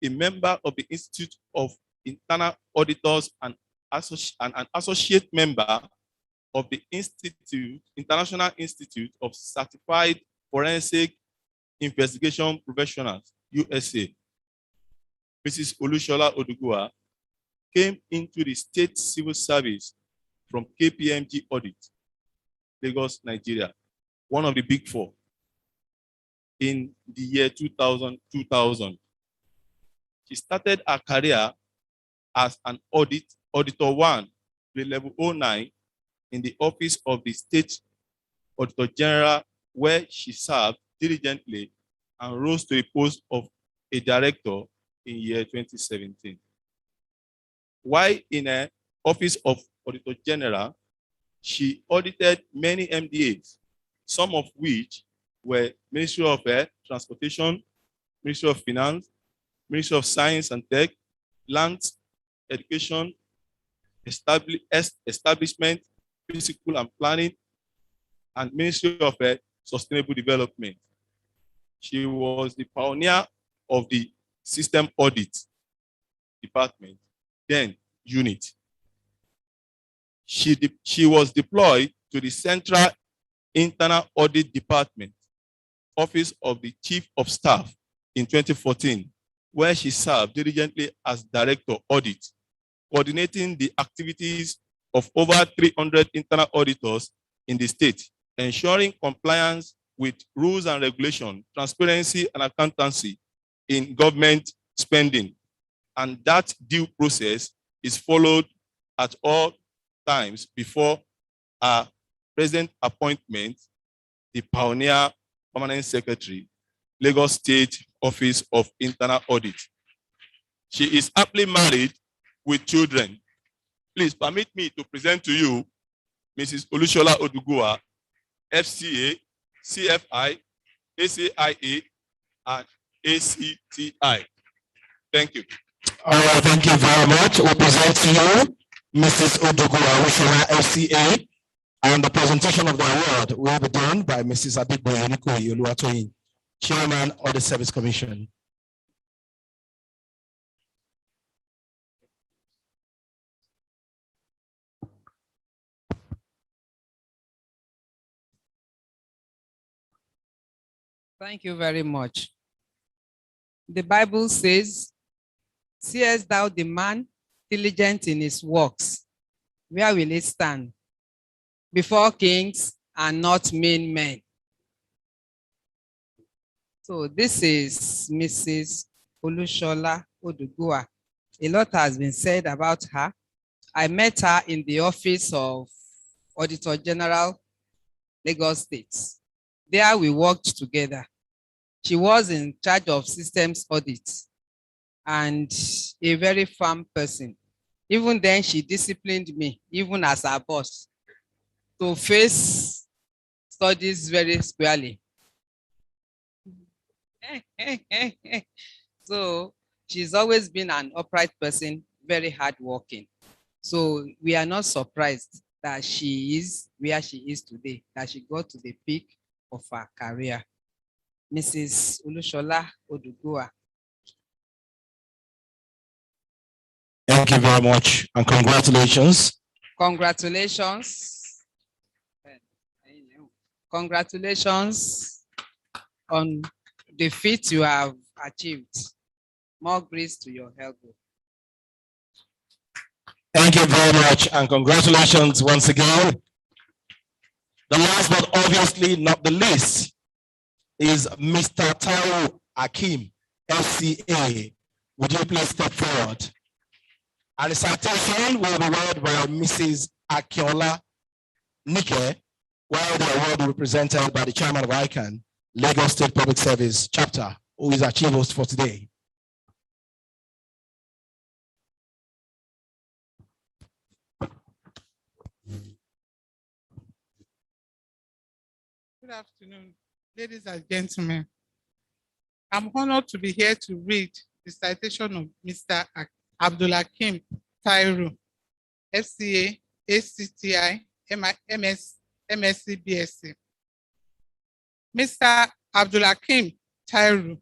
a member of the Institute of Internal Auditors and an associate member of the International Institute of Certified Forensic Investigation Professionals, USA. Mrs. Olushola Odugua came into the state civil service from KPMG Audit, Lagos, Nigeria, one of the big four, in the year 2000. She started her career as an auditor 1, grade level 09, in the office of the State Auditor General, where she served diligently and rose to the post of a director in year 2017. While in an office of Auditor General, she audited many MDAs, some of which were Ministry of Transportation, Ministry of Finance, Ministry of Science and Tech, Lands, Education, Establishment, Physical and Planning, and Ministry of Sustainable Development. She was the pioneer of the System Audit Department, then unit. She was deployed to the Central Internal Audit Department, Office of the Chief of Staff in 2014, where she served diligently as Director Audit, coordinating the activities of over 300 internal auditors in the state, ensuring compliance with rules and regulations, transparency and accountancy in government spending. And that due process is followed at all times before her present appointment, the Pioneer Permanent Secretary, Lagos State Office of Internal Audit. She is happily married with children. Please permit me to present to you Mrs. Olushola Odugua, FCA, CFI, ACIA, and ACTI. Thank you. All right, thank you very much. We present to you Mrs. Odugua Olushola, FCA, and the presentation of the award will be done by Mrs. Adigboye Onikoyi Oluwatoyin, Chairman of the Service Commission. Thank you very much. The Bible says, seest thou the man diligent in his works? Where will he stand? Before kings and not mean men. So this is Mrs. Olushola Odugua. A lot has been said about her. I met her in the office of Auditor General, Lagos State. There we worked together. She was in charge of systems audit and a very firm person. Even then, she disciplined me, even as her boss, to face studies very squarely. So she's always been an upright person, very hardworking. So we are not surprised that she is where she is today, that she got to the peak of her career. Mrs. Olushola Odugua. Thank you very much and congratulations. Congratulations. Congratulations on the feat you have achieved. More grace to your elbow. Thank you very much and congratulations once again. The last but obviously not the least is Mr. Taiwo Akim, FCA. Would you please step forward? And the citation will be read by Mrs. Akiola Nike, while the award will be presented by the Chairman of ICANN, Lagos State Public Service Chapter, who is our chief host for today. Good afternoon, ladies and gentlemen. I'm honored to be here to read the citation of Mr. Abdulhakeem Tairu, FCA, ACTI, MSc, BSc. Mr. Abdulhakeem Tairu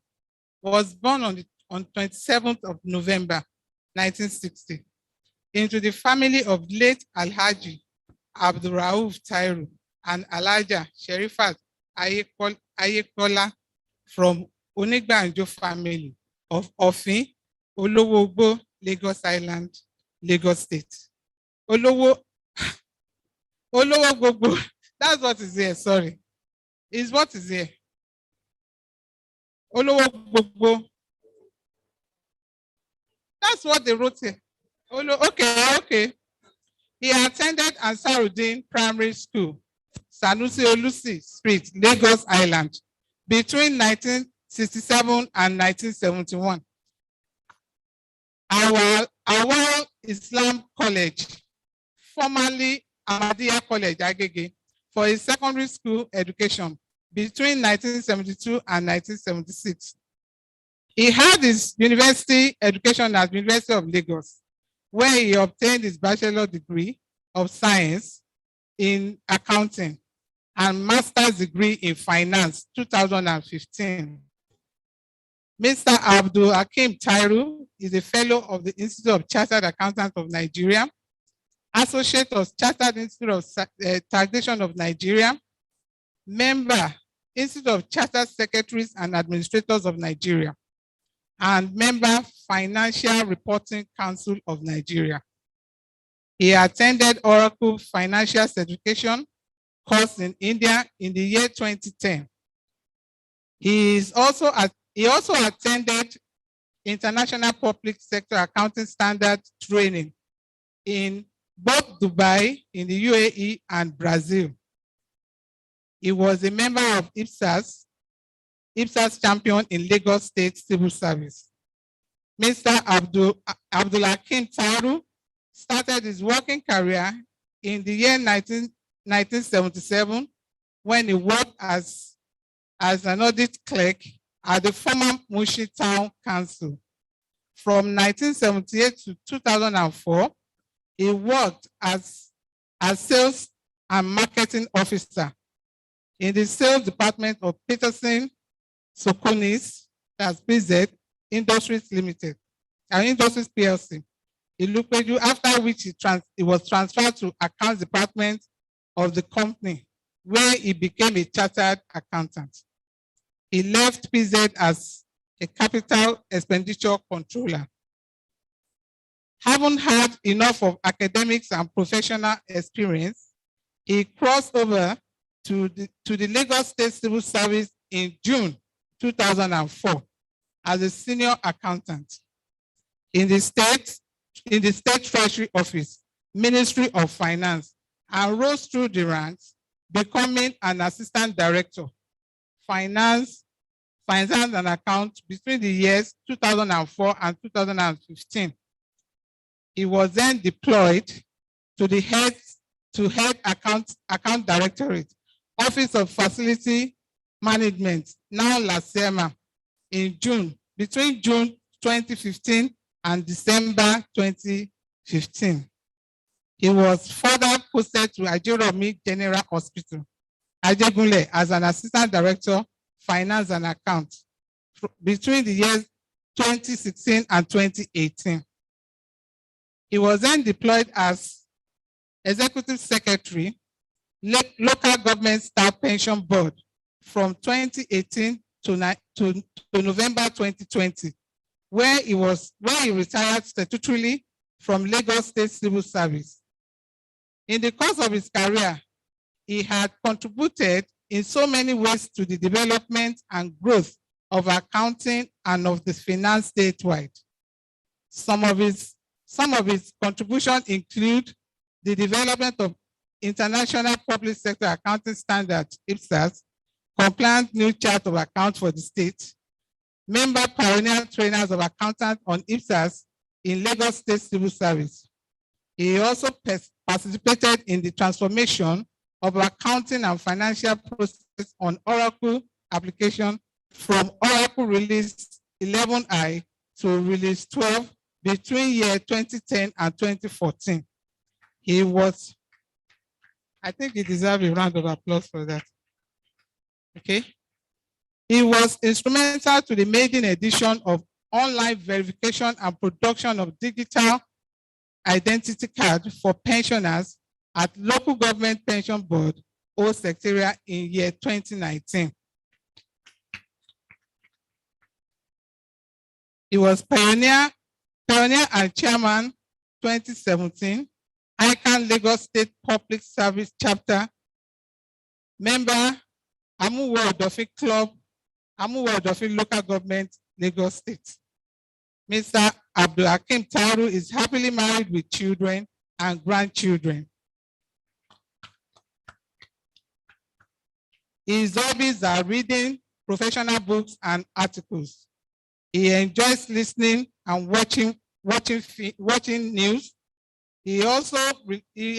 was born on 27th of November, 1960, into the family of late Alhaji Abdurrauf Tairu and Alhaja Sherifat Ayekola from Onigbanjo family of Ofin, Olowogbo, Lagos Island, Lagos State. Olowogbo, that's what is here, sorry. Is what is here. Olowogbo. That's what they wrote here. Okay. He attended Ansarudin Primary School, Sanusi Olusi Street, Lagos Island, between 1967 and 1971. Awal Islam College, formerly Ahmadiyya College, Agege, for his secondary school education between 1972 and 1976. He had his university education at the University of Lagos, where he obtained his bachelor degree of science in accounting and master's degree in finance, 2015. Mr. Abdul Hakim Tairu is a fellow of the Institute of Chartered Accountants of Nigeria, associate of Chartered Institute of Taxation of Nigeria, member, Institute of Chartered Secretaries and Administrators of Nigeria, and member, Financial Reporting Council of Nigeria. He attended Oracle Financial Certification course in India in the year 2010. He also attended International Public Sector Accounting Standard Training in both Dubai, in the UAE, and Brazil. He was a member of Ipsas champion in Lagos State Civil Service. Mr. Abdul Hakim Tairu started his working career in the year 1977 when he worked as an audit clerk at the former Mushi Town Council. From 1978 to 2004, he worked as sales and marketing officer in the sales department of Peterson Sokonis, that's PZ Industries Limited, and Industries PLC. After which he was transferred to accounts department of the company, where he became a chartered accountant. He left PZ as a capital expenditure controller. Having had enough of academics and professional experience, he crossed over to the Lagos State Civil Service in June 2004 as a senior accountant in the State Treasury Office, Ministry of Finance, and rose through the ranks, becoming an assistant director, finance and accounts between the years 2004 and 2015. He was then deployed to head account directorate, Office of Facility Management, now Lspsc, between June 2015 and December 2015. He was further posted to Ajeromi General Hospital, Ajegunle, as an assistant director, finance and accounts between the years 2016 and 2018. He was then deployed as executive secretary, local government staff pension board from 2018 to November 2020, where he retired statutorily from Lagos State Civil Service. In the course of his career, he had contributed in so many ways to the development and growth of accounting and of the finance statewide. Some of his contributions include the development of International Public Sector Accounting Standards, IPSAS, compliant new chart of accounts for the state, member pioneer trainers of accountants on IPSAS in Lagos State Civil Service. He also participated in the transformation of accounting and financial process on Oracle application from Oracle Release 11i to Release 12 between year 2010 and 2014. I think he deserves a round of applause for that. Okay. He was instrumental to the maiden edition of online verification and production of digital identity card for pensioners at Local Government Pension Board, Old Secretariat, in year 2019. He was pioneer and chairman 2017, ICANN Lagos State Public Service Chapter, member Amuwo Odofin Club, Amuwo Odofin Local Government, Lagos State. Mr. Abdul Hakim Tairu is happily married with children and grandchildren. His hobbies are reading professional books and articles. He enjoys listening and watching news. He is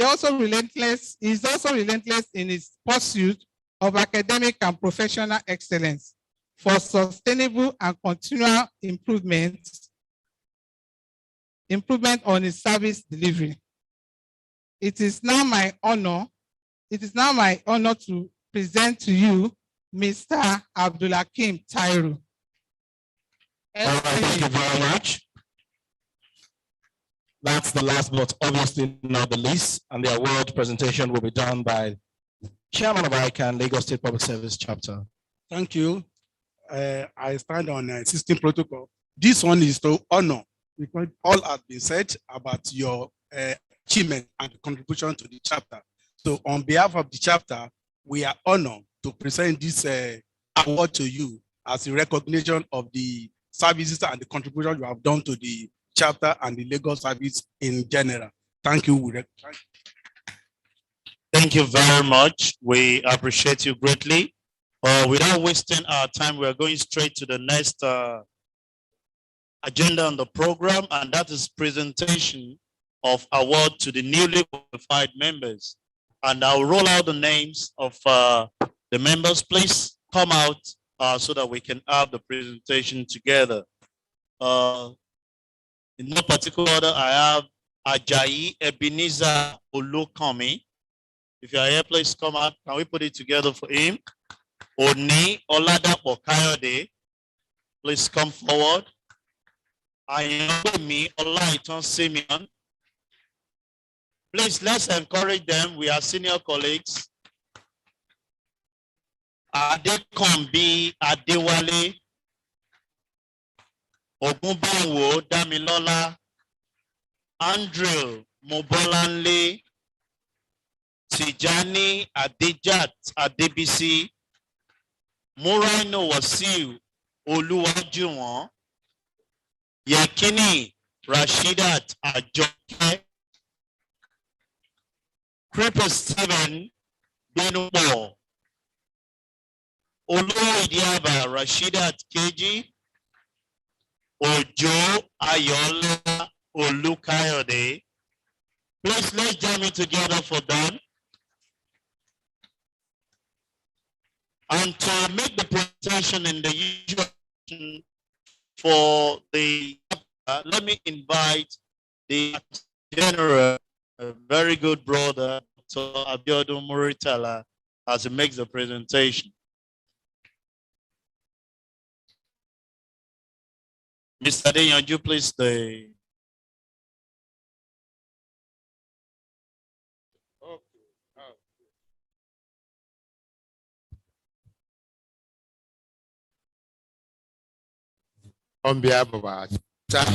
also relentless in his pursuit of academic and professional excellence for sustainable and continual improvement on his service delivery. It is now my honor to present to you Mr. Abdul Hakim Tairu. All right, thank you very much. That's the last, but obviously not the least. And the award presentation will be done by Chairman of ICANN, Lagos State Public Service Chapter. Thank you. I stand on existing protocol. This one is to honor, because all has been said about your achievement and contribution to the chapter. So on behalf of the chapter, we are honored to present this award to you as a recognition of the services and the contribution you have done to the chapter and the legal service in general. Thank you. Thank you very much. We appreciate you greatly. Without wasting our time, we are going straight to the next agenda on the program, and that is presentation of award to the newly qualified members. And I'll roll out the names of the members. Please come out so that we can have the presentation together. In no particular order, I have Ajayi Ebenezer Olukami. If you are here, please come out. Can we put it together for him? Oni Oladapo Kayode, please come forward. Ayomi Olaiton Simeon. Please, let's encourage them. We are senior colleagues. Adekombi Adewale, Ogunbanwo Damilola, Andrew Mobolanle, Tijani Adejat Adebisi, Moraino Wasiu Oluwajuwon, Yakini Rashidat Ajoke, Creeper Stephen Benubo, Oluwadiaba Rashidat Keji, Ojo Ayola Olukayode. Please, let's jam it together for them. And to make the presentation in the usual for the, let me invite the general, a very good brother, Dr. Abiodun Muritala, as he makes the presentation. Mr. Deyanju, please stay. On behalf of our chapter,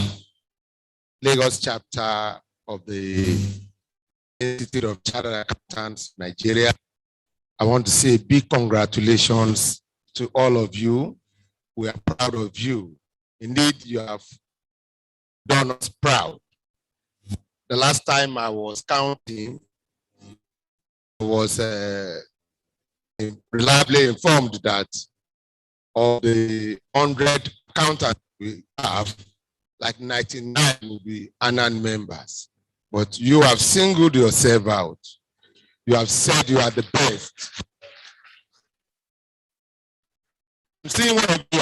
Lagos chapter of the Institute of Chartered Accountants, Nigeria, I want to say big congratulations to all of you. We are proud of you. Indeed, you have done us proud. The last time I was counting, I was reliably informed that of the 100 accountants we have, like 99 will be ANAN members. But you have singled yourself out. You have said you are the best. I'm seeing one of you,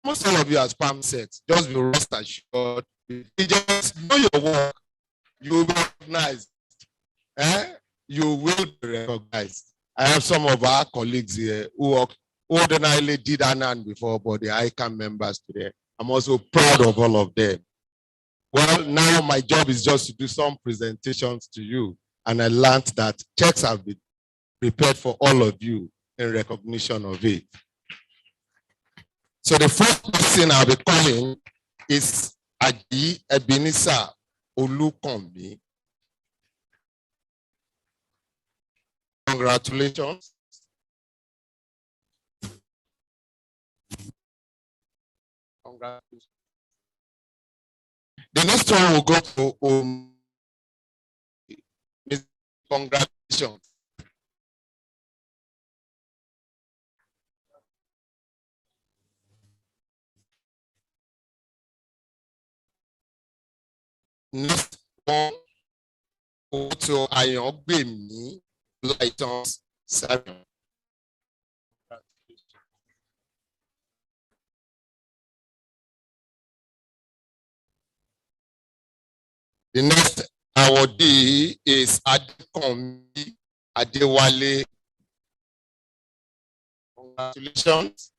most all of you as Pam said, just be rest assured. You just know your work, you will be recognized. You will be recognized. I have some of our colleagues here who ordinarily did ANAN before, but the ICANN members today. I'm also proud of all of them. Well, now my job is just to do some presentations to you, and I learned that checks have been prepared for all of you in recognition of it. So the first person I'll be calling is Ajayi Ebenezer Olukami. Congratulations. Congratulations. The next one will go to congratulations. Next one will go to Ayogbemi Lightons Samuel. The next awardee is Adekombi Adewale. Congratulations.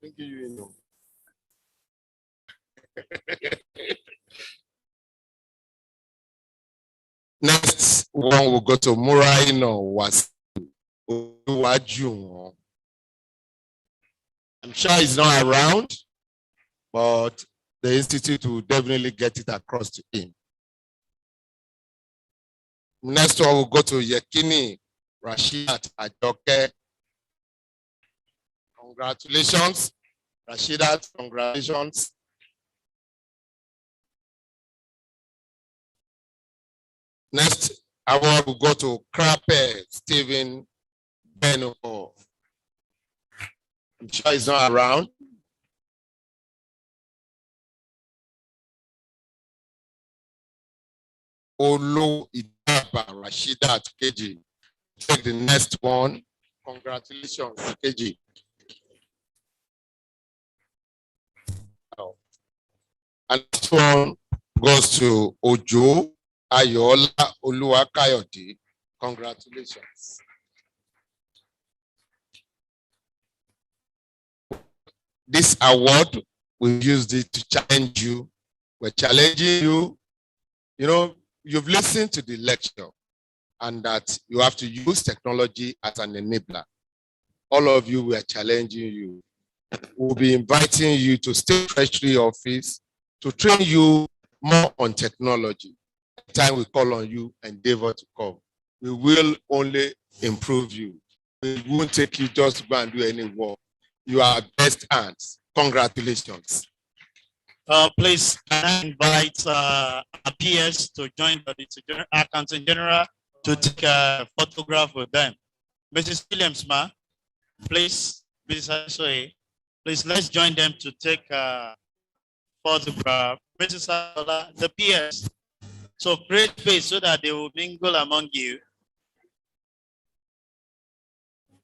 Thinking you know. Next one will go to Muraino was Oluwaju. I'm sure he's not around, but the institute will definitely get it across to him. Next one will go to Yekini Rashidat Ajoke. Congratulations, Rashidat. Congratulations. Next, award will go to Krape Stephen Benuko. I'm sure he's not around. Olu Idaba Rashidat KG. Take the next one. Congratulations, KG. And this one goes to Ojo Ayola Oluwakayode. Congratulations. This award, we used it to challenge you. We're challenging you. You know, you've listened to the lecture and that you have to use technology as an enabler. All of you, we are challenging you. We'll be inviting you to State Treasury Office to train you more on technology. Time we call on you, endeavor to come. We will only improve you. We won't take you just to go and do any work. You are best hands. Congratulations. Please, can I invite our peers to join the Accountant General to take a photograph with them. Mrs. Williams, ma, please, Mrs. Asoe, please let's join them to take a photograph. Mrs. Asola, the peers. So create space so that they will mingle among you.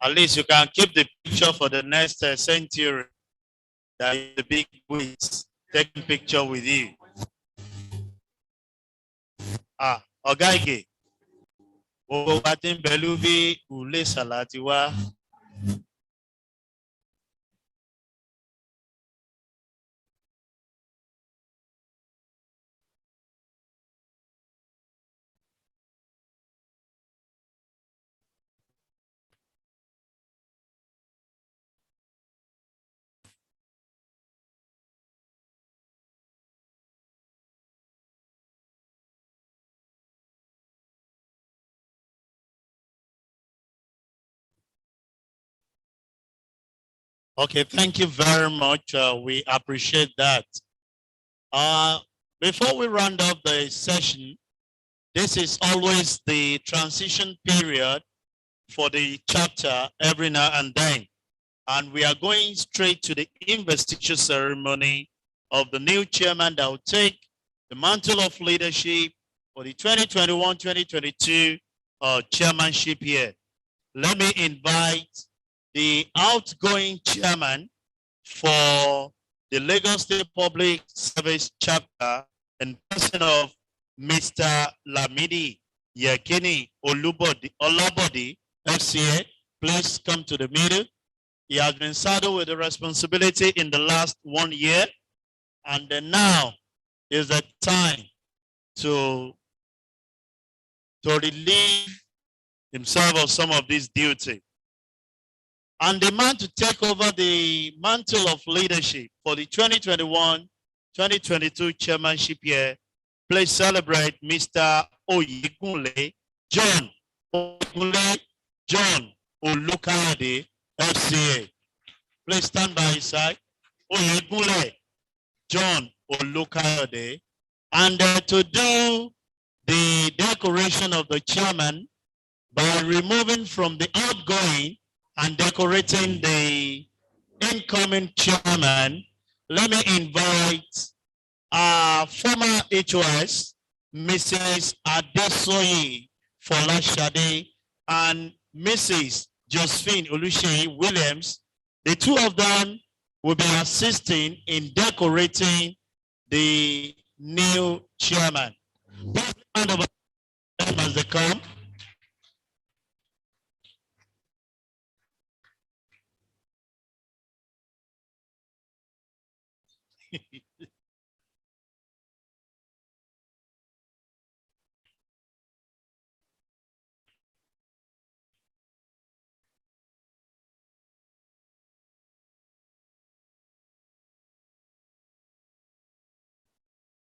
At least you can keep the picture for the next century. That is the big wigs taking picture with you. Ogaige. Gbogbo wa ti ń bẹ lórí Ule Salati wa. Okay, thank you very much. We appreciate that. Before we round up the session, this is always the transition period for the chapter every now and then. And we are going straight to the investiture ceremony of the new chairman that will take the mantle of leadership for the 2021-2022 chairmanship year. Let me invite the outgoing chairman for the Lagos State Public Service Chapter in person of Mr. Lamidi Yekini Olabodi, FCA. Please come to the middle. He has been saddled with the responsibility in the last 1 year, and then now is the time to relieve himself of some of this duty. And the man to take over the mantle of leadership for the 2021-2022 chairmanship year, please celebrate Mr. Oyegunle John Olukayode, FCA. Please stand by his side. Oyegunle John Olukayode. And to do the decoration of the chairman by removing from the outgoing and decorating the incoming chairman, let me invite our former HOS, Mrs. Adesoye Folashade and Mrs. Josephine Oluseyi Williams. The two of them will be assisting in decorating the new chairman. Please hand over them as they come.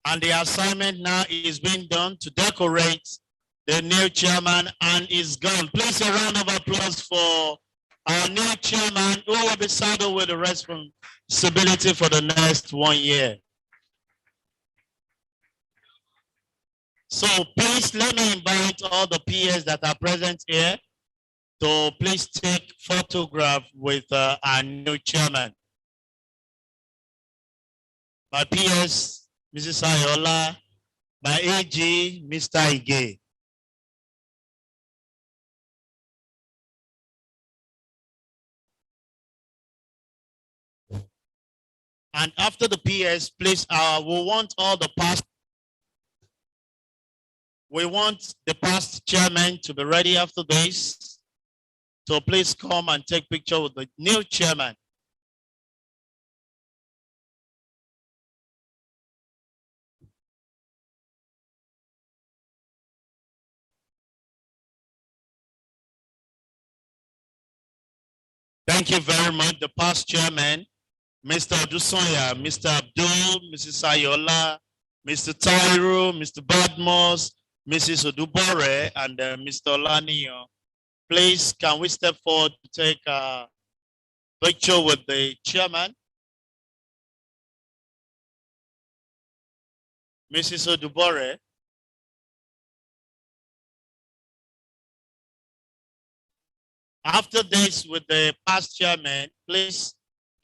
And the assignment now is being done to decorate the new chairman and his gun. Please a round of applause for our new chairman who will be saddled with the responsibility for the next 1 year. So please let me invite all the peers that are present here to please take photograph with our new chairman. My peers, Mrs. Ayola, my AG, Mr. Ige. And after the PS, please, we want all the past. We want the past chairman to be ready after this. So please come and take picture with the new chairman. Thank you very much, the past chairman, Mr. Odusonya, Mr. Abdul, Mrs. Ayola, Mr. Tyro, Mr. Badmos, Mrs. Odubore, and Mr. Olaniyo. Please, can we step forward to take a picture with the chairman? Mrs. Odubore. After this, with the past chairman, please,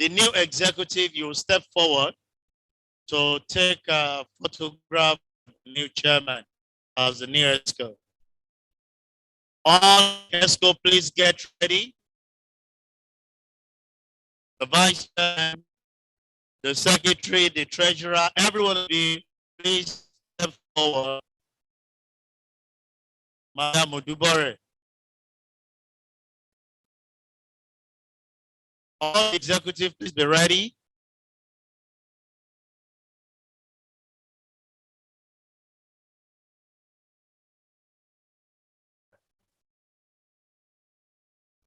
the new executive, you step forward to take a photograph of the new chairman as the new ESCO. All ESCO, please get ready. The vice chairman, the secretary, the treasurer, everyone of you, please step forward. Madam Odubore. All executive, please be ready.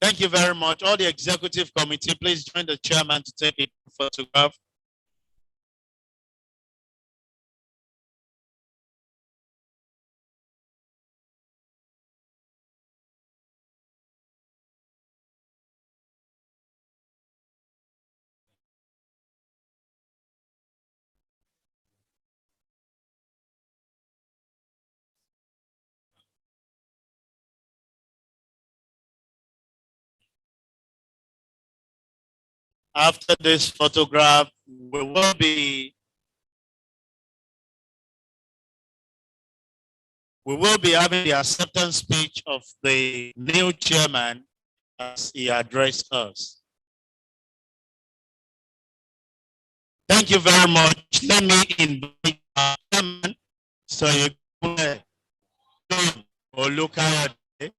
Thank you very much. All the executive committee, please join the chairman to take a photograph. After this photograph, we will be having the acceptance speech of the new chairman as he addressed us. Thank you very much. Let me invite our chairman, Soyekune Olukayode,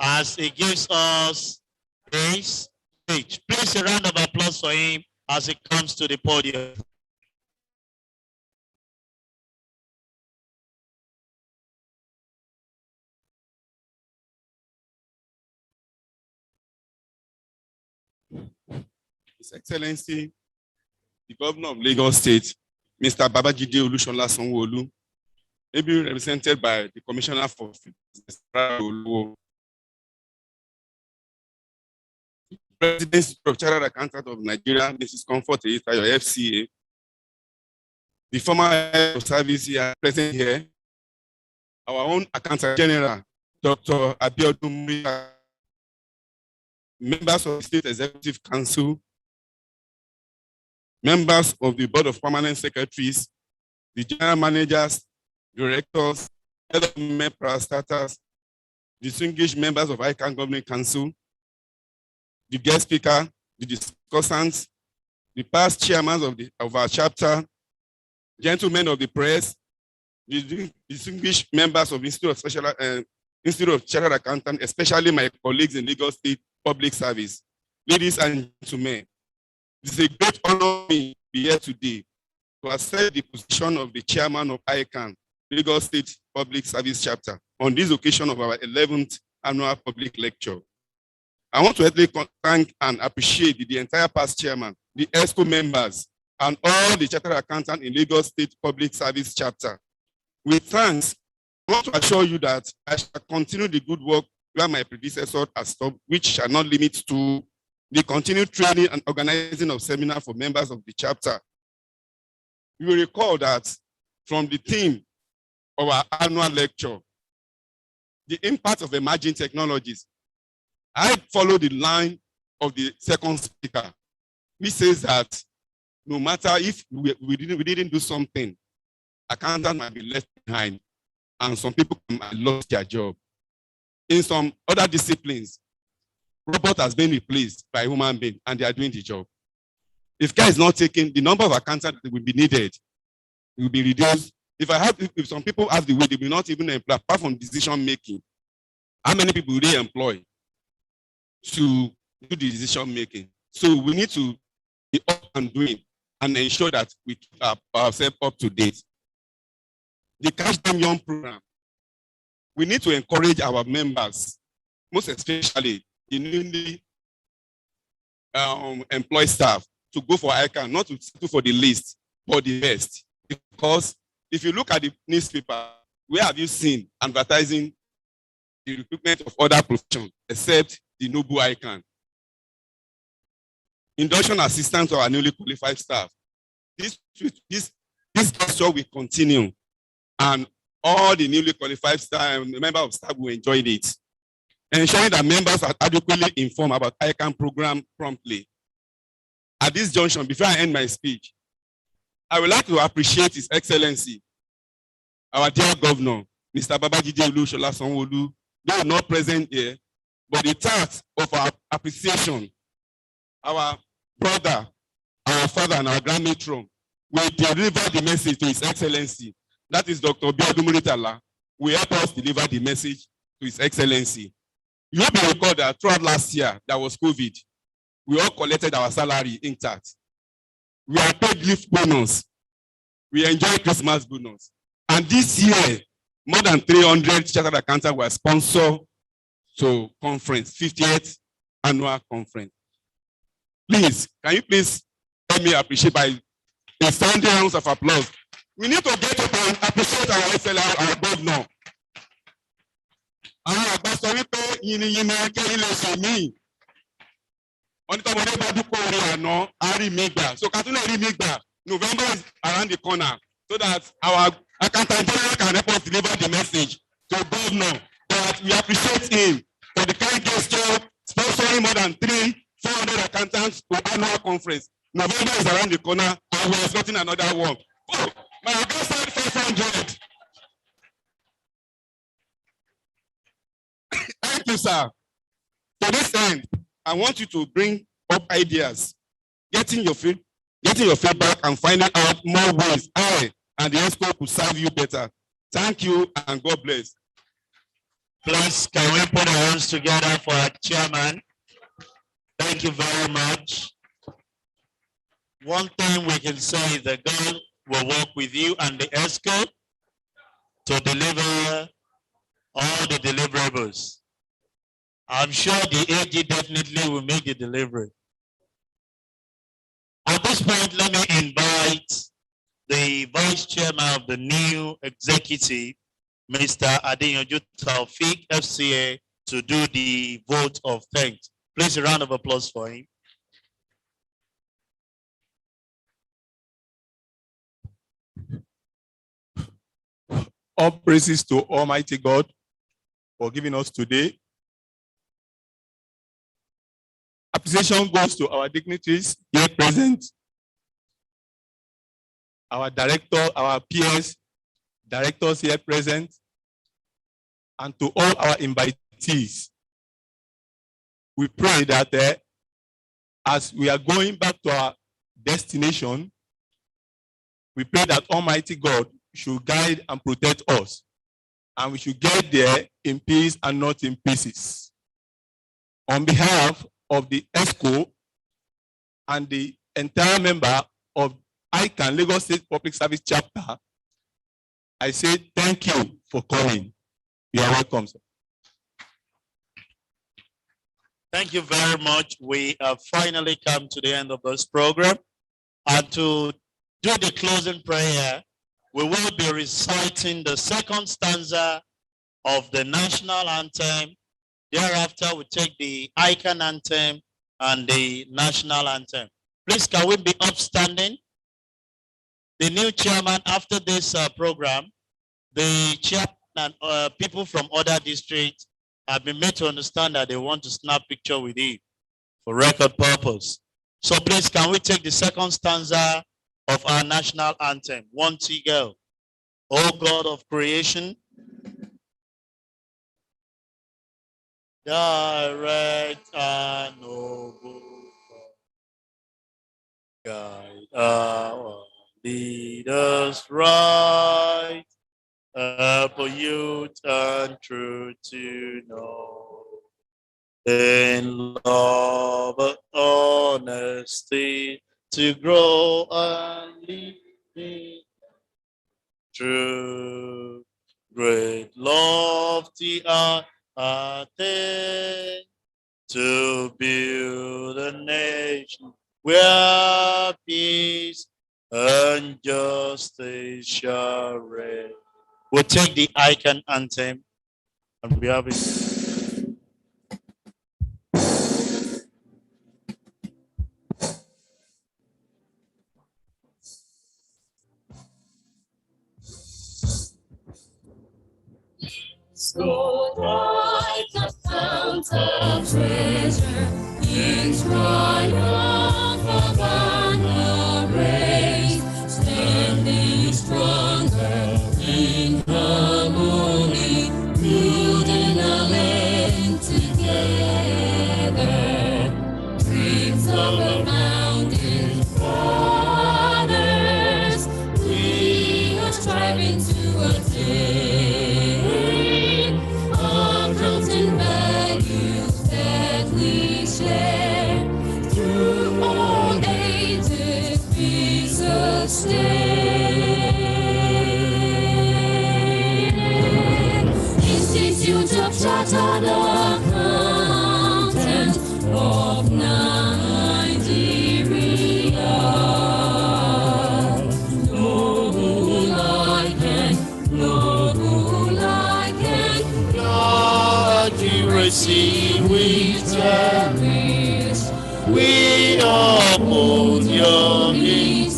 as he gives us his speech. Please a round of applause for him as he comes to the podium. His Excellency, the Governor of Lagos State, Mr. Babajide Olusola Sanwo-Olu, ably represented by the Commissioner for Finance, President of Chartered Accountant of Nigeria, Mrs. Comfort Eyitayo, FCA, the former head of service here present here, our own Accountant General, Dr. Abiodun Murita, members of the State Executive Council, members of the Board of Permanent Secretaries, the General Managers, Directors, Head of Parastatals, distinguished members of ICANN Governing Council, the guest speaker, the discussants, the past chairmen of our chapter, gentlemen of the press, the distinguished members of Institute of Chartered Accountants, especially my colleagues in Lagos State Public Service. Ladies and gentlemen, it is a great honor to be here today to accept the position of the chairman of ICANN, Lagos State Public Service Chapter, on this occasion of our 11th annual public lecture. I want to thank and appreciate the entire past chairman, the ESCO members, and all the chartered accountants in Lagos State Public Service Chapter. With thanks, I want to assure you that I shall continue the good work where my predecessor has stopped, which shall not limit to the continued training and organizing of seminars for members of the chapter. You will recall that from the theme of our annual lecture, the impact of emerging technologies, I follow the line of the second speaker, which says that no matter if we didn't do something, accountants might be left behind, and some people might lost their job. In some other disciplines, robot has been replaced by human being, and they are doing the job. If care is not taken, the number of accountants that will be needed will be reduced. If some people have the way, they will not even employ, apart from decision making. How many people will they employ to do the decision making? So we need to be up and doing and ensure that we keep ourselves up to date. The Cash Them Young program, we need to encourage our members, most especially the newly employed staff, to go for ICANN, not to settle for the least, but the best. Because if you look at the newspaper, where have you seen advertising the recruitment of other professions except the noble ICANN? Induction assistance to our newly qualified staff. This gesture will continue, and all the newly qualified staff, members of staff will enjoy it. Ensuring that members are adequately informed about ICANN program promptly. At this junction, before I end my speech, I would like to appreciate His Excellency, our dear Governor, Mr. Babajide Olusola Sanwo-Olu, though not present here, but the task of our appreciation, our brother, our father, and our grand matron will deliver the message to His Excellency. That is Dr. Biodun Muritala, will help us deliver the message to His Excellency. You will recall that throughout last year, there was COVID. We all collected our salary intact. We are paid leave bonus. We enjoy Christmas bonus. And this year, more than 300 chartered accountants were sponsored to conference, 50th annual conference. Please, can you please help me appreciate by a standing round of applause? We need to get up and appreciate our SLR, our governor. Àwọn àgbà sọ wípé yìnyín ẹkẹ ilé ṣe mí. Wọ́n ní tọ́mọdé bá dúpọ̀ orí àná, á rí mi gbà. So Katuna rí mi gbà. November is around the corner, so that our accountant general can help us deliver the message to governor that we appreciate him for the kind gesture, sponsoring more than 400 accountants to annual conference. November is around the corner, and we're expecting another one. Oh, my account said 500. Thank you, sir. To this end, I want you to bring up ideas, getting your feedback, and finding out more ways I and the ESCO could serve you better. Thank you, and God bless. Please, can we put our hands together for our chairman? Thank you very much. One thing we can say is that God will work with you and the ESCO to deliver all the deliverables. I'm sure the AG definitely will make the delivery. At this point, let me invite the vice chairman of the new executive, Mr. Adeyanju Taufik, FCA, to do the vote of thanks. Please, a round of applause for him. All praises to Almighty God for giving us today. Appreciation goes to our dignitaries here present, our director, our peers, directors here present, and to all our invitees. We pray that as we are going back to our destination, we pray that Almighty God should guide and protect us, and we should get there in peace and not in pieces. On behalf of the ESCO and the entire member of ICANN Lagos State Public Service Chapter, I say thank you for coming. You are welcome, sir. Thank you very much. We have finally come to the end of this program. And to do the closing prayer, we will be reciting the second stanza of the national anthem. Thereafter, we take the ICANN anthem and the national anthem. Please, can we be upstanding? The new chairman, after this program, the chairman and people from other districts have been made to understand that they want to snap picture with him for record purpose. So please, can we take the second stanza of our national anthem? One T girl. O God of creation, direct and noble, guide our lead us right, for youth and truth to know. In love and honesty to grow and live true, great lofty attain to build a nation where peace and justice shall reign. We'll take the ICANN anthem and we have it. So bright a fount of treasure, in triumph of banner raised, standing stronger in harmony, building a land together. Dreams of our founding fathers, we are striving to attain. Through all ages be sustained. Institute of Chartered Accountants of Nigeria. Noble like and accuracy we cherish. We uphold your integrity.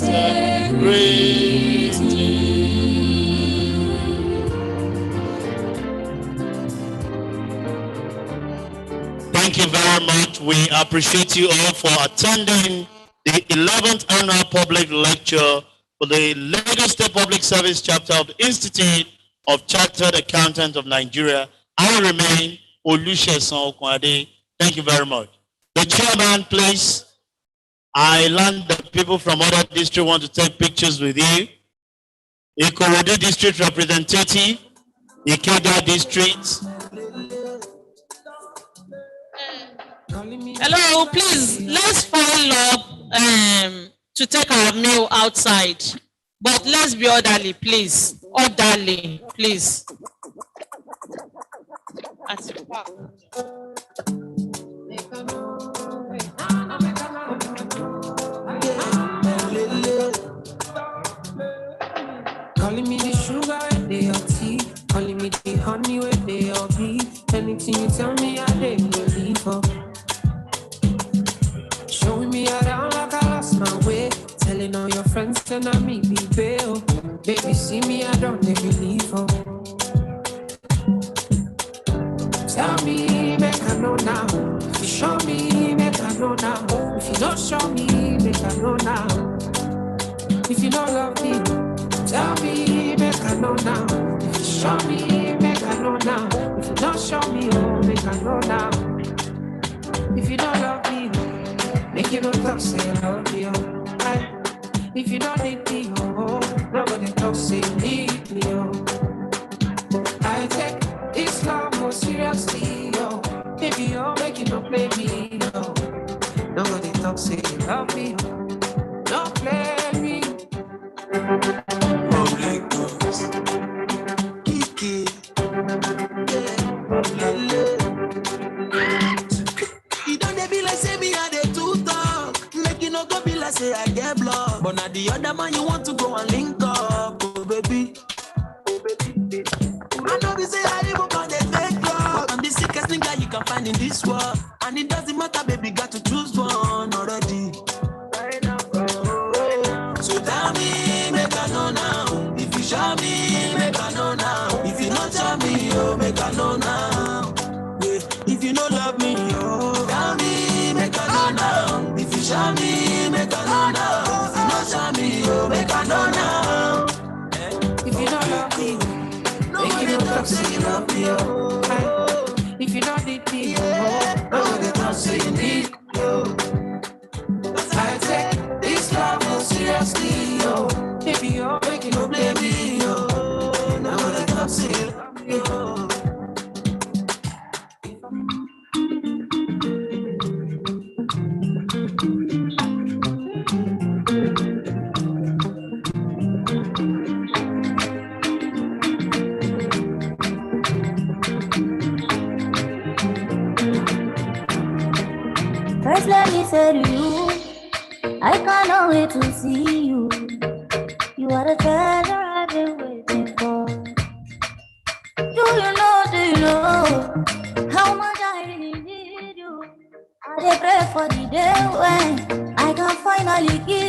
Thank you very much. We appreciate you all for attending the 11th annual public lecture for the Lagos State Public Service chapter of the Institute of Chartered Accountants of Nigeria. I remain Lspsc. Thank you very much. The chairman, please. I learned that people from other districts want to take pictures with you. Ikorodu district representative, Ikeda district. Hello, please, let's file up to take our meal outside. But let's be orderly, please. Orderly, please. Calling me the sugar where they are tea, calling me the honey where they are bee. Anything you tell me, I didn't believe for. Showing me around like I lost my way, telling all your friends to not me be bail. Baby, see me, I don't believe for. Tell me, make I know now. If you show me, make I know now. If you don't show me, make I know now. If you don't love me, tell me, make I know now. If you show me, make I know now. If you don't show me, oh, make I know now. If you don't love me, make you don't talk, say I love you. If you don't need me, oh, nobody talk, say need me, oh. I take this love more seriously, oh. Baby, oh, make you don't play me, oh. Nobody talk, say you love me, oh. Don't play me. Public goods, Kiki, You don't be like say me I dey too talk. Make you no go be like say I get blocked. the other man you want to go and link up, oh baby. I know we say I even can they make love, but I'm the sickest nigga you can find in this world, and it doesn't matter, baby, got to choose one already. Right now. So tell me, make I know now. If you show me, make I know now. If you not show me, oh, make I know now. Yeah. If you don't love me, oh, tell me, make I know now. If you show me, make I know now. If you not show me, oh, make I know now. If you don't love me, make you talk say you love me, oh. If you don't need me, oh, nobody talk say you need me, oh. I take this love so seriously, yo. Baby, you're making no blame me, yo. Nobody talk say you love me, yo. First, let me say to you, I cannot wait to see you. You are the treasure I've been waiting for. Do you know how much I really need you? I dey pray for the day when I can finally give